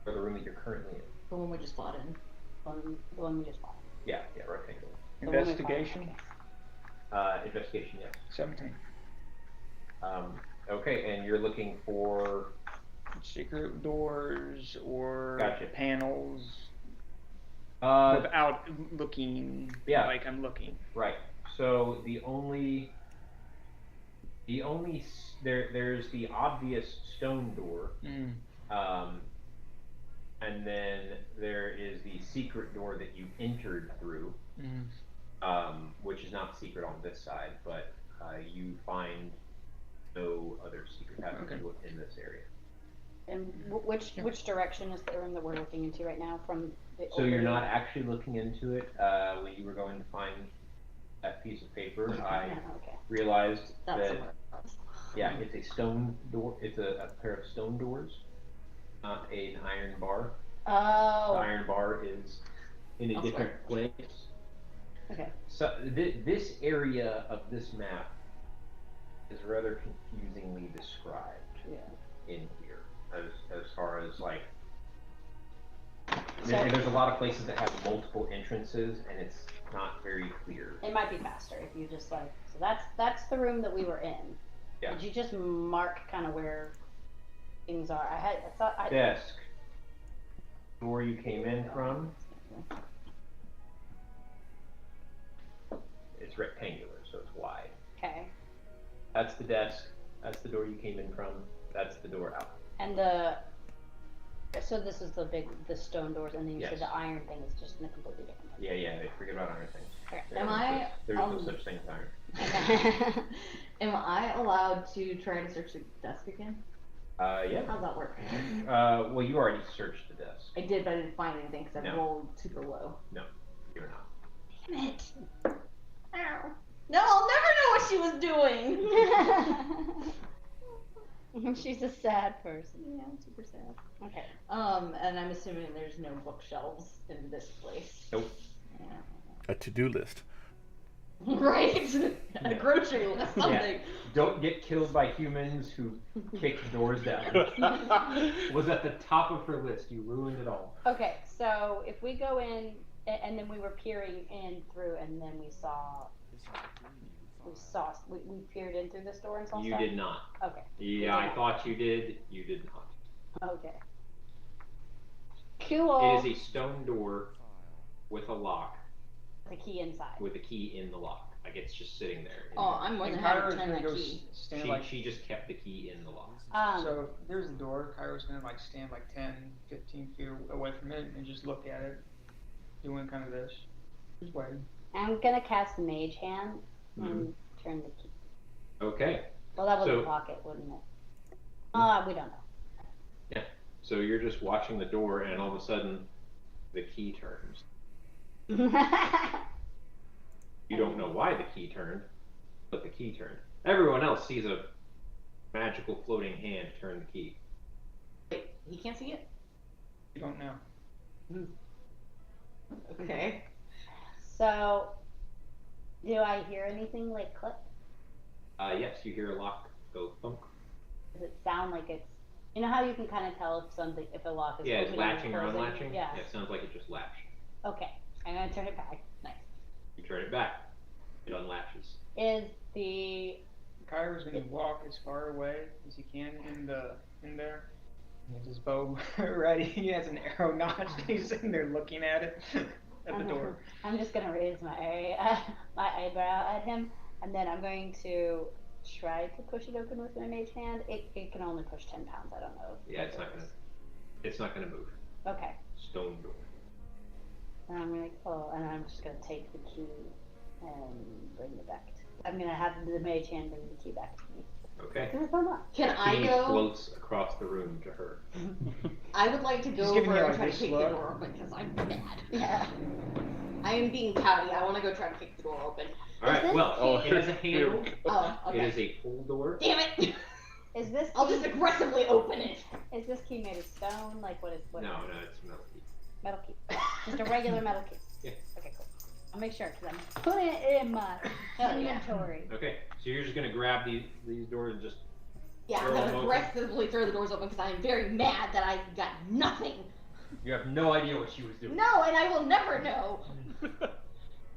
Or the room that you're currently in? The one we just bought in. The one we just bought. Yeah, rectangular. The one we bought, Investigation? okay. Investigation, yes. 17. Okay, and you're looking for. Secret doors or Gotcha. panels Uh, without looking like I'm looking. right. So there's the obvious stone door, and then there is the secret door that you entered through, which is not secret on this side, but you find no other secret passage in this area. And which direction is the room that we're looking into right now from the So you're not actually looking into it. When you were going to find that piece of paper, I realized that it's a stone door. It's a pair of stone doors, not an iron bar. Oh. The iron bar is in a different place. Okay. So this area of this map is rather confusingly described in here, as far as like. There's a lot of places that have multiple entrances, and it's not very clear. It might be faster if you just like. So that's the room that we were in. Yeah. Did you just mark kind of where things are? I thought I. Desk. Door you came in from. It's rectangular, so it's wide. Okay. That's the desk. That's the door you came in from. That's the door out. And so this is the stone doors, and then you said the iron thing is just in a completely different place. Yeah, they forget about iron things. Okay. There's no such thing as iron. Am I allowed to try to search the desk again? Yeah. How's that work? Well, you already searched the desk. I did, but I didn't find anything because I rolled super low. No, you're not. Damn it! Ow. No, I'll never know what she was doing. She's a sad person. Yeah, I'm super sad. Okay. And I'm assuming there's no bookshelves in this place. Nope. Yeah. A to-do list. Right. A grocery list. Something. Yeah. Don't get killed by humans who kick doors down. Was at the top of her list. You ruined it all. Okay, so if we go in, and then we were peering in through, and then we peered in through this door and saw You stuff? did not. Okay. Yeah, I thought you did. You did not. Okay. Cool. It is a stone door with a lock. The key inside. With a key in the lock. Like it's just sitting there. Oh, I'm more than happy to turn that key. She just kept the key in the lock. So there's the door. Kyra's gonna like stand like 10, 15 feet away from it and just look at it, doing kind of this. Just waiting. I'm gonna cast Mage Hand and turn the key. Okay. Well, that was a pocket, wouldn't it? We don't know. Yeah. So you're just watching the door, and all of a sudden, the key turns. You don't know why the key turned, but the key turned. Everyone else sees a magical floating hand turn the key. Wait, he can't see it? You don't know. Okay. So, do I hear anything like click? Yes, you hear a lock go thunk. Does it sound like it's? You know how you can kind of tell if a lock is Yeah, it's opening latching or closing? unlatching. Yeah. It sounds like it just latched. Okay, I'm gonna turn it back. Nice. You turn it back. It unlatches. Is the Kyra's gonna walk as far away as he can in there. He has his bow ready. He has an arrow notched. He's sitting there looking at it at the door. I'm just gonna raise my eyebrow at him, and then I'm going to try to push it open with my mage hand. It can only push 10 pounds. I don't know. Yeah, it's not gonna move. Okay. Stone door. And I'm gonna and I'm just gonna take the key and bring it back. I'm gonna have the mage hand bring the key back to me. Okay. Can I Key go? floats across the room to her. I would like to go He's giving over you, and like, try to this kick the look. door open because I'm mad. Yeah. I am being pouty. I want to go try to kick the door open. All right. Well, it has a handle. Oh, okay. It is a pull door. Damn it! Is this? I'll just aggressively open it. Is this key made of stone? Like what is? What No, is it? it's metal key. Metal key. Just a regular metal key. Yeah. Okay, cool. I'll make sure because I'm putting it in my inventory. Okay, so you're just gonna grab these doors and just. Yeah, I'm Throw gonna them open. aggressively throw the doors open because I am very mad that I got nothing. You have no idea what she was doing. No, and I will never know.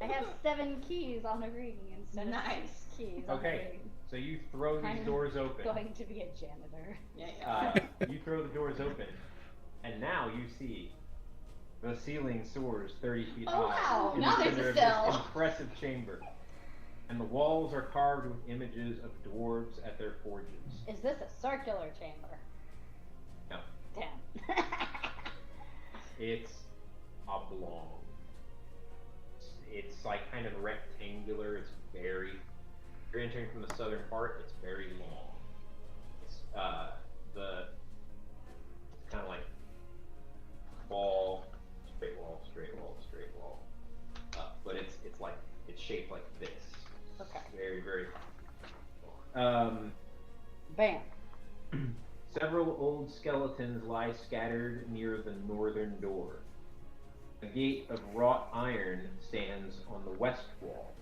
I have 7 keys on the ring instead of 6 keys on the Okay, ring. so you throw these I'm doors open. Going to be a janitor. You throw the doors open, and now you see the ceiling soars 30 feet Oh, high wow. in Now the there's center a of this cell. impressive chamber. And the walls are carved with images of dwarves at their forges. Is this a circular chamber? No, Damn. it's oblong. It's like kind of rectangular. It's very. You're entering from the southern part. It's very long. It's it's kind of like wall, straight wall, straight wall, straight wall. But it's like it's shaped like this. Okay. Very, very. Bam. Several old skeletons lie scattered near the northern door. A gate of wrought iron stands on the west wall.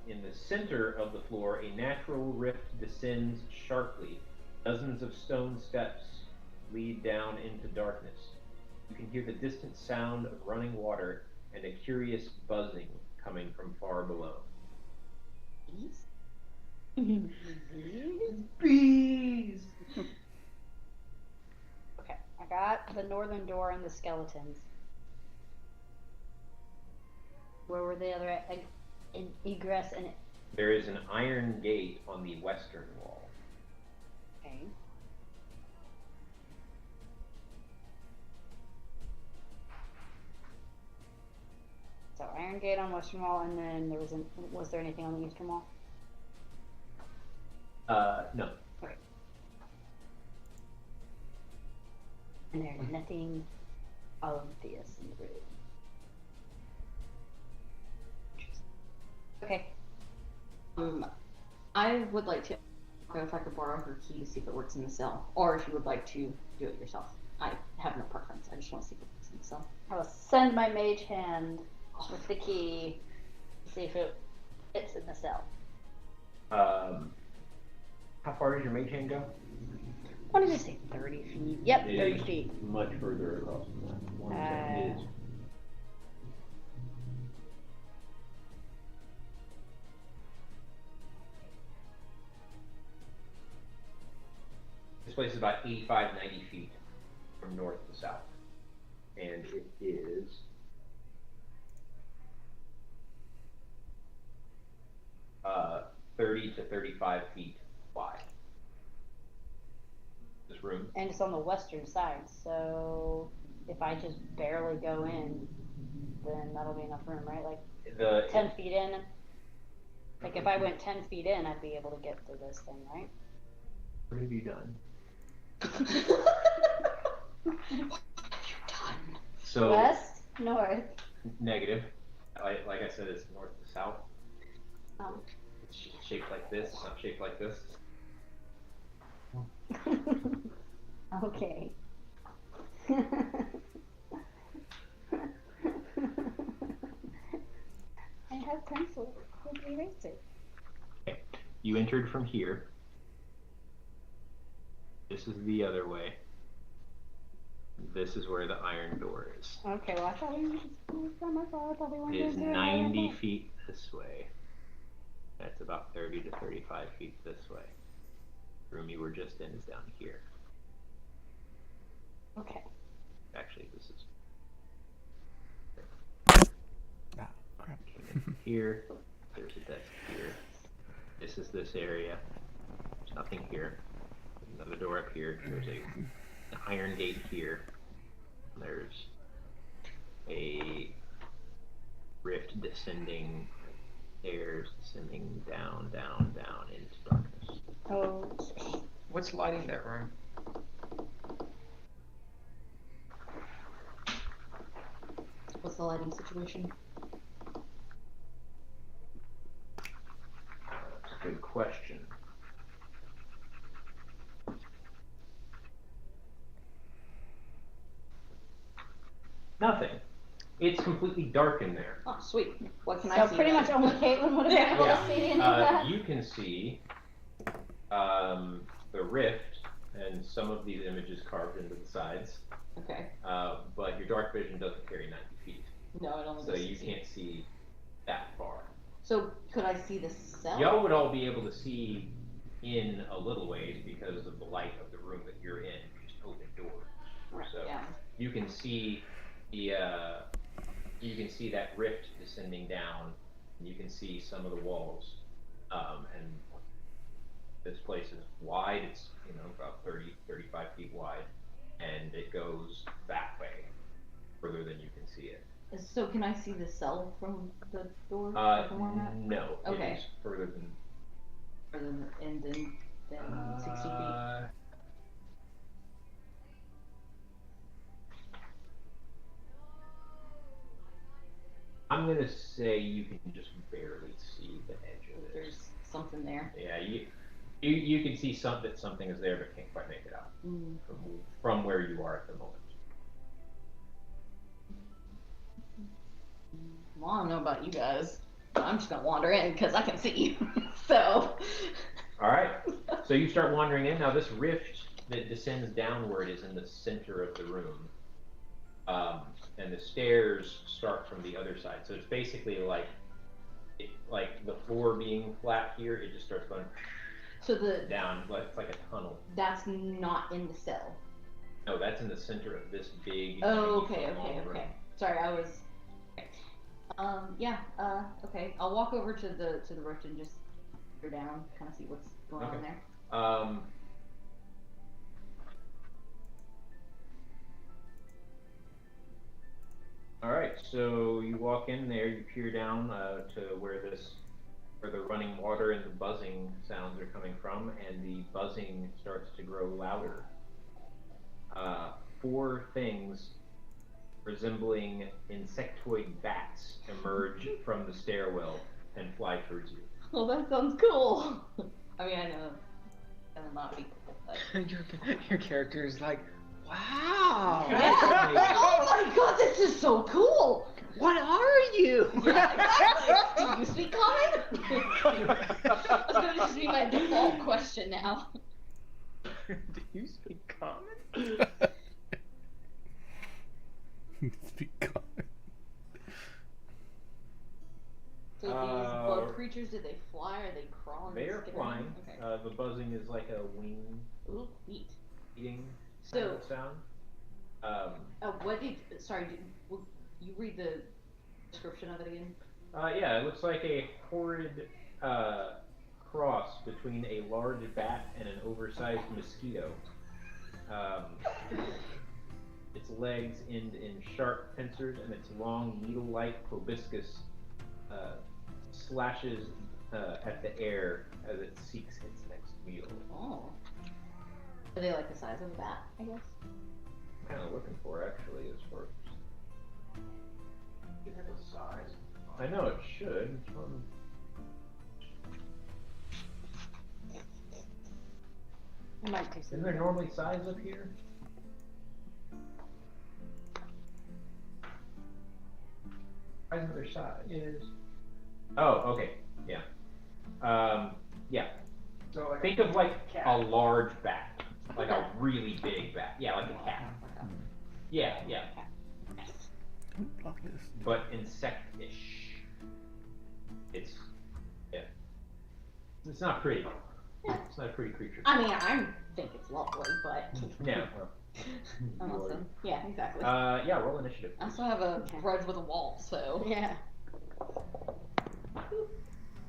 In the center of the floor, a natural rift descends sharply. Dozens of stone steps lead down into darkness. You can hear the distant sound of running water and a curious buzzing coming from far below. Bees. Okay, I got the northern door and the skeletons. Where were the other egress and There is an iron gate on the western wall. okay. So iron gate on western wall, and then was there anything on the eastern wall? No. Okay. And there's nothing obvious in the room. Okay. I would like to go if I could borrow her key to see if it works in the cell, or if you would like to do it yourself. I have no preference. I just want to see if it works in the cell. I will send my mage hand with the key to see if it fits in the cell. How far does your mage hand go? What did I say? 30 feet? Yep, 30 It is feet. much further across than that. One second. It is. This place is about 85, 90 feet from north to south. And it is 30 to 35 feet wide. This room. And it's on the western side, so if I just barely go in, then that'll be enough room, right? Like 10 feet in. Like if I went 10 feet in, I'd be able to get to this thing, right? What have you done? What have you done? So West, north. negative. Like I said, it's north to south. It's shaped like this. It's not shaped like this. Okay. I have pencil with eraser. Okay. You entered from here. This is the other way. This is where the iron door is. Okay, well I thought we It is 90 feet this way. That's about 30 to 35 feet this way. The room you were just in is down here. Okay. Actually, this is Ah, crap. here. There's a desk here. This is this area. There's nothing here. There's another door up here. There's an iron gate here. There's a rift descending stairs, descending down, down, down into darkness. Oh. What's lighting that room? What's the lighting situation? Good question. Nothing. It's completely dark in there. Oh, sweet. What can I So see? pretty then? much only Caitlin would have been able to see any of that. You can see the rift and some of these images carved into the sides, Okay. but your dark vision doesn't carry 90 feet, No, it only so goes you 60. can't see that far. So could I see the cell? Y'all would all be able to see in a little ways because of the light of the room that you're in. You just open doors. So Yeah. you can see the you can see that rift descending down. And you can see some of the walls, and this place is wide. It's about 30, 35 feet wide, and it goes that way, further than you can see it. So can I see the cell from the door? From where I'm at? No. Okay. It is further than. Further than 60 feet. I'm gonna say you can just barely see the edge of it. There's something there. Yeah, you can see that something is there, but can't quite make it out from where you are at the moment. Well, I don't know about you guys. I'm just gonna wander in because I can see. So. All right. So you start wandering in. Now this rift that descends downward is in the center of the room, and the stairs start from the other side. So it's basically like the floor being flat here. It just starts going. So down. It's like a tunnel. That's not in the cell. No, that's in the center of this big. Oh, okay. room. Sorry, I was. Okay. Yeah. Okay. I'll walk over to the rift and just go down, kind of see what's going on there. All right, so you walk in there, you peer down to where the running water and the buzzing sounds are coming from, and the buzzing starts to grow louder. 4 things resembling insectoid bats emerge from the stairwell and fly towards you. Oh, that sounds cool. I mean, I know that'll not be cool, but... your character is like, wow. Oh my god, this is so cool. What are you? Yeah, exactly. Do you speak common? That's gonna just be my default question now. Do you speak common? Speak common. So these bug creatures, do they fly or they crawl? They are flying. Okay. The buzzing is like a wing Ooh, neat. eating So, sound. Will you read the description of it again? Yeah, it looks like a horrid cross between a large bat and an oversized mosquito. Its legs end in sharp pincers, and its long needle-like proboscis slashes at the air as it seeks its next meal. Oh. Are they like the size of a bat, I guess? I'm kind of looking for, actually, as far as its size. I know it should. It might take some. Isn't there normally size up here? Why isn't there size? Oh, okay. Yeah. Yeah. So like Think of like cat. a large bat. Like a really big bat. Yeah, like a cat. Yeah. Don't block this. But insect-ish. It's not pretty. It's not a pretty creature. I mean, I think it's lovely, but... No. Awesome. Yeah, exactly. Yeah, roll initiative. I still have a grudge with a wall, so... Yeah.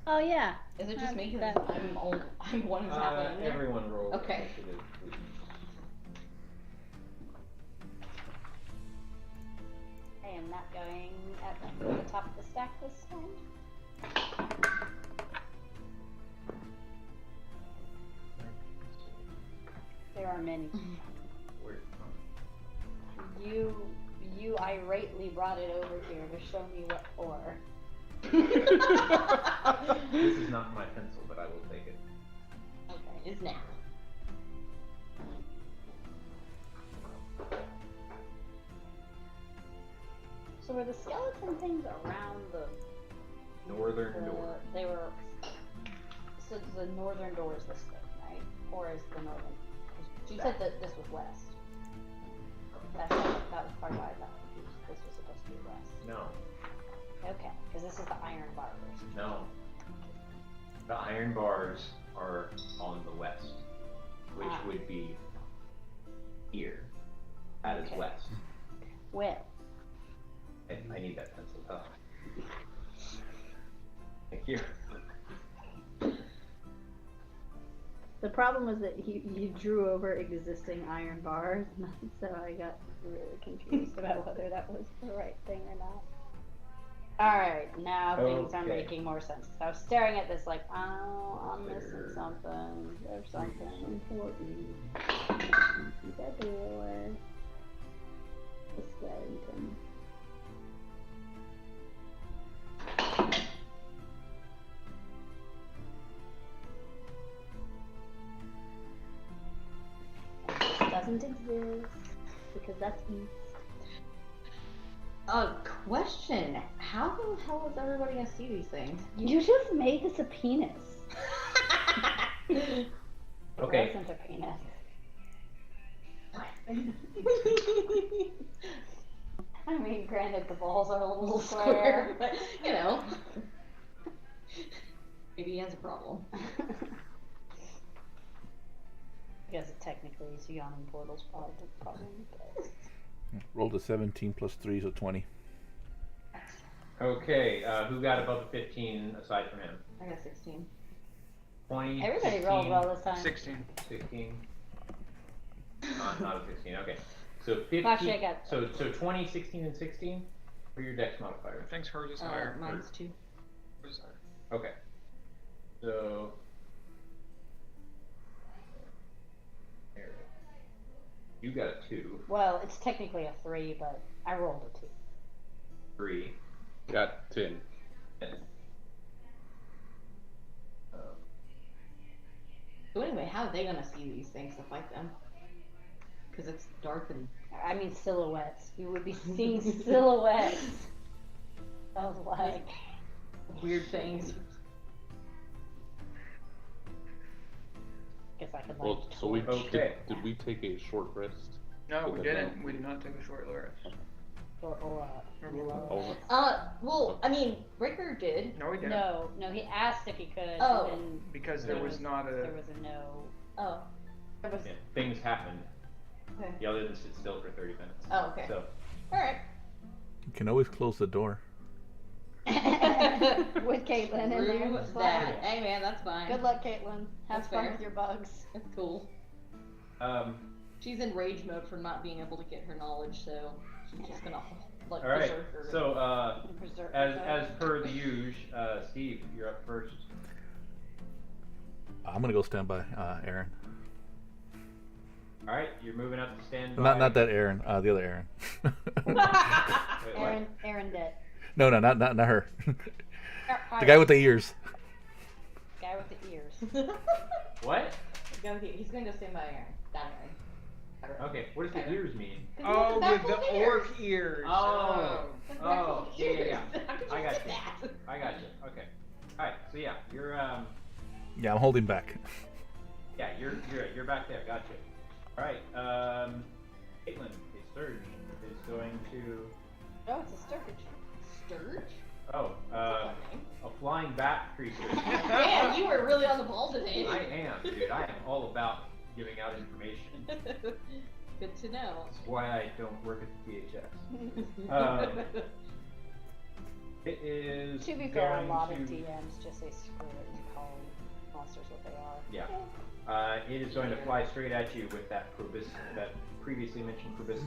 Oh yeah. Is it just me? That- Because I'm one who's not in there. Everyone roll Okay. initiative, please. I am not going at the top of the stack this time. There are many. Where- You irately brought it over here to show me what for. This is not my pencil, but I will take it. Okay, is now. So were the skeleton things around the Northern door. They were. So the northern door is this thing, right? Or is the northern? 'Cause you said that this was west. That was part of why I got confused. This was supposed to be west. No. Okay, because this versus the iron bars. No. The iron bars are on the west, which would be here. That is Okay. west. Well, I need that pencil. Oh. Thank you. The problem was that you drew over existing iron bars, so I got really confused about whether that was the right thing or not. alright, now things are Okay. making more sense. I was staring at this like, oh, I'm missing something. There's something important. The door. The skeleton. This doesn't exist because that's east. Question. How the hell is everybody gonna see these things? You just made this a penis. It Okay. wasn't a penis. I mean, granted, the balls are a little square. But, you know. Maybe he has a problem. I guess technically it's Yawning Portal's problem. But... Rolled a 17 plus 3, so 20. Okay, who got above a 15 aside from him? I got 16. 20, Everybody 16, rolled well this time. 16. 16. Not a 16, okay. So 15, Actually, I got- so 20, 16, and 16 for your dex modifier. I think hers is higher. Mine's 2. Hers is higher. Okay. So. There. You got a 2, Well, it's technically a 3, but I rolled a 2. 3. Got 10. So anyway, how are they gonna see these things to fight them? Because it's dark and I mean silhouettes. You would be seeing silhouettes of like weird things. guess I could like Well, so we Okay. did we take a short rest? No, we Okay, didn't. no. We did not take a short rest. or Oh, Well, I mean, Ricker did. No, we didn't. no, he asked if he could. Oh. And Because there was not there a. was a no. Oh. There was. Yeah, things happened. Okay. Y'all didn't sit still for 30 minutes. Oh, okay. So, Alright. You can always close the door. With Caitlin in there. Through It's that. fine. Hey man, that's fine. Good luck, Caitlin. Have That's fun fair. with your bugs. That's cool. she's She's in rage mode for not being able to get her knowledge, so she's just gonna like all right. berserk her. So, Berserk as per the usual, Steve, you're up first. I'm gonna go stand by Aaron. All right, you're moving up to stand by. Not that Aaron, the other Aaron. Wait, what? Aaron dead. No, not her. The guy with the ears. Guy with the ears. What? He's gonna go stand by Aaron. Down Aaron. Okay, what does the ears mean? Oh, Back with the over here. orc ears. Oh. That's Oh, back yeah, ears. yeah. How could I got forget you. that? I got you. Okay. All right. So yeah, you're Yeah, I'm holding back. yeah, you're back there. Gotcha. All right. Caitlin, a surge is going to. Oh, it's a sturge. Sturge? Oh, a flying bat creature. Man, you were really on the ball today. I am, dude. I am all about giving out information. Good to know. That's why I don't work at the PHS. It is. To be fair, a going lot of to- DMs just say screw it and call monsters what they are. Yeah. It is going to fly straight at you with that that previously mentioned proboscis.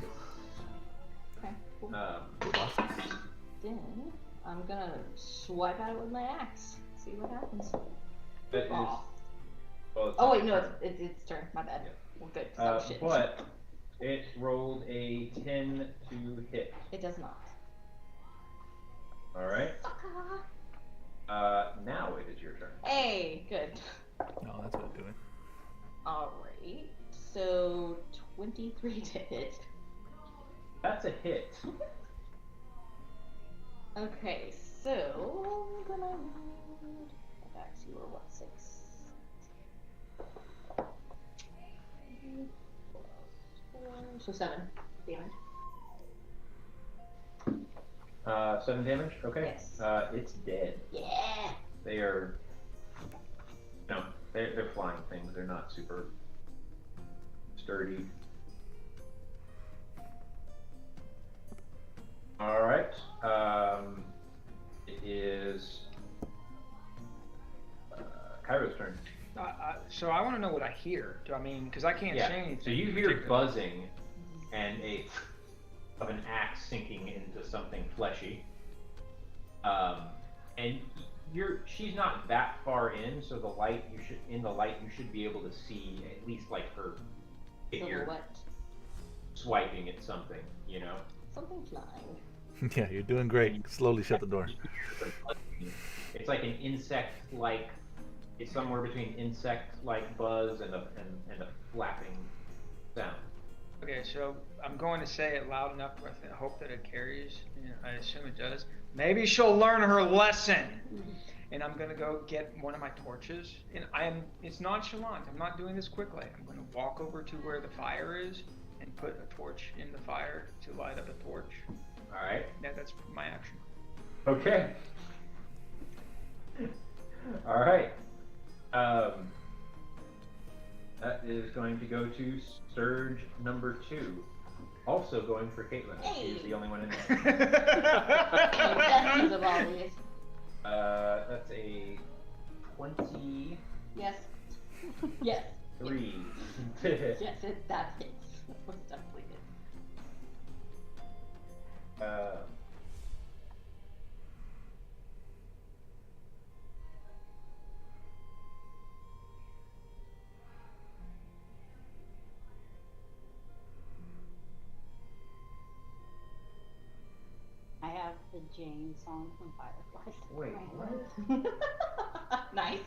Okay, cool. Um, Then I'm gonna swipe at it with my axe. See what happens. That is. Aw. Well, it's Oh not wait, no, your turn. it's turn. My bad. Yeah. Well, good. 'Cause that was shit. But it rolled a 10 to hit. It does not. All right. Sucker. Now it is your turn. Hey, good. no, that's what I'm doing. Alright. So 23 to hit. That's a hit. Okay, so I'm gonna need back to you were what, 6? So 7 damage. 7 damage. Okay. Yes. It's dead. Yeah. They are. No, they're flying things. They're not super sturdy. All right. It is Cairo's turn. So I want to know what I hear. Do I mean, because I can't say anything. So you hear buzzing and of an axe sinking into something fleshy. And she's not that far in, so in the light you should be able to see at least like her figure Silhouette. swiping at something, you know. Something flying. Yeah, you're doing great. Slowly shut the door. It's like an insect-like. It's somewhere between insect-like buzz and a flapping sound. Okay, so I'm going to say it loud enough with I hope that it carries. I assume it does. Maybe she'll learn her lesson. And I'm gonna go get one of my torches. And it's nonchalant. I'm not doing this quickly. I'm gonna walk over to where the fire is and put a torch in the fire to light up a torch. All right. Yeah, that's my action. Okay. All right. That is going to go to Sturge number 2. Also going for Caitlin. Hey. She's the only one in there. Besties of all these. That's a 23. Yes. Yes. Hit. Yes, that hits. That was definitely hit. I have the Jane song from Fireflies. Wait, what? Nice.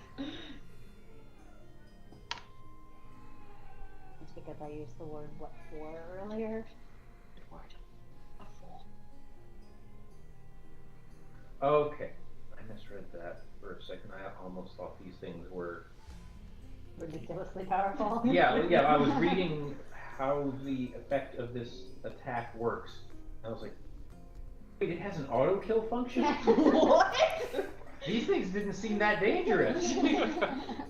It's because I used the word "what for" earlier. Good word. What for? Okay. I misread that for a second. I almost thought these things were. Ridiculously powerful. Yeah. I was reading how the effect of this attack works. I was like, wait, it has an auto kill function? What? These things didn't seem that dangerous.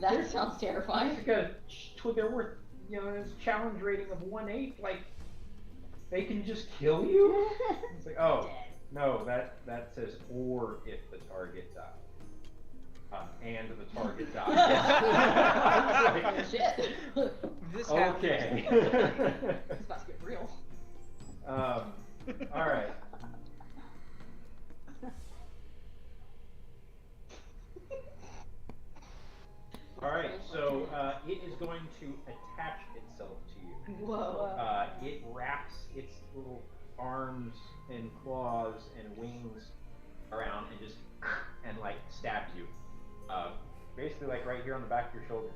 That sounds terrifying. They're worth, this challenge rating of 1/8. Like, they can just kill you? It's like, oh, no, that says or if the target dies. And the target dies. Shit. This Okay. It's about to get real. All right. All right, so it is going to attach itself to you. Whoa. It wraps its little arms and claws and wings around and just stabs you. Basically, like right here on the back of your shoulder.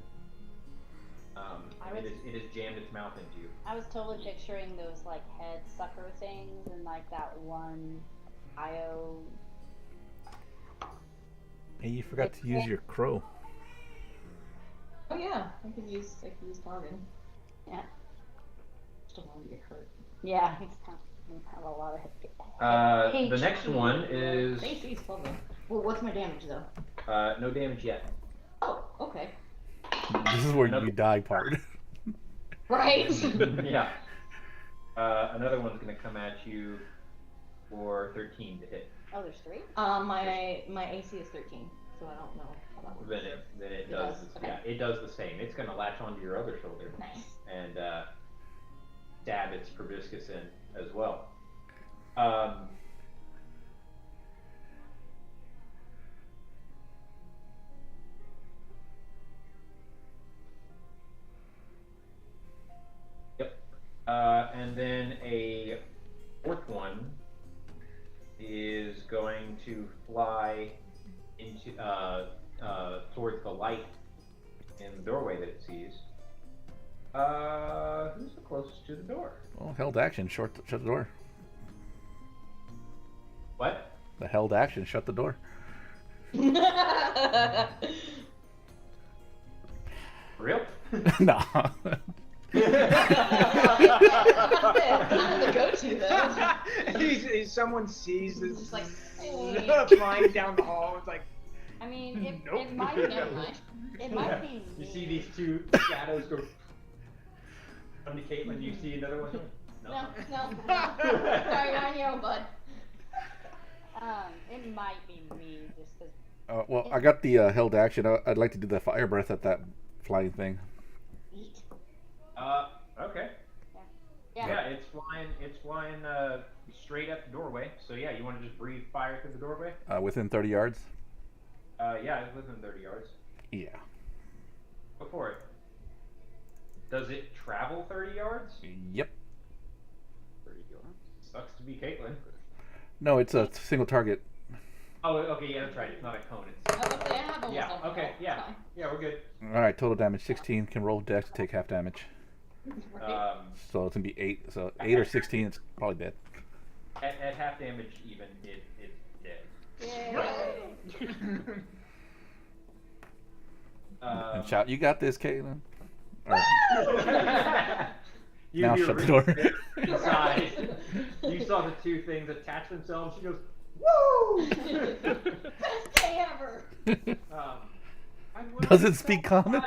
It has jammed its mouth into you. I was totally picturing those like head sucker things and like that one IO. Hey, you forgot to use your crow. Oh yeah, I could use Tarvin. Yeah. Still want to get hurt. Yeah, he's kind of have a lot of hit. The next one is Stacy's fun though. Well, what's my damage though? no damage yet. Oh, okay. This is where you die part. Right. Yeah. Another one's going to come at you for 13 to hit. Oh, there's 3? My AC is 13, so I don't know how that works. Then it does. Okay. Yeah, it does the same. It's going to latch onto your other shoulder. Nice. And stab its proboscis in as well. And then a fourth one is going to fly into towards the light in the doorway that it sees. Who's the closest to the door? Well, held action, shut the door. What? The held action, shut the door. Real? No. The go-to though. Someone sees this Just like, hey. flying down the hall. It's like, I mean, Nope. it might Never mind. it might be. You see these two shadows go onto Caitlin. You see another one. No. Sorry, you're on your own, bud. It might be me just because. Well, I got the held action. I'd like to do the fire breath at that flying thing. Okay. Yeah, it's flying straight at the doorway. So yeah, you want to just breathe fire through the doorway? Within 30 yards? Yeah, it's within 30 yards. Yeah. Go for it. Does it travel 30 yards? Yep. 30 yards. Sucks to be Caitlin. No, it's a single target. Oh, okay, yeah, that's right. It's not a cone. It's... I have a Yeah, whistle. okay, It's yeah. fine. Yeah, we're good. Alright, total damage 16. Can roll dex to take half damage. Right. So it's going to be 8. So 8 or 16, it's probably dead. At half damage even, it's dead. Yay. And shout, you got this, Caitlin. Alright. Now hear shut the Rick door. there inside. You saw the two things attach themselves. She goes, "Woo!" Best day ever. Does it speak common?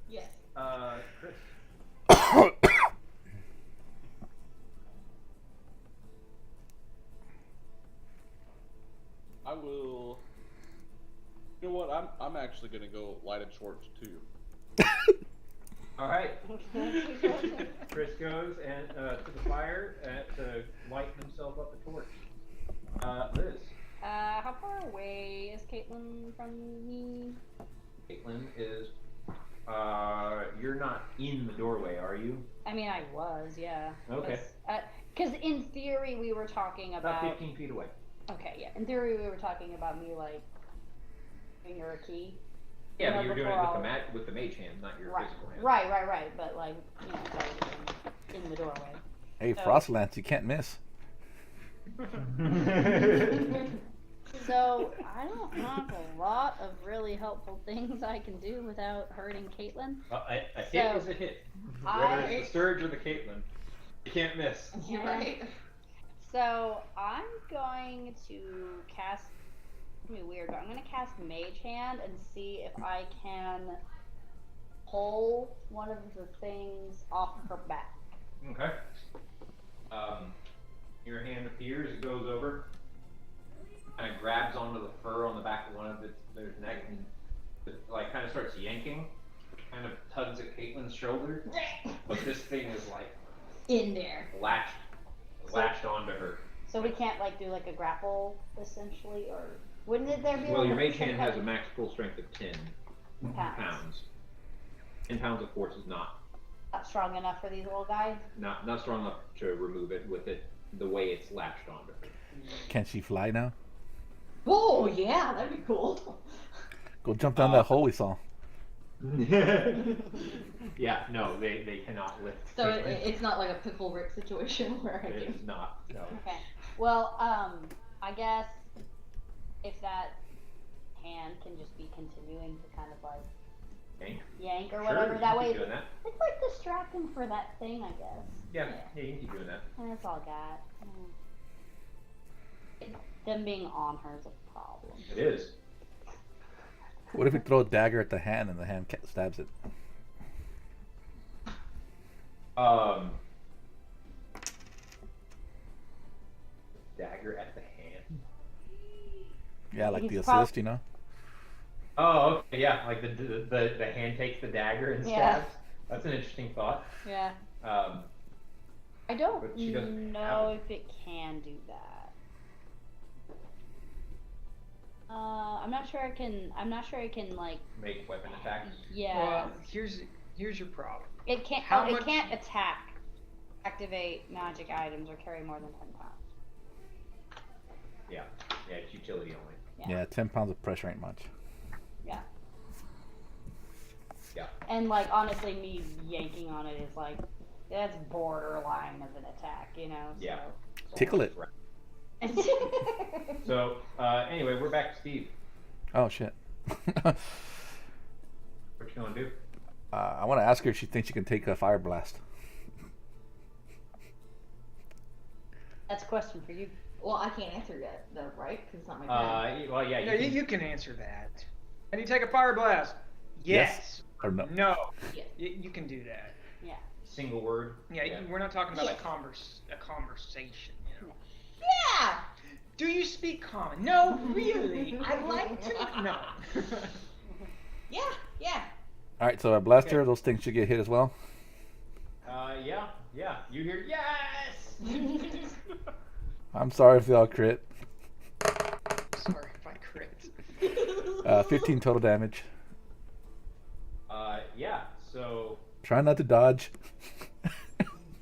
Yes. Chris. I will. You know what? I'm actually gonna go light a torch too. All right. Chris goes and to the fire to light himself up a torch. Liz. How far away is Caitlin from me? Caitlin is. You're not in the doorway, are you? I mean, I was, yeah. Okay. Because in theory we were talking About about. 15 feet away. Okay, yeah. In theory we were talking about me like giving her a key. Yeah, You but know, you're doing before it I'll- with the mage hand, not your Right, physical hand. right. But like, you know, in the doorway. Hey, Frostlance, you can't miss. So I don't have a lot of really helpful things I can do without hurting Caitlin. A hit is a hit. Whether it's the Sturge or the Caitlin, you can't miss. You're right. So I'm going to cast. It's gonna be weird, but I'm gonna cast Mage Hand and see if I can pull one of the things off her back. Okay. Your hand appears, it goes over, kind of grabs onto the fur on the back of one of their neck, and it, like kind of starts yanking, kind of tugs at Caitlin's shoulder, but this thing is like In there. latched onto her. So we can't like do like a grapple essentially, or wouldn't it there be? Well, like your a mage hand some has kind a of max full strength of 10 pounds. 10 pounds of force is not not strong enough for these little guys? not strong enough to remove it with it the way it's latched onto her. Can she fly now? Whoa, yeah, that'd be cool. Go jump down that hole we saw. Yeah, no, they cannot lift. So Caitlin. it's not like a pickle Rick situation where I It can. is not. No. Okay. Well, I guess if that hand can just be continuing to kind of like yank or whatever, Sure, that you way keep doing that. it's like distracting for that thing, I guess. Yeah, you can keep doing that. And that's all I got. Them being on her is a problem. It is. What if we throw a dagger at the hand and the hand stabs it? Dagger at the hand. Yeah, like the He's assist, you know? Oh, okay, yeah, like the hand takes the dagger and Yeah. stabs. That's an interesting thought. Yeah. I But don't she doesn't know have if it can do that. I'm not sure it can. I'm not sure it can like. make weapon attacks. Yeah. Well, here's your problem. It can't. how It much- can't attack, activate magic items, or carry more than 10 pounds. Yeah, it's utility only. Yeah. Yeah, 10 pounds of pressure ain't much. Yeah. Yeah. And like honestly, me yanking on it is like that's borderline of an attack, you know. So. Yeah. Tickle it. So anyway, we're back to Steve. Oh, shit. What you gonna do? I want to ask her if she thinks she can take a fire blast. That's a question for you. Well, I can't answer yet, though, right? Because it's not my turn. Well, yeah, No, you can, you can answer that. Can you take a fire blast? Yes. Or no? No. Yes. You can do that. Yeah. single word. Yeah, we're not talking about Yes. a conversation, you know. Yeah! Do you speak common? No, really. I'd like to. No. Yeah. All right, so our blaster, those things should get hit as well. Yeah. You hear yes. I'm sorry if they all crit. Sorry if I crit. 15 total damage. Yeah. So Try not to dodge.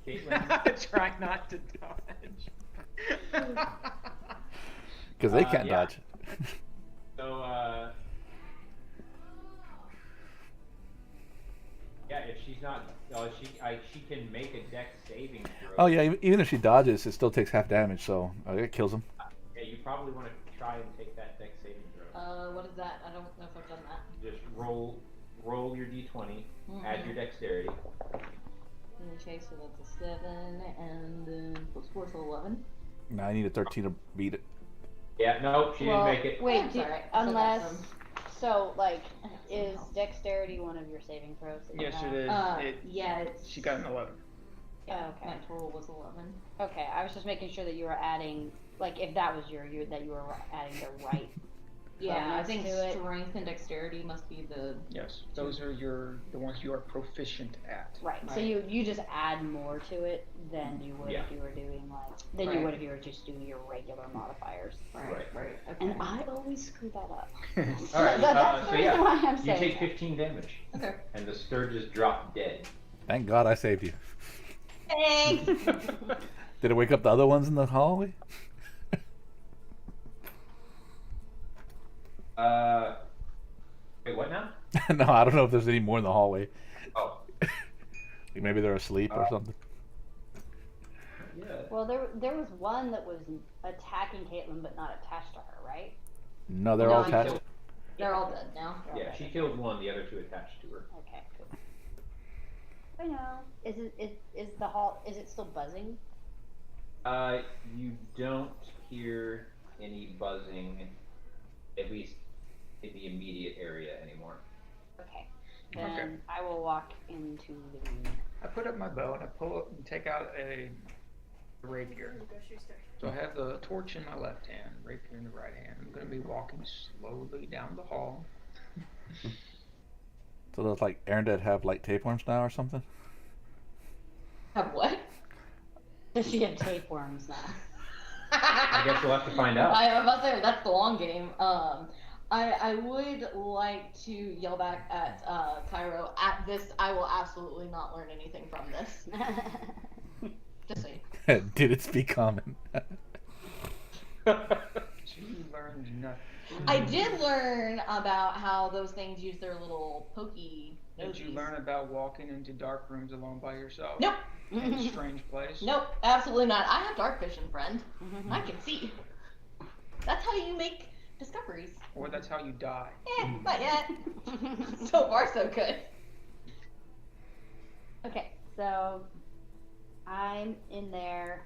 Caitlin. Try not to dodge. Because they can't yeah. dodge. So yeah, if she's not, she can make a dex saving throw. Oh yeah, even if she dodges, it still takes half damage, so it kills him. Yeah, you probably want to try and take that dex saving throw. What is that? I don't know if I've done that. Just roll your d20, add your dexterity. Okay, so that's a 7, and then plus 4, so 11. Now I need a 13 to beat it. Yeah, no, she didn't make it. Wait, I'm sorry. unless. So, like, is dexterity one of your saving throws? That you Yes, have? it is. Yeah, it's... She got an 11. Yeah, Okay. my total was 11. Okay, I was just making sure that you were adding, like, if that was that you were adding the right. Yeah, I bonus think to it. strength and dexterity must be the... Yes, those are the ones you are proficient at. Right. So Right. you just add more to it than you would Yeah. if you were doing you Right. would if you were just doing your regular modifiers. Right. Okay. And I always screw that up. All right. That's the So reason yeah, why I'm you saying take that. 15 damage, Okay. and the Sturges drop dead. Thank God I saved you. Thanks! Did it wake up the other ones in the hallway? Wait, what now? No, I don't know if there's any more in the hallway. Oh. Maybe they're asleep or something. Yeah. Well, there was one that was attacking Caitlin but not attached to her, right? No, they're No, all I attached. killed- They're all dead now. Yeah, she killed one, the other two attached to her. Okay, cool. I know. Is it still buzzing? You don't hear any buzzing, at least in the immediate area anymore. Okay. Then Okay. I will walk into the room. I put up my bow and I pull up and take out a rapier. So I have the torch in my left hand, rapier in the right hand. I'm going to be walking slowly down the hall. So those like Aaron did have like tapeworms now or something? Have what? Does she have tapeworms now? I guess we'll have to find out. I'm about to say, that's the long game. I would like to yell back at Cairo, at this, I will absolutely not learn anything from this. Just saying. Did it speak common? She learned nothing. I did learn about how those things use their little pokey Did you nosies. learn about walking into dark rooms alone by yourself? Nope. In a strange place? Nope, absolutely not. I have dark vision, friend. I can see. That's how you make discoveries. Or that's how you die. Not yet. So far, so good. Okay, so I'm in there,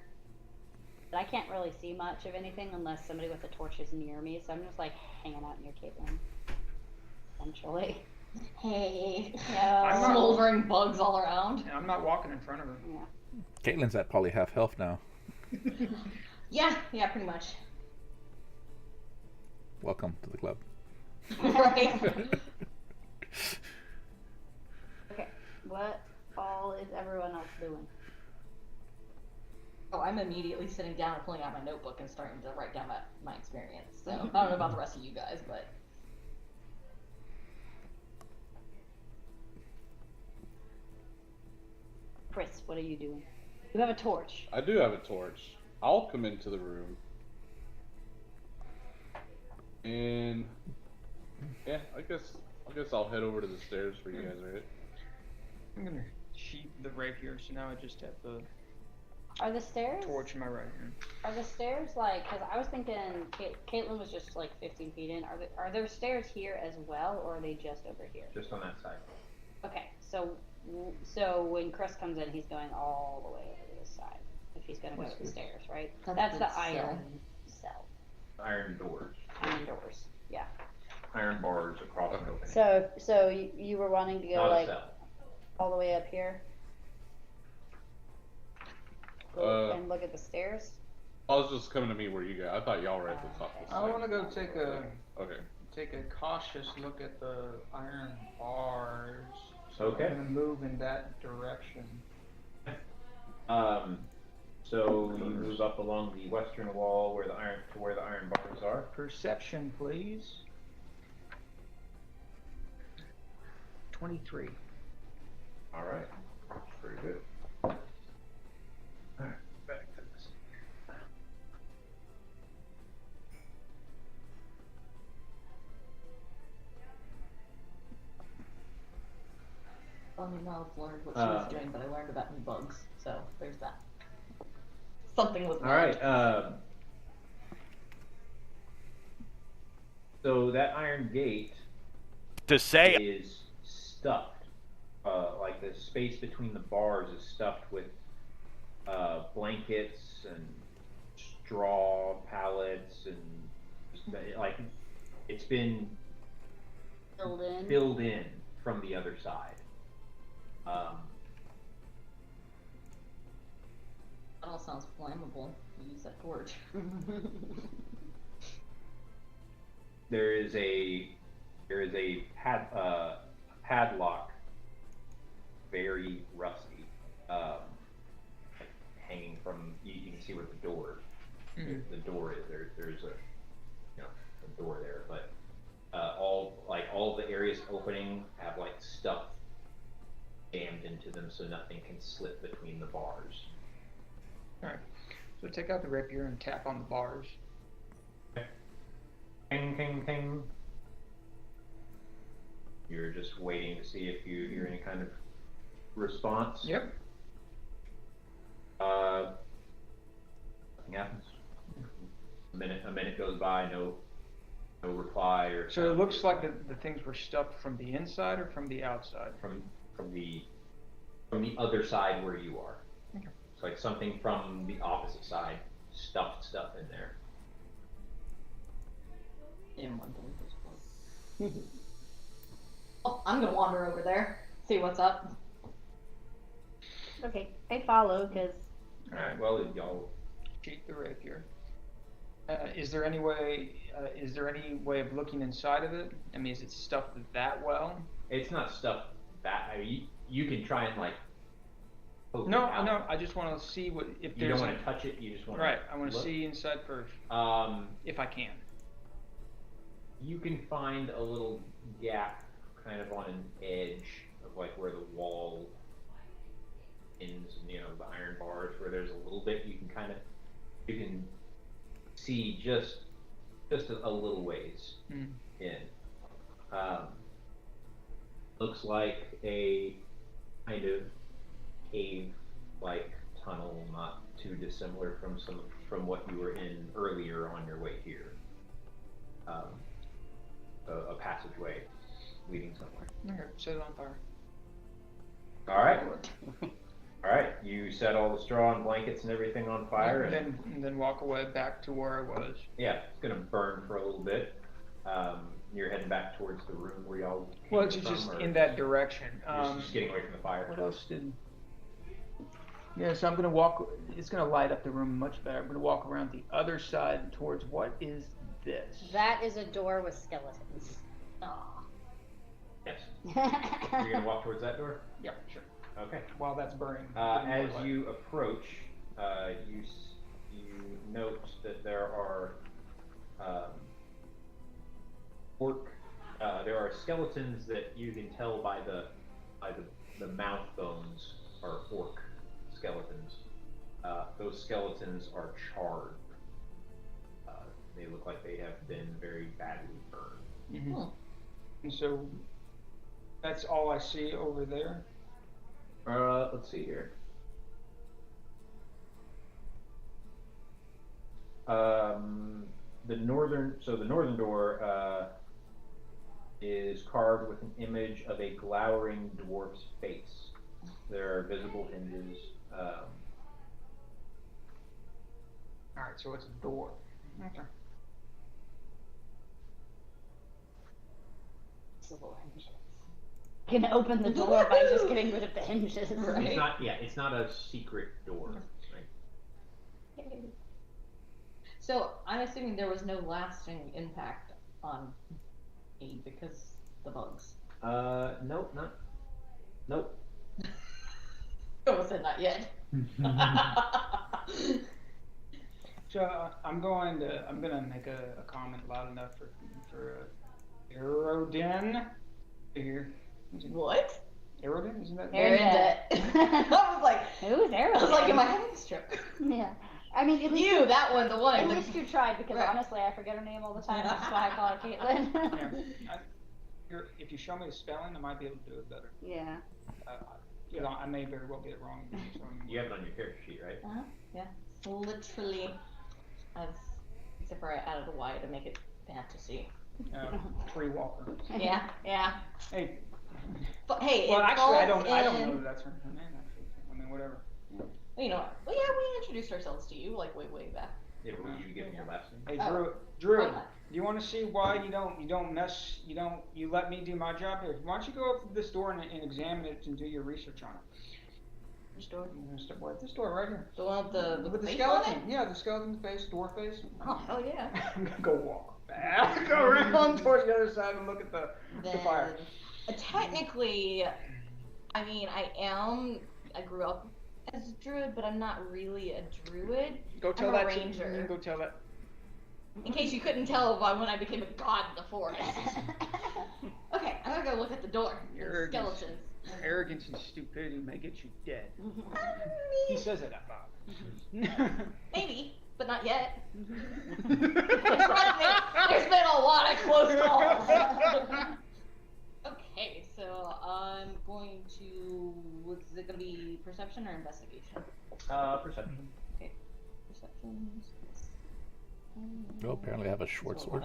but I can't really see much of anything unless somebody with a torch is near me, so I'm just like hanging out near Caitlin. Essentially. Hey. I'm not- Smoldering bugs all around. And I'm not walking in front of her. Yeah. Caitlin's at probably half health now. Yeah, pretty much. Welcome to the club. Right. Okay, what all is everyone else doing? Oh, I'm immediately sitting down and pulling out my notebook and starting to write down my experience. So I don't know about the rest of you guys, but Chris, what are you doing? You have a torch. I do have a torch. I'll come into the room. And yeah, I guess I'll head over to the stairs for you guys, right? I'm gonna sheath the rapier, so now I just have the Are the stairs? torch in my right hand. Are the stairs like? Because I was thinking Caitlin was just like 15 feet in. Are there stairs here as well, or are they just over here? Just on that side. Okay, so when Chris comes in, he's going all the way over to this side. if he's gonna go What's to the this? stairs, right? That's That's the the cell. iron cell, Iron doors. iron doors. Yeah. Iron bars across an opening. So you were wanting to go Not a like cell. all the way up here? And look at the stairs? I was just coming to me where you go. I thought y'all were at the top. Of the I want to stairs. go Okay. take a cautious look at the iron bars. So Okay. I'm gonna move in that direction. So you move up along the western wall where the iron bars are. Perception, please. 23. All right. Pretty good. Alright, back to this. I don't know if I learned what she was doing, but I learned about new bugs. So there's that. Something was All right. So that iron gate To say is stuffed. Like the space between the bars is stuffed with blankets and straw pallets and like it's been filled in from the other side. That all sounds flammable. Use that torch. There is a padlock, very rusty, hanging from. You can see where the door, the door is. There's a door there, but all the areas opening have like stuff jammed into them, so nothing can slip between the bars. All right. So take out the rapier and tap on the bars. Ting, ting, ting. You're just waiting to see if you hear any kind of response. Yep. Nothing happens. A minute goes by, no reply or. So it looks like the things were stuffed from the inside or from the outside. From the other side where you are. Okay. It's like something from the opposite side stuffed stuff in there. Oh, I'm gonna wander over there, see what's up. Okay, I follow because All right. Well, y'all. Keep the rapier. Is there any way? Is there any way of looking inside of it? I mean, is it stuffed that well? It's not stuffed that. I mean, you can try and like. Poke No, it out. no. I just want to see what if You there's. don't want to touch it. You just want. Right. I want to see inside first, if I can. You can find a little gap, kind of on an edge of like where the wall ends, and the iron bars, where there's a little bit. You can see just a little ways in. Looks like a kind of cave-like tunnel, not too dissimilar from what you were in earlier on your way here. A passageway leading somewhere. Okay, set it on fire. All right. All right. You set all the straw and blankets and everything on fire, And then walk away back to where I was. yeah, it's gonna burn for a little bit. You're heading back towards the room where y'all. Well, came it's from, just or in that direction. you're just getting away from the fire. What else did? Yeah, so I'm gonna walk. It's gonna light up the room much better. I'm gonna walk around the other side towards what is this? That is a door with skeletons. Aw. Yes. You're gonna walk towards that door. Yeah, sure. Okay. While that's burning. As you approach, you note that there are there are skeletons that you can tell by the mouth bones are orc skeletons. Those skeletons are charred. They look like they have been very badly burned. And so that's all I see over there. Let's see here. The northern door is carved with an image of a glowering dwarf's face. There are visible hinges. so it's a door. Okay. Civil hinges. You can open the door by just getting rid of the hinges. Right. It's not. Yeah, it's not a secret door. Right? So I'm assuming there was no lasting impact on me because the bugs. Nope, not. Nope. I said not yet. So I'm gonna make a comment loud enough for Aerodin. Here. What? Aerodin, isn't that? I was like, Who's there? I was like, am I having a stroke? Yeah. I mean, at least You, that one, the one. At least you tried, because Right. honestly, I forget her name all the time. That's why I call her Caitlin. If you show me the spelling, I might be able to do it better. Yeah. I may very well get it wrong. You have it on your character sheet, right? Yeah. Literally, except for I added a Y to make it fantasy. Tree walker. Yeah, yeah. Hey. But hey, Well, it actually, I falls don't in- know that's her name. Actually, I mean, whatever. Well, you know what? Well, yeah, we introduced ourselves to you like way back. Yeah, but you should give me your last name. Hey, Oh. Drew. Why not? Do you want to see why you let me do my job here? Why don't you go up to this door and examine it and do your research on it? Which door? What? This door right here. The one with the With the face on skeleton. it? Yeah, the skeleton face, door face. Oh, hell yeah. I'm gonna go walk back, go around towards the other side and look at the fire. Technically, I mean, I grew up as a druid, but I'm not really a druid. Go tell I'm a that ranger. Go tell that. In case you couldn't tell by when I became a god in the forest. Okay, I'm gonna go look at the door. Your The arrogance. skeletons. Arrogance and stupidity may get you dead. He says it out loud. Maybe, but not yet. There's been a lot of close calls. Okay, so I'm going to. Is it going to be perception or investigation? Perception. Okay, perception. Oh, apparently I have a short sword.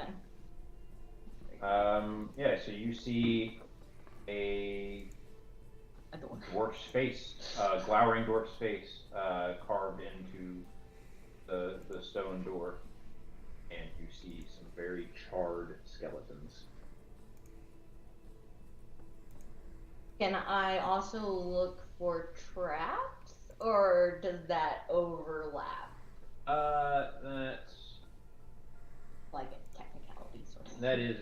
Yeah, so you see a door. dwarf's face, glowering dwarf's face, carved into the stone door, and you see some very charred skeletons. Can I also look for traps, or does that overlap? That's Like a technicality sort of. that is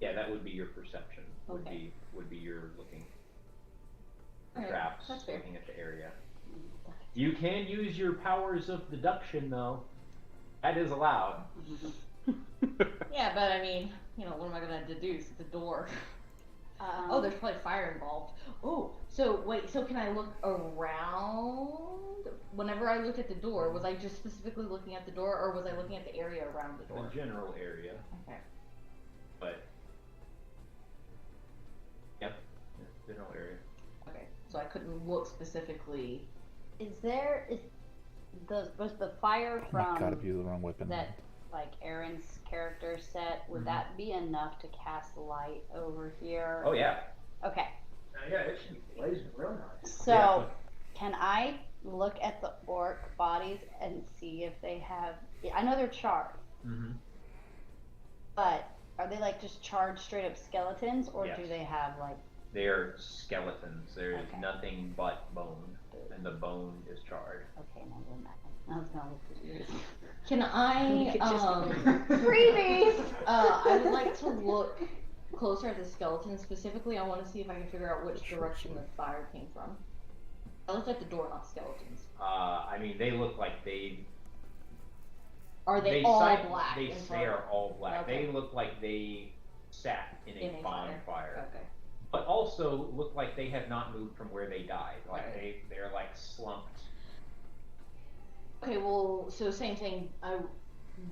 yeah, that would be your perception. Okay. Would be your looking for Alright, traps, that's fair. looking at the area. You can use your powers of deduction, though. That is allowed. Yeah, but I mean, you know, what am I gonna deduce? The door. Oh, there's probably fire involved. Oh, so wait, so can I look around? Whenever I looked at the door, was I just specifically looking at the door, or was I looking at the area around the door? The general area, Okay. but yep, general area. Okay, so I couldn't look specifically. Was the fire Oh my god, from I've used the wrong weapon. that, like, Aaron's character set, would that be enough to cast light over here? Oh yeah. Okay, Yeah, it should be blazing real nice. so Yeah. can I look at the orc bodies and see if they have, I know they're charred, Mm-hmm. but are they like just charred straight up skeletons, or Yes. do they have like, They are skeletons. There is Okay. nothing but bone, and the bone is charred. okay, never mind. I was gonna look for yours. Can I, You could just- freebies! I would like to look closer at the skeleton. Specifically, I want to see if I can figure out which direction the fire came from. I looked at the door, not skeletons. I mean, they look like Are they all cite- black? They inside? are all black. Okay. They look like they sat in In a a bonfire, Okay. but also look like they have not moved from where they died. Like Right. they're like slumped. Okay, well, so same thing.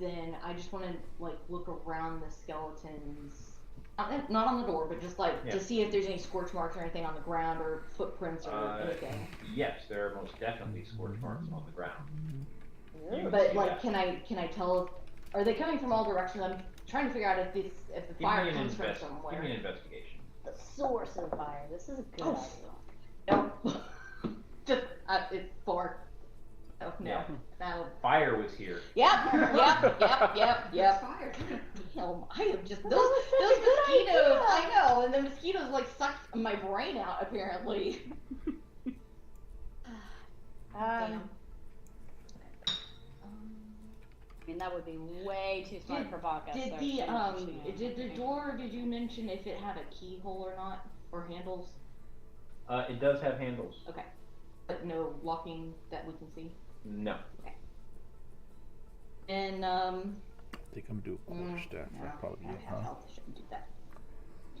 Then I just want to like look around the skeletons, not on the door, but just like Yeah. to see if there's any scorch marks or anything on the ground or footprints or anything. Yes, there are most definitely scorch marks on the ground. You can But see like, that. can I tell? Are they coming from all directions? I'm trying to figure out if the Give fire me an comes from Give somewhere. me an investigation. The source of fire. This is a good Oh. idea. Nope. It's 4. Oh, no. Yeah. No. Fire was here. Yep. Fire. Damn, I am just those was such a good mosquitoes. idea. I know, and the mosquitoes like sucked my brain out apparently. Damn. I mean, that would be way too smart for Bacchus. Did so the shouldn't actually did the know. door? Did you mention if it had a keyhole or not, or handles? It does have handles. Okay, but no locking that we can see. No. And I think I'm due quarterstaff. no, Probably I you, have huh? health. I shouldn't do that.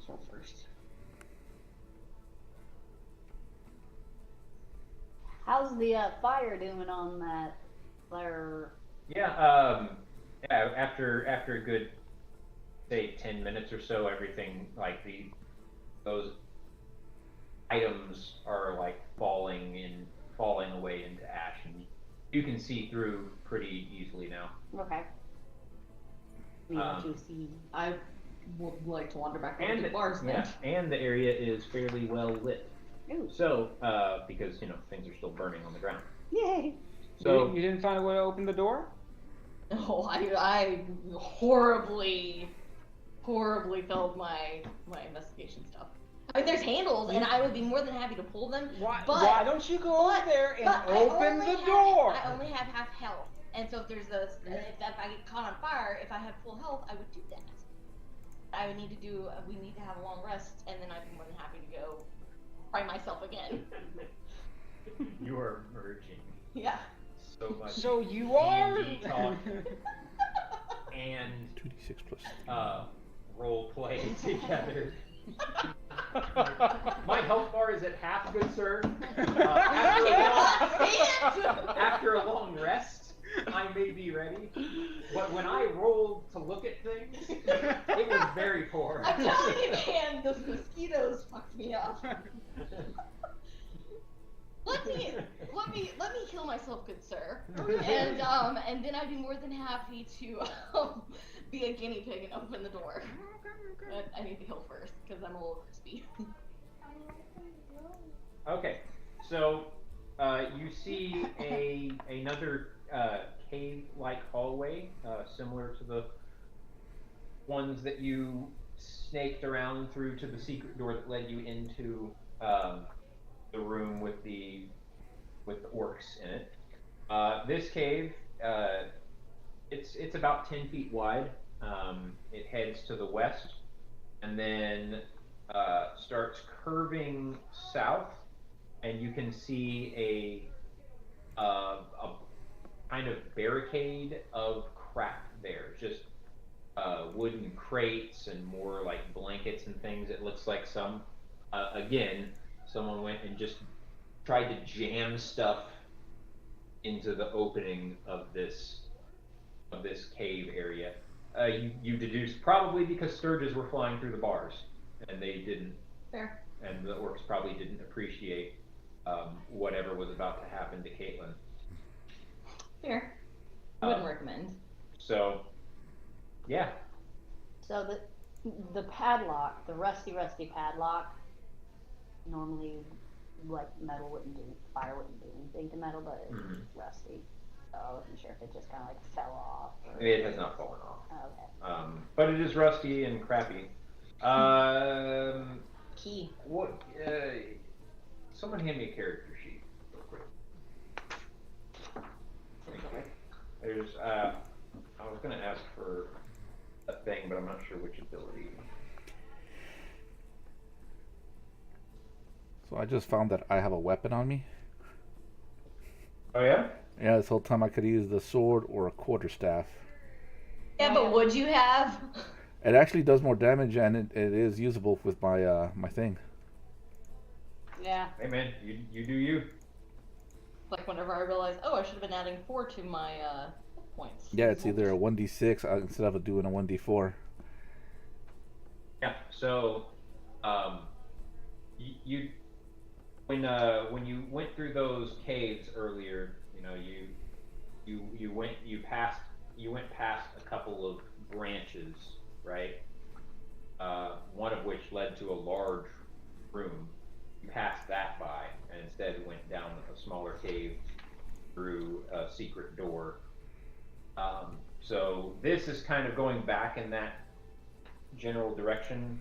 Heal first. How's the fire doing on that flare? Yeah. Yeah. After a good, say, 10 minutes or so, everything like those items are like falling away into ash, and you can see through pretty easily now. Okay. We Um, to see. I would like to wander back over And to the bars then. yeah, and the area is fairly well lit. Ooh. So, because things are still burning on the ground. Yay! So you didn't find a way to open the door? Oh, I horribly failed my investigation stuff. I mean, there's handles, and I would be more than happy to pull them. Why don't you go over there and But open the door? I only have half health, and so if there's if I get caught on fire, if I had full health, I would do that. I would need to do. We need to have a long rest, and then I'd be more than happy to go try myself again. you are merging Yeah. so much. So you are. D&D talk and 2d6 plus. role play together. My health bar is at half, good sir. After a long rest, I may be ready. But when I rolled to look at things, it was very poor. I'm telling you, man, those mosquitoes fucked me up. Let me heal myself, good sir. And then I'd be more than happy to be a guinea pig and open the door. But I need to heal first because I'm a little crispy. Okay, so you see another cave-like hallway, similar to the ones that you snaked around through to the secret door that led you into the room with the orcs in it. This cave, it's about 10 feet wide. It heads to the west and then starts curving south, and you can see a kind of barricade of crap there. Just wooden crates and more like blankets and things. It looks like someone went and just tried to jam stuff into the opening of this cave area. You deduce probably because sturges were flying through the bars, and they didn't. Fair. And the orcs probably didn't appreciate whatever was about to happen to Caitlin. Fair. Wouldn't recommend. So, yeah. So the padlock, the rusty padlock, normally like metal wouldn't do, fire wouldn't do anything to metal, but it's rusty. So I wasn't sure if it just kind of like fell off. Or... It has not fallen off. Oh, okay. But it is rusty and crappy. Key. What? Someone hand me a character sheet real quick. There's I was gonna ask for a thing, but I'm not sure which ability. So I just found that I have a weapon on me. Oh yeah? Yeah, this whole time I could use the sword or a quarterstaff. Yeah, but would you have? It actually does more damage, and it is usable with my my thing. Yeah. Hey man, you do you. Like whenever I realized, oh, I should have been adding 4 to my hit points. Yeah, it's either a 1d6 instead of doing a 1d4. Yeah. So, you when you went through those caves earlier, you went past a couple of branches, right? One of which led to a large room. You passed that by and instead went down a smaller cave through a secret door. So this is kind of going back in that general direction,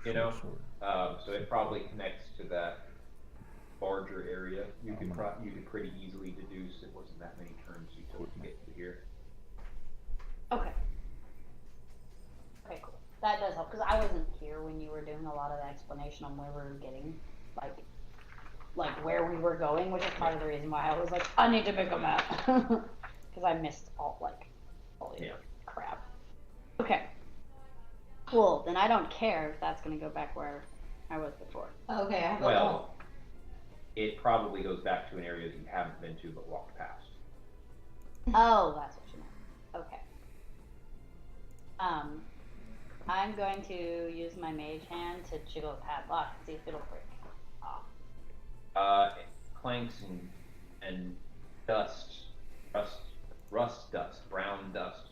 you know. So it probably connects to that larger area. You could pretty easily deduce it wasn't that many turns you took to get to here. Okay. Okay, cool. That does help because I wasn't here when you were doing a lot of the explanation on where we were getting, like where we were going, which is part of the reason why I was like, I need to make a map because I missed all the crap. Okay. Cool. Then I don't care if that's gonna go back where I was before. Okay, I have Well, it probably goes back to an area that you haven't been to but walked past. Oh, that's what you meant. Okay. I'm going to use my mage hand to jiggle a padlock and see if it'll break off. It clanks and dust, rust dust, brown dust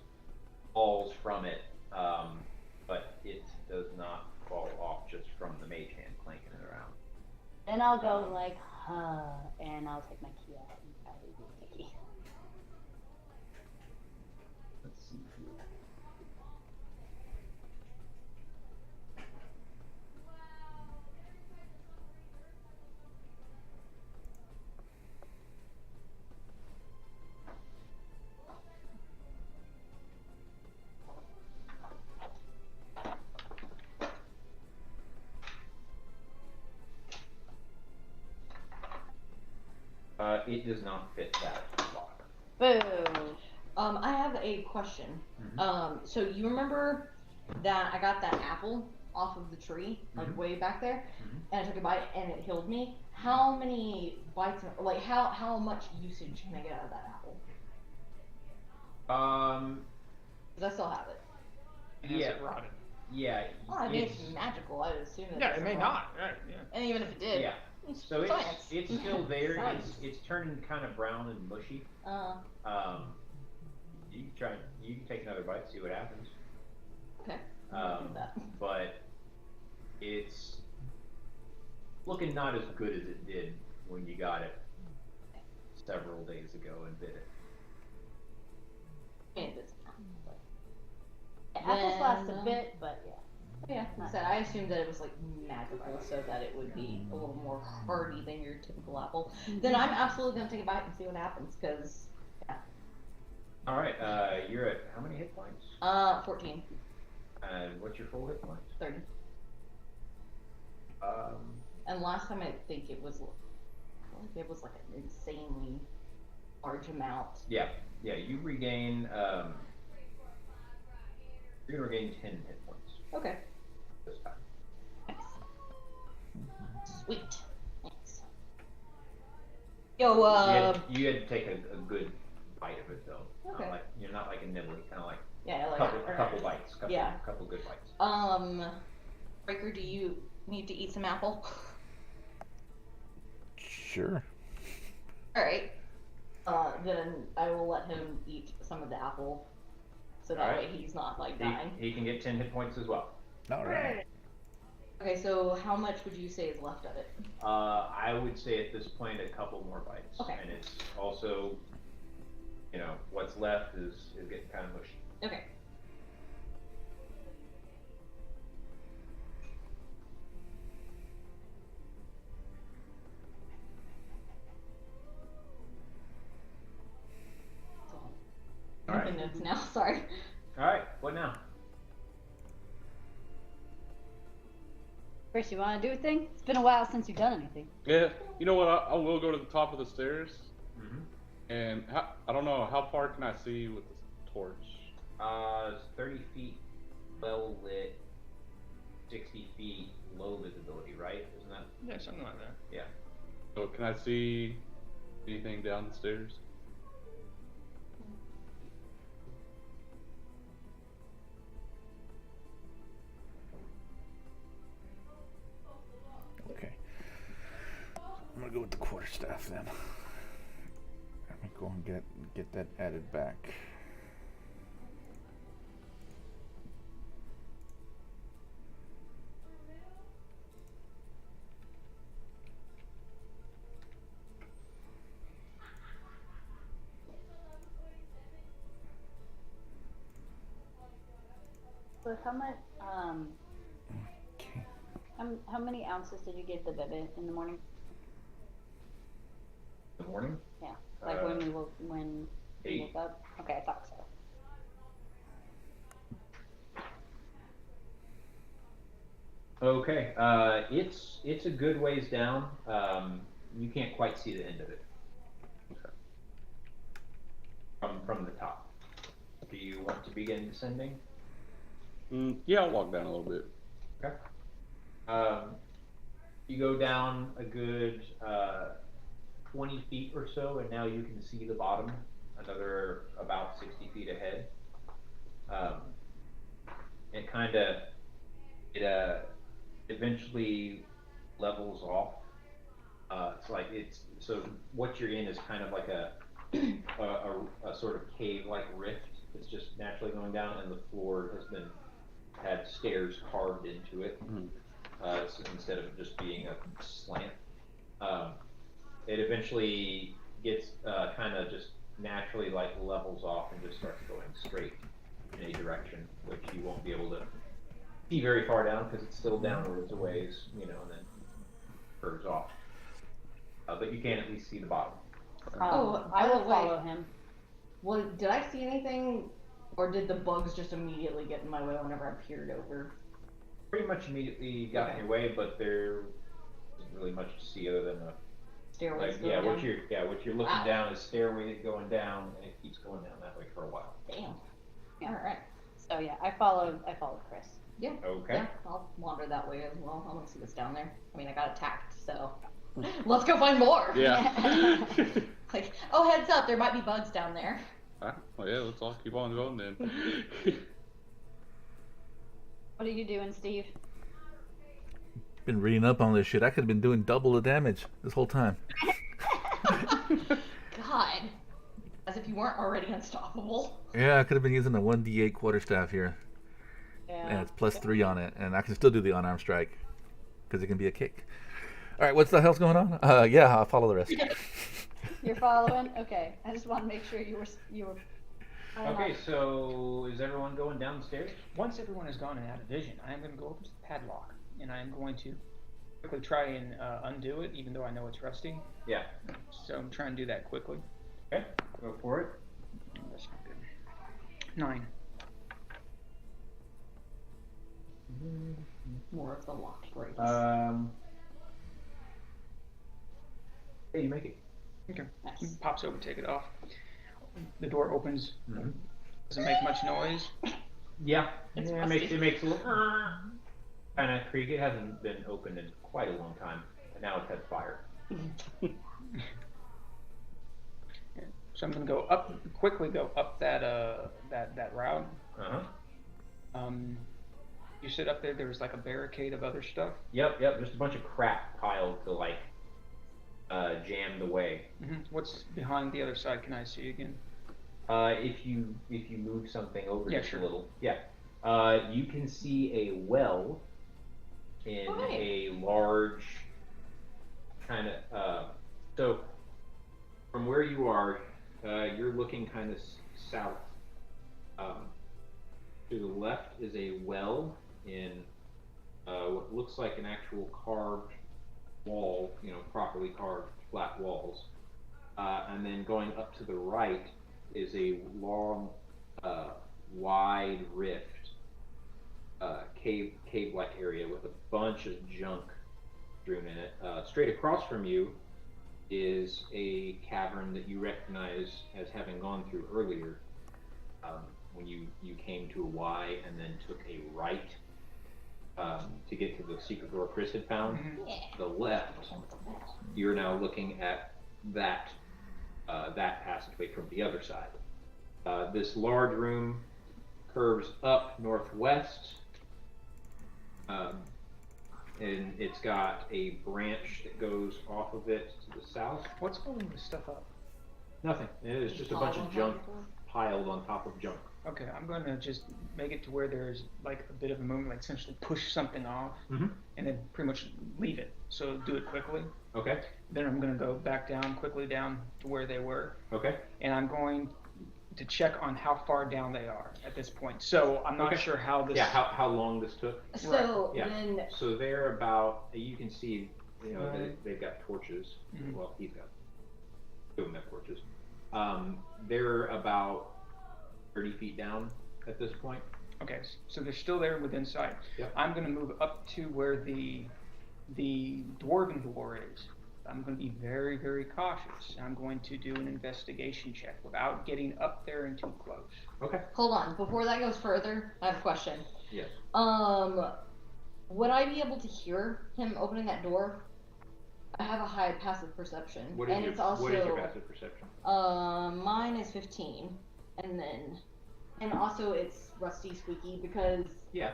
falls from it, but it does not fall off just from the mage hand clanking it around. Then I'll go like, and I'll take my key out and probably use my key. Let's see here. It does not fit that lock. Boo! I have a question. So you remember that I got that apple off of the tree, like way back there, and I took a bite and it healed me. How many bites, like how much usage can I get out of that apple? Because I still have it. And has it rotted? Yeah. Well, I mean, it's magical. I would assume that. Yeah, it may not. Right. Yeah. And even if it did. Yeah. It's So science. it's still there. Science. It's turning kind of brown and mushy. You can take another bite, see what happens. Okay. I'll do that. But it's looking not as good as it did when you got it several days ago and bit it. And it's Apples last a bit, but yeah. yeah, like I said, I assumed that it was like magical so that it would be a little more hardy than your typical apple. Then I'm absolutely gonna take a bite and see what happens, because yeah. Alright, you're at how many hit points? 14. And what's your full hit points? 30. And last time I think it was like an insanely large amount. Yeah, you regain you're gonna regain 10 hit points Okay. this time. Sweet. Thanks. Yo, you had to take a good bite of it though. Okay. You're not like a nibbler, kinda like yeah, like couple bites. Couple good bites. Breaker, do you need to eat some apple? Sure. Alright. Then I will let him eat some of the apple. So that way he's not like dying. He can get 10 hit points as well. Alright. Okay, so how much would you say is left of it? I would say at this point a couple more bites. Okay. And it's also, what's left is getting kind of mushy. Okay. Alright. Notes now, sorry. Alright, what now? Chris, you want to do a thing? It's been a while since you've done anything. Yeah, you know what? I will go to the top of the stairs. Mm-hmm. And I don't know, how far can I see with the torch? It's 30 feet well lit, 60 feet low visibility, right? Isn't that? Yeah, something like that. Yeah. So can I see anything down the stairs? Okay. I'm gonna go with the quarterstaff then. Let me go and get that added back. So how much? Okay. How many ounces did you give the bibit in the morning? The morning? Yeah, like when we 8. woke up. Okay, I thought so. Okay, it's a good ways down. You can't quite see the end of it. From the top. Do you want to begin descending? Yeah, I'll walk down a little bit. Okay. You go down a good 20 feet or so, and now you can see the bottom. Another about 60 feet ahead. It eventually levels off. So what you're in is kind of like a sort of cave-like rift that's just naturally going down, and the floor had stairs carved into it. So instead of just being a slant. It eventually gets kind of just naturally like levels off and just starts going straight in a direction, which you won't be able to see very far down because it's still downwards a ways, and then curves off. But you can at least see the bottom. I will follow him. Well, did I see anything, or did the bugs just immediately get in my way whenever I peered over? Pretty much immediately got in your way, but there isn't really much to see other than a Stairways like, going down? what you're looking down is stairway going down, and it keeps going down that way for a while. Damn. Yeah. All right. So yeah, I followed Chris. Yeah. Okay. Yeah, I'll wander that way as well. I want to see what's down there. I mean, I got attacked, so let's go find more. Yeah. Like, oh, heads up, there might be bugs down there. Well, yeah, let's all keep on going then. What are you doing, Steve? Been reading up on this shit. I could have been doing double the damage this whole time. God. As if you weren't already unstoppable. Yeah, I could have been using a 1d8 quarterstaff here. Yeah. And it's +3 on it, and I can still do the unarmed strike because it can be a kick. All right, what's the hell's going on? Yeah, I'll follow the rest. You're following? Okay. I just want to make sure you were. Okay, so is everyone going down the stairs? Once everyone has gone and out of vision, I am going to go over to the padlock, and I am going to quickly try and undo it, even though I know it's rusty. Yeah. So I'm trying to do that quickly. Okay, go for it. That's not good. 9. More of the locked breaks. Hey, you make it. Okay. Nice. Pops over, take it off. The door opens. Mhm. Doesn't make much noise. Yeah, It's it makes a little kind of creak. It hasn't been opened in quite a long time, and now it's had fire. So I'm gonna go up that route. You said up there was like a barricade of other stuff. Yep, just a bunch of crap piled to like jam the way. What's behind the other side? Can I see again? If you move something over Yeah, just sure. a little, you can see a well in a large kind of. So from where you are, you're looking kind of south. To the left is a well in what looks like an actual carved wall, properly carved flat walls. And then going up to the right is a long, wide rift, cave-like area with a bunch of junk strewn in it. Straight across from you is a cavern that you recognize as having gone through earlier. When you came to a Y and then took a right to get to the secret door Chris had found. The left, you're now looking at that passageway from the other side. This large room curves up northwest, and it's got a branch that goes off of it to the south. What's holding this stuff up? Nothing. It is just a bunch of junk piled on top of junk. Okay, I'm going to just make it to where there's like a bit of a movement, like essentially push something off, and then pretty much leave it. So do it quickly. Okay. Then I'm going to go back down quickly down to where they were. Okay. And I'm going to check on how far down they are at this point. So I'm not Okay. sure how this. Yeah, how long this took? So Yeah. then, So they're about, you can see, they've got torches. Mhm. Well, he's got 2 of them have torches. They're about 30 feet down at this point. Okay, so they're still there within sight. Yep. I'm going to move up to where the dwarven door is. I'm going to be very, very cautious. I'm going to do an investigation check without getting up there and too close. Okay. hold on. Before that goes further, I have a question. Yes. Would I be able to hear him opening that door? I have a high passive perception, What is and your, it's also what is your passive perception? mine is 15, and also it's rusty squeaky because Yeah.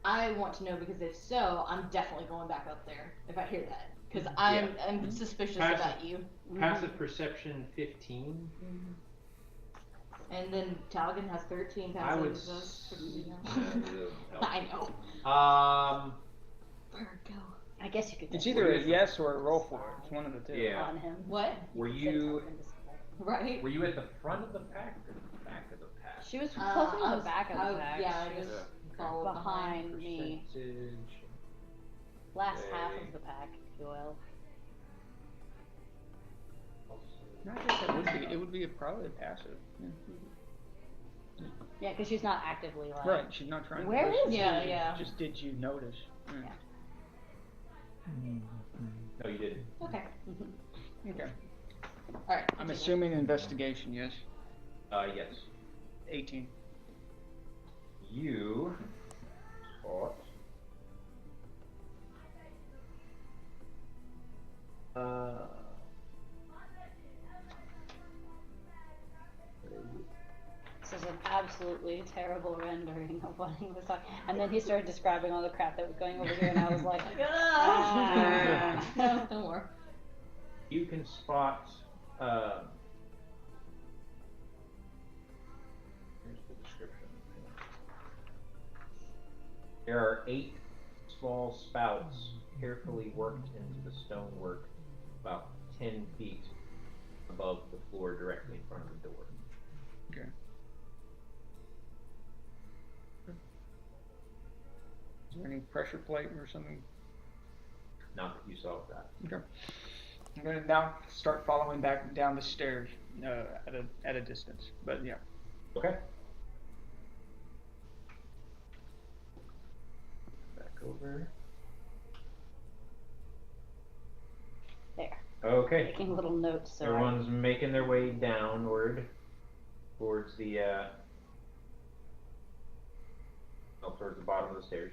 I want to know, because if so, I'm definitely going back up there if I hear that, because I'm suspicious Passive- about you. Passive perception 15. And then Talgan has 13 I passive. would. I know. Virgo. I guess you could. It's just either a yes or a roll for it. It's one of the two. Yeah. on him. What? Were could say you something to say. Right? were you at the front of the pack or the back of the pack? She was I closer to was- the back of I the was- pack. Yeah, I She just was followed behind me. Percentage. Last half Okay. of the pack, if you will. No, I guess it would be probably a passive. Yeah. Yeah, because she's not actively like. Right, she's not trying Where to is listen. Yeah, yeah. Just did you notice? Yeah. No, you didn't. Okay. Okay. Alright. I'm assuming investigation, yes? Yes. 18. You spot. This is an absolutely terrible rendering of what he was talking. And then he started describing all the crap that was going over here, and I was like, ah. No, don't worry. You can spot. Here's the description. There are 8 small spouts carefully worked into the stonework, about 10 feet above the floor, directly in front of the door. Okay. Is there any pressure plate or something? Not that you saw with that. Okay. I'm gonna now start following back down the stairs at a distance. But yeah. Okay. Back over. There. Okay. Making little notes. So Everyone's making their way downward towards the towards the bottom of the stairs.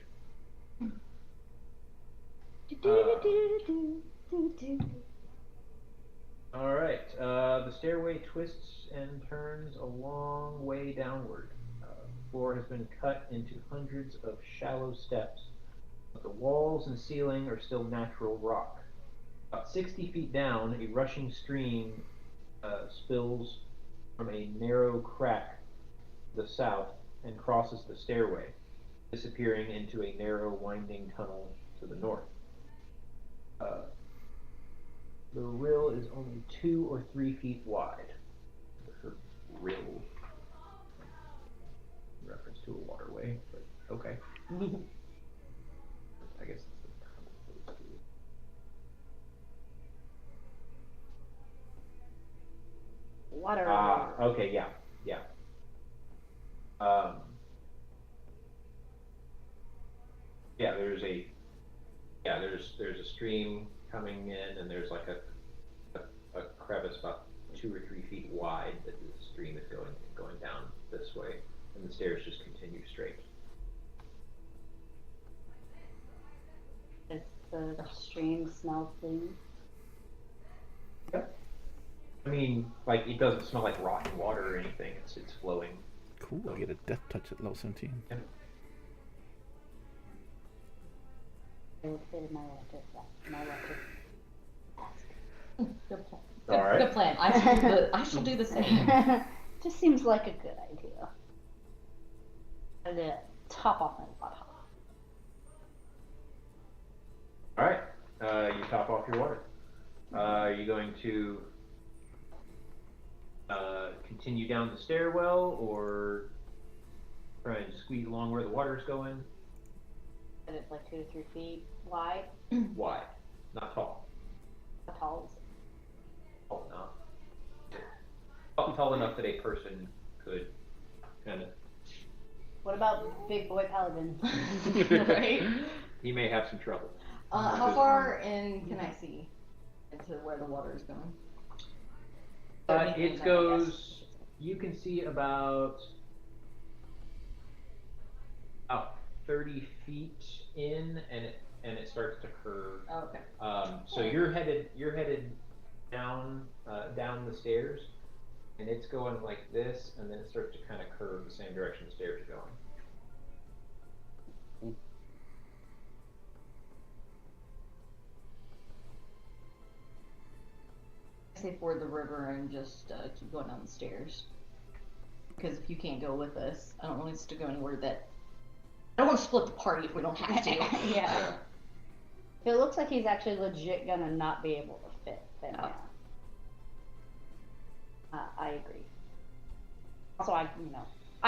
All right. The stairway twists and turns a long way downward. The floor has been cut into hundreds of shallow steps, but the walls and ceiling are still natural rock. About 60 feet down, a rushing stream spills from a narrow crack to the south and crosses the stairway, disappearing into a narrow, winding tunnel to the north. The rill is only 2 or 3 feet wide. The rill, reference to a waterway, but okay. I guess it's the tunnel goes through. water. Okay, yeah. There's a stream coming in, and there's like a crevice about 2 or 3 feet wide that the stream is going down this way, and the stairs just continue straight. Does the stream smell clean? I mean, like, it doesn't smell like rotten water or anything. It's flowing. Cool. I get a death touch at level 17. Yeah. It would fit in my water. My water. Good plan. All right. Good plan. I shall do the same. Just seems like a good idea. And then top off my water. All right. You top off your water. Are you going to continue down the stairwell or try and squeeze along where the water's going? And it's like 2 to 3 feet wide. Wide, not tall. How tall is it? Tall enough. Tall enough that a person could kind of. What about Big Boy Paladin? Right? He may have some trouble. How far in can I see into where the water is going? It goes. You can see about 30 feet in, and it starts to curve. Oh, okay. So you're headed down the stairs, and it's going like this, and then it starts to kind of curve the same direction the stairs are going. I say ford the river and just keep going down the stairs. Because if you can't go with us, I don't want us to go anywhere that. I don't want to split the party if we don't have to. Yeah. If it looks like he's actually legit gonna not be able to fit, then yeah. I agree. Also, I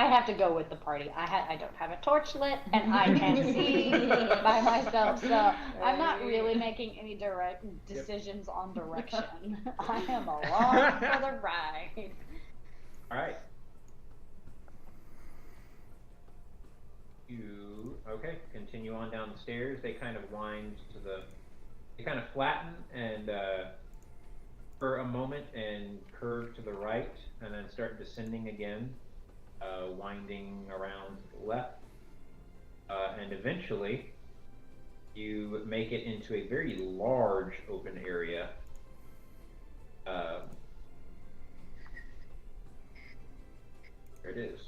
have to go with the party. I don't have a torch lit, and I can't see by myself, so I'm not really making any direct decisions on direction. I am along for the ride. All right. You continue on down the stairs. They kind of wind they kind of flatten and for a moment and curve to the right, and then start descending again, winding around to the left, and eventually you make it into a very large open area. There it is.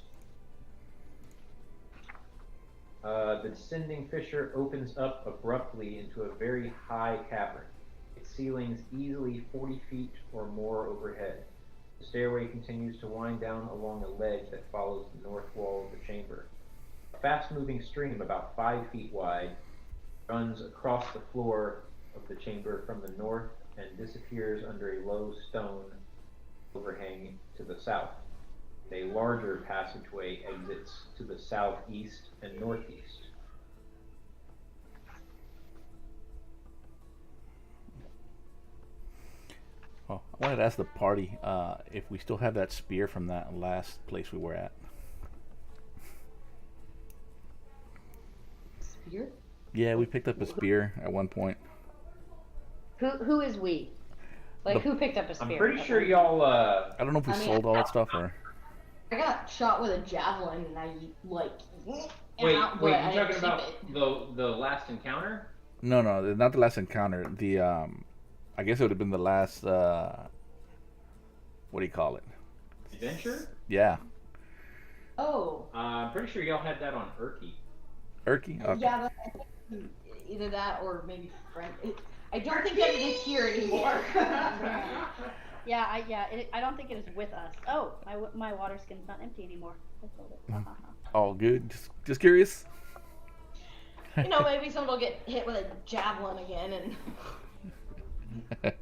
The descending fissure opens up abruptly into a very high cavern. Its ceilings easily 40 feet or more overhead. The stairway continues to wind down along a ledge that follows the north wall of the chamber. A fast-moving stream about 5 feet wide runs across the floor of the chamber from the north and disappears under a low stone overhang to the south. A larger passageway exits to the southeast and northeast. Well, I wanted to ask the party if we still have that spear from that last place we were at. Spear? Yeah, we picked up a spear at one point. Who is we? Like, who picked up a spear? I'm pretty sure y'all. I don't know if we sold all that stuff or. I got shot with a javelin and I Wait, you're you're talking about the last encounter? No, not the last encounter. The I guess it would have been the last. What do you call it? Adventure? Yeah. Oh. I'm pretty sure y'all had that on Urki. Urki? Okay. Yeah, but I think either that or maybe friend. I don't think that it is here anymore. I don't think it is with us. Oh, my water skin's not empty anymore. I sold it. All good. Just curious. Maybe someone will get hit with a javelin again and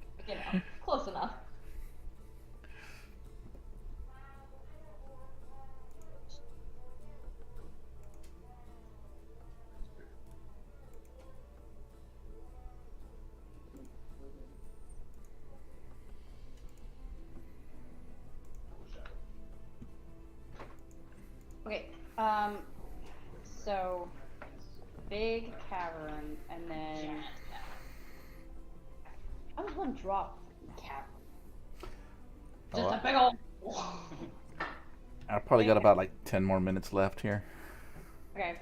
close enough. Okay, so big cavern, and then how does one drop cavern? Just a big old. I probably got about like 10 more minutes left here. Okay.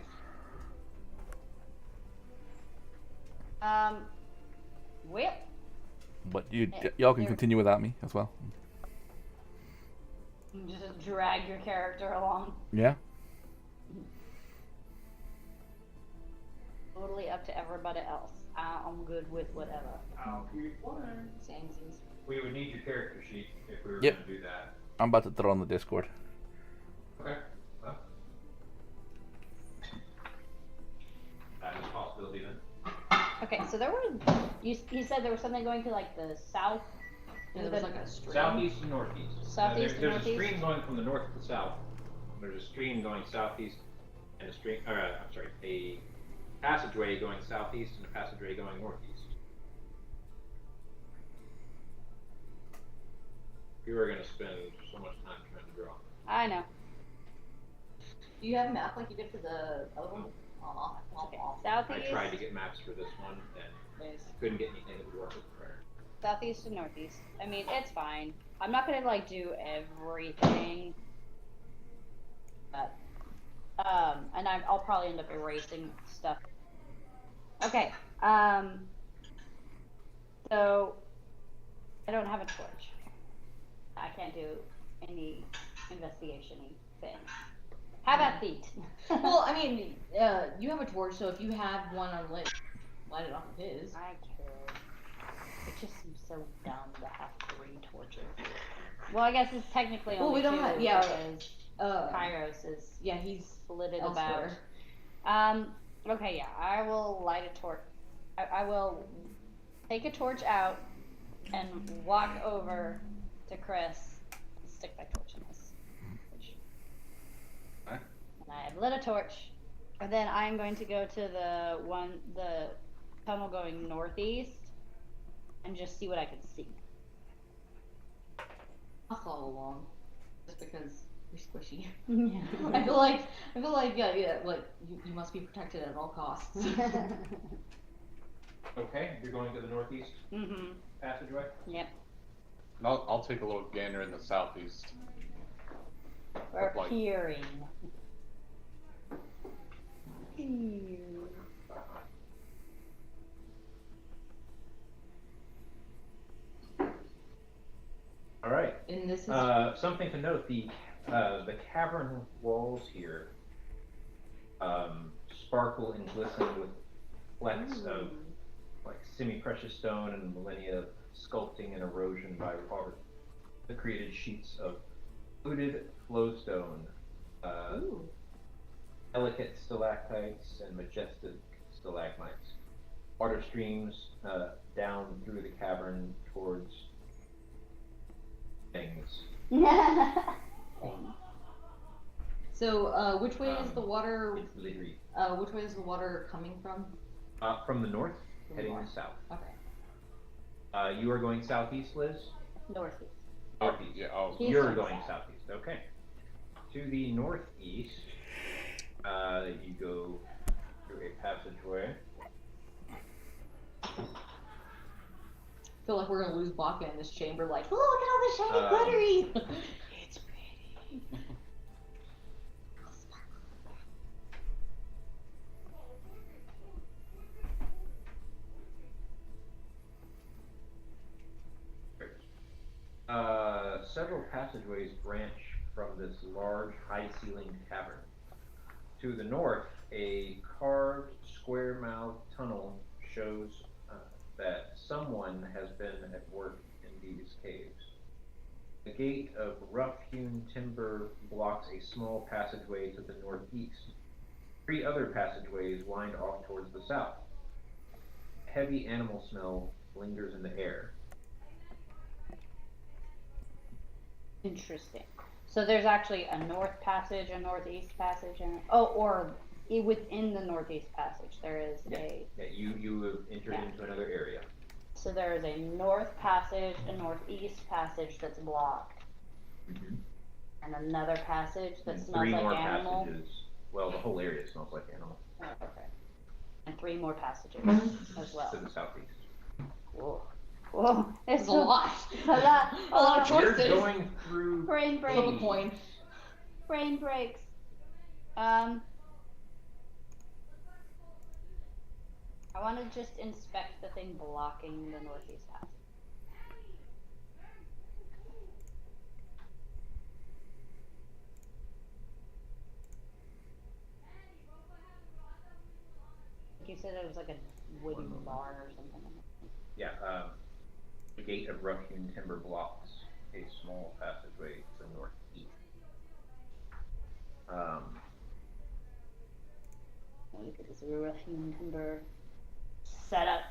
Well. But y'all can continue without me as well. Just drag your character along. Yeah. Totally up to everybody else. I'm good with whatever. Samesies. We would need your character sheet if we were Yep. going to do that. I'm about to throw on the Discord. Okay. Well, that is a possibility then. Okay, so there were you said there was something going to like the Yeah, there's like a stream. Southeast and northeast. Southeast and there's northeast? a stream going from the north to the south. There's a stream going southeast, and a passageway going southeast and a passageway going northeast. You are going to spend so much time trying to draw. I know. Do you have a map like you did for the other one? Okay. I Southeast, tried to get maps for this one, and couldn't get anything that would work with the prayer. southeast and northeast. I mean, it's fine. I'm not gonna like do everything, but and I'll probably end up erasing stuff. Okay. So I don't have a torch. I can't do any investigation-y thing. How about feet? Well, I mean, you have a torch, so if you have one unlit, light it off of his. I could. It just seems so dumb to have 3 torches. Well, I guess it's technically only Well, we don't 2 have, yeah, because Kairos is yeah, he's split it about. elsewhere. Okay, yeah, I will light a torch. I will take a torch out and walk over to Chris and stick my torch in this. Okay. And I have lit a torch. And then I'm going to go to the tunnel going northeast and just see what I can see. I'll follow along, just because you're squishy. Yeah. I feel like yeah, like you must be protected at all costs. Okay, you're going to the northeast Mhm. passageway? Yep. And I'll take a little gander in the southeast. Or Like- peering. All right. And this is Something to note: the cavern walls here sparkle and glisten with flecks of like semi-precious stone and millennia of sculpting and erosion by water. The created sheets of fluted flowstone, delicate stalactites and majestic stalagmites. Water streams down through the cavern towards things. so. Which way is the water? It's glittery. Which way is the water coming from? From the north, From the heading north. south. Okay. You are going southeast, Liz? Northeast. Northeast. Yeah. Oh. He's You're going going south. southeast. Okay. To the northeast, you go through a passageway. I feel like we're gonna lose Baka in this chamber. Like, oh, look at all the shiny glittery. It's pretty. Several passageways branch from this large, high-ceilinged cavern. To the north, a carved, square-mouthed tunnel shows that someone has been at work in these caves. A gate of rough-hewn timber blocks a small passageway to the northeast. 3 other passageways wind off towards the south. A heavy animal smell lingers in the air. Interesting. So there's actually a north passage, a northeast passage, and within the northeast passage there is a. Yeah, you have entered into another area. So there is a north passage, a northeast passage that's blocked, and another passage that And smells 3 like more animal. passages. Well, the whole area smells like animal. Oh, okay. And 3 more passages as well. To the southeast. Whoa. Whoa. It's a lot. It's a lot. A lot of You're choices. going through. Brain Flip a breaks. coin. Brain breaks. I want to just inspect the thing blocking the northeast passage. You said it was like a wooden barn or something. Yeah, the gate of rough-hewn timber blocks a small passageway to the northeast. Look at this rough-hewn timber setup.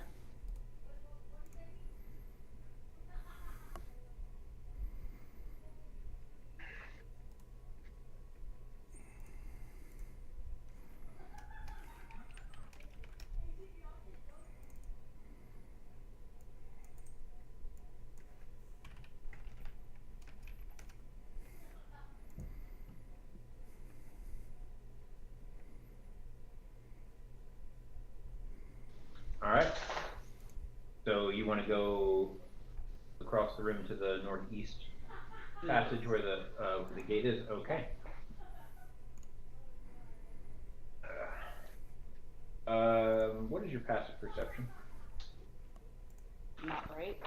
want to go across the room to the northeast passage where the gate is? Okay. What is your passive perception? Not great.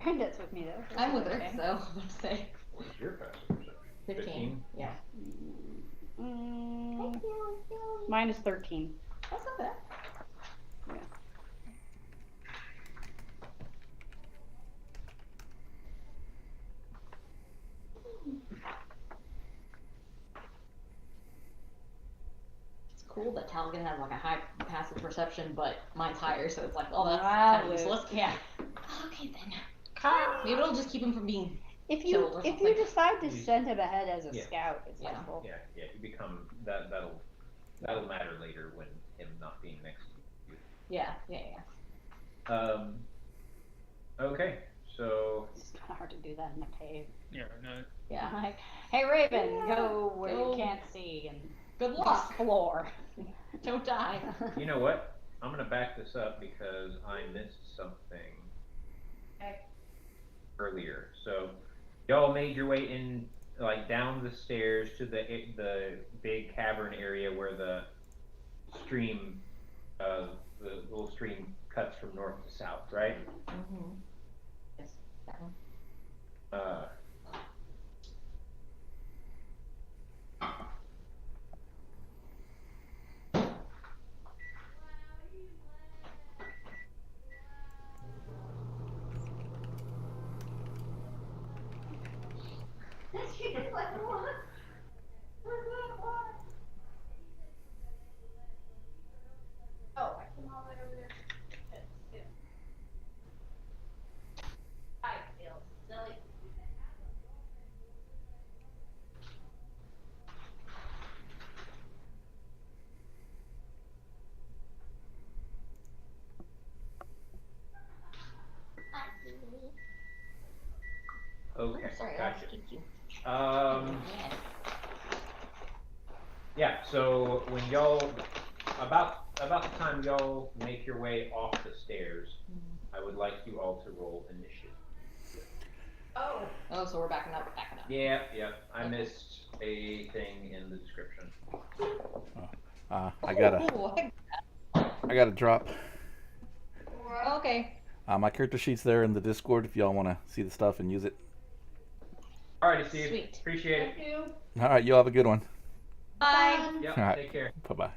Brenda's with me though. I'm with her, Okay. so let's say What is your passive perception? 15. Yeah. Mine is 13. That's not bad. It's cool that Talgan has like a high passive perception, but mine's higher, so it's like, oh, that's kind of useless. Yeah. Okay then. Maybe it'll just keep him from being If killed or you something. decide to send him ahead as a Yeah. scout, it's Yeah. helpful. Yeah, you become that'll matter later when him not being next to you. Yeah. Okay, so It's kind of hard to do that in a cave. Yeah, no. Yeah. Like, hey Raven, go where Go. you can't see and Good luck. explore. Don't die. you know what? I'm gonna back this up because I missed something earlier. So y'all made your way in, like down the stairs to the big cavern area where the stream, the little stream cuts from north to south, right? Mm-hmm. Yes, that one. Oh, I can all the way over there. I feel silly. Okay, Sorry, I gotcha. kicked you. Um, Yeah. yeah. So when y'all about the time y'all make your way off the stairs, I would like you all to roll initiative. Oh, so we're backing up. Yeah. I Okay. missed a thing in the description. I gotta drop. Okay. My character sheet's there in the Discord if y'all want to see the stuff and use it. Alrighty, Steve. Sweet. Appreciate it. Thank you. All right, y'all have a good one. Bye. Yep. All right. Take care. Bye bye.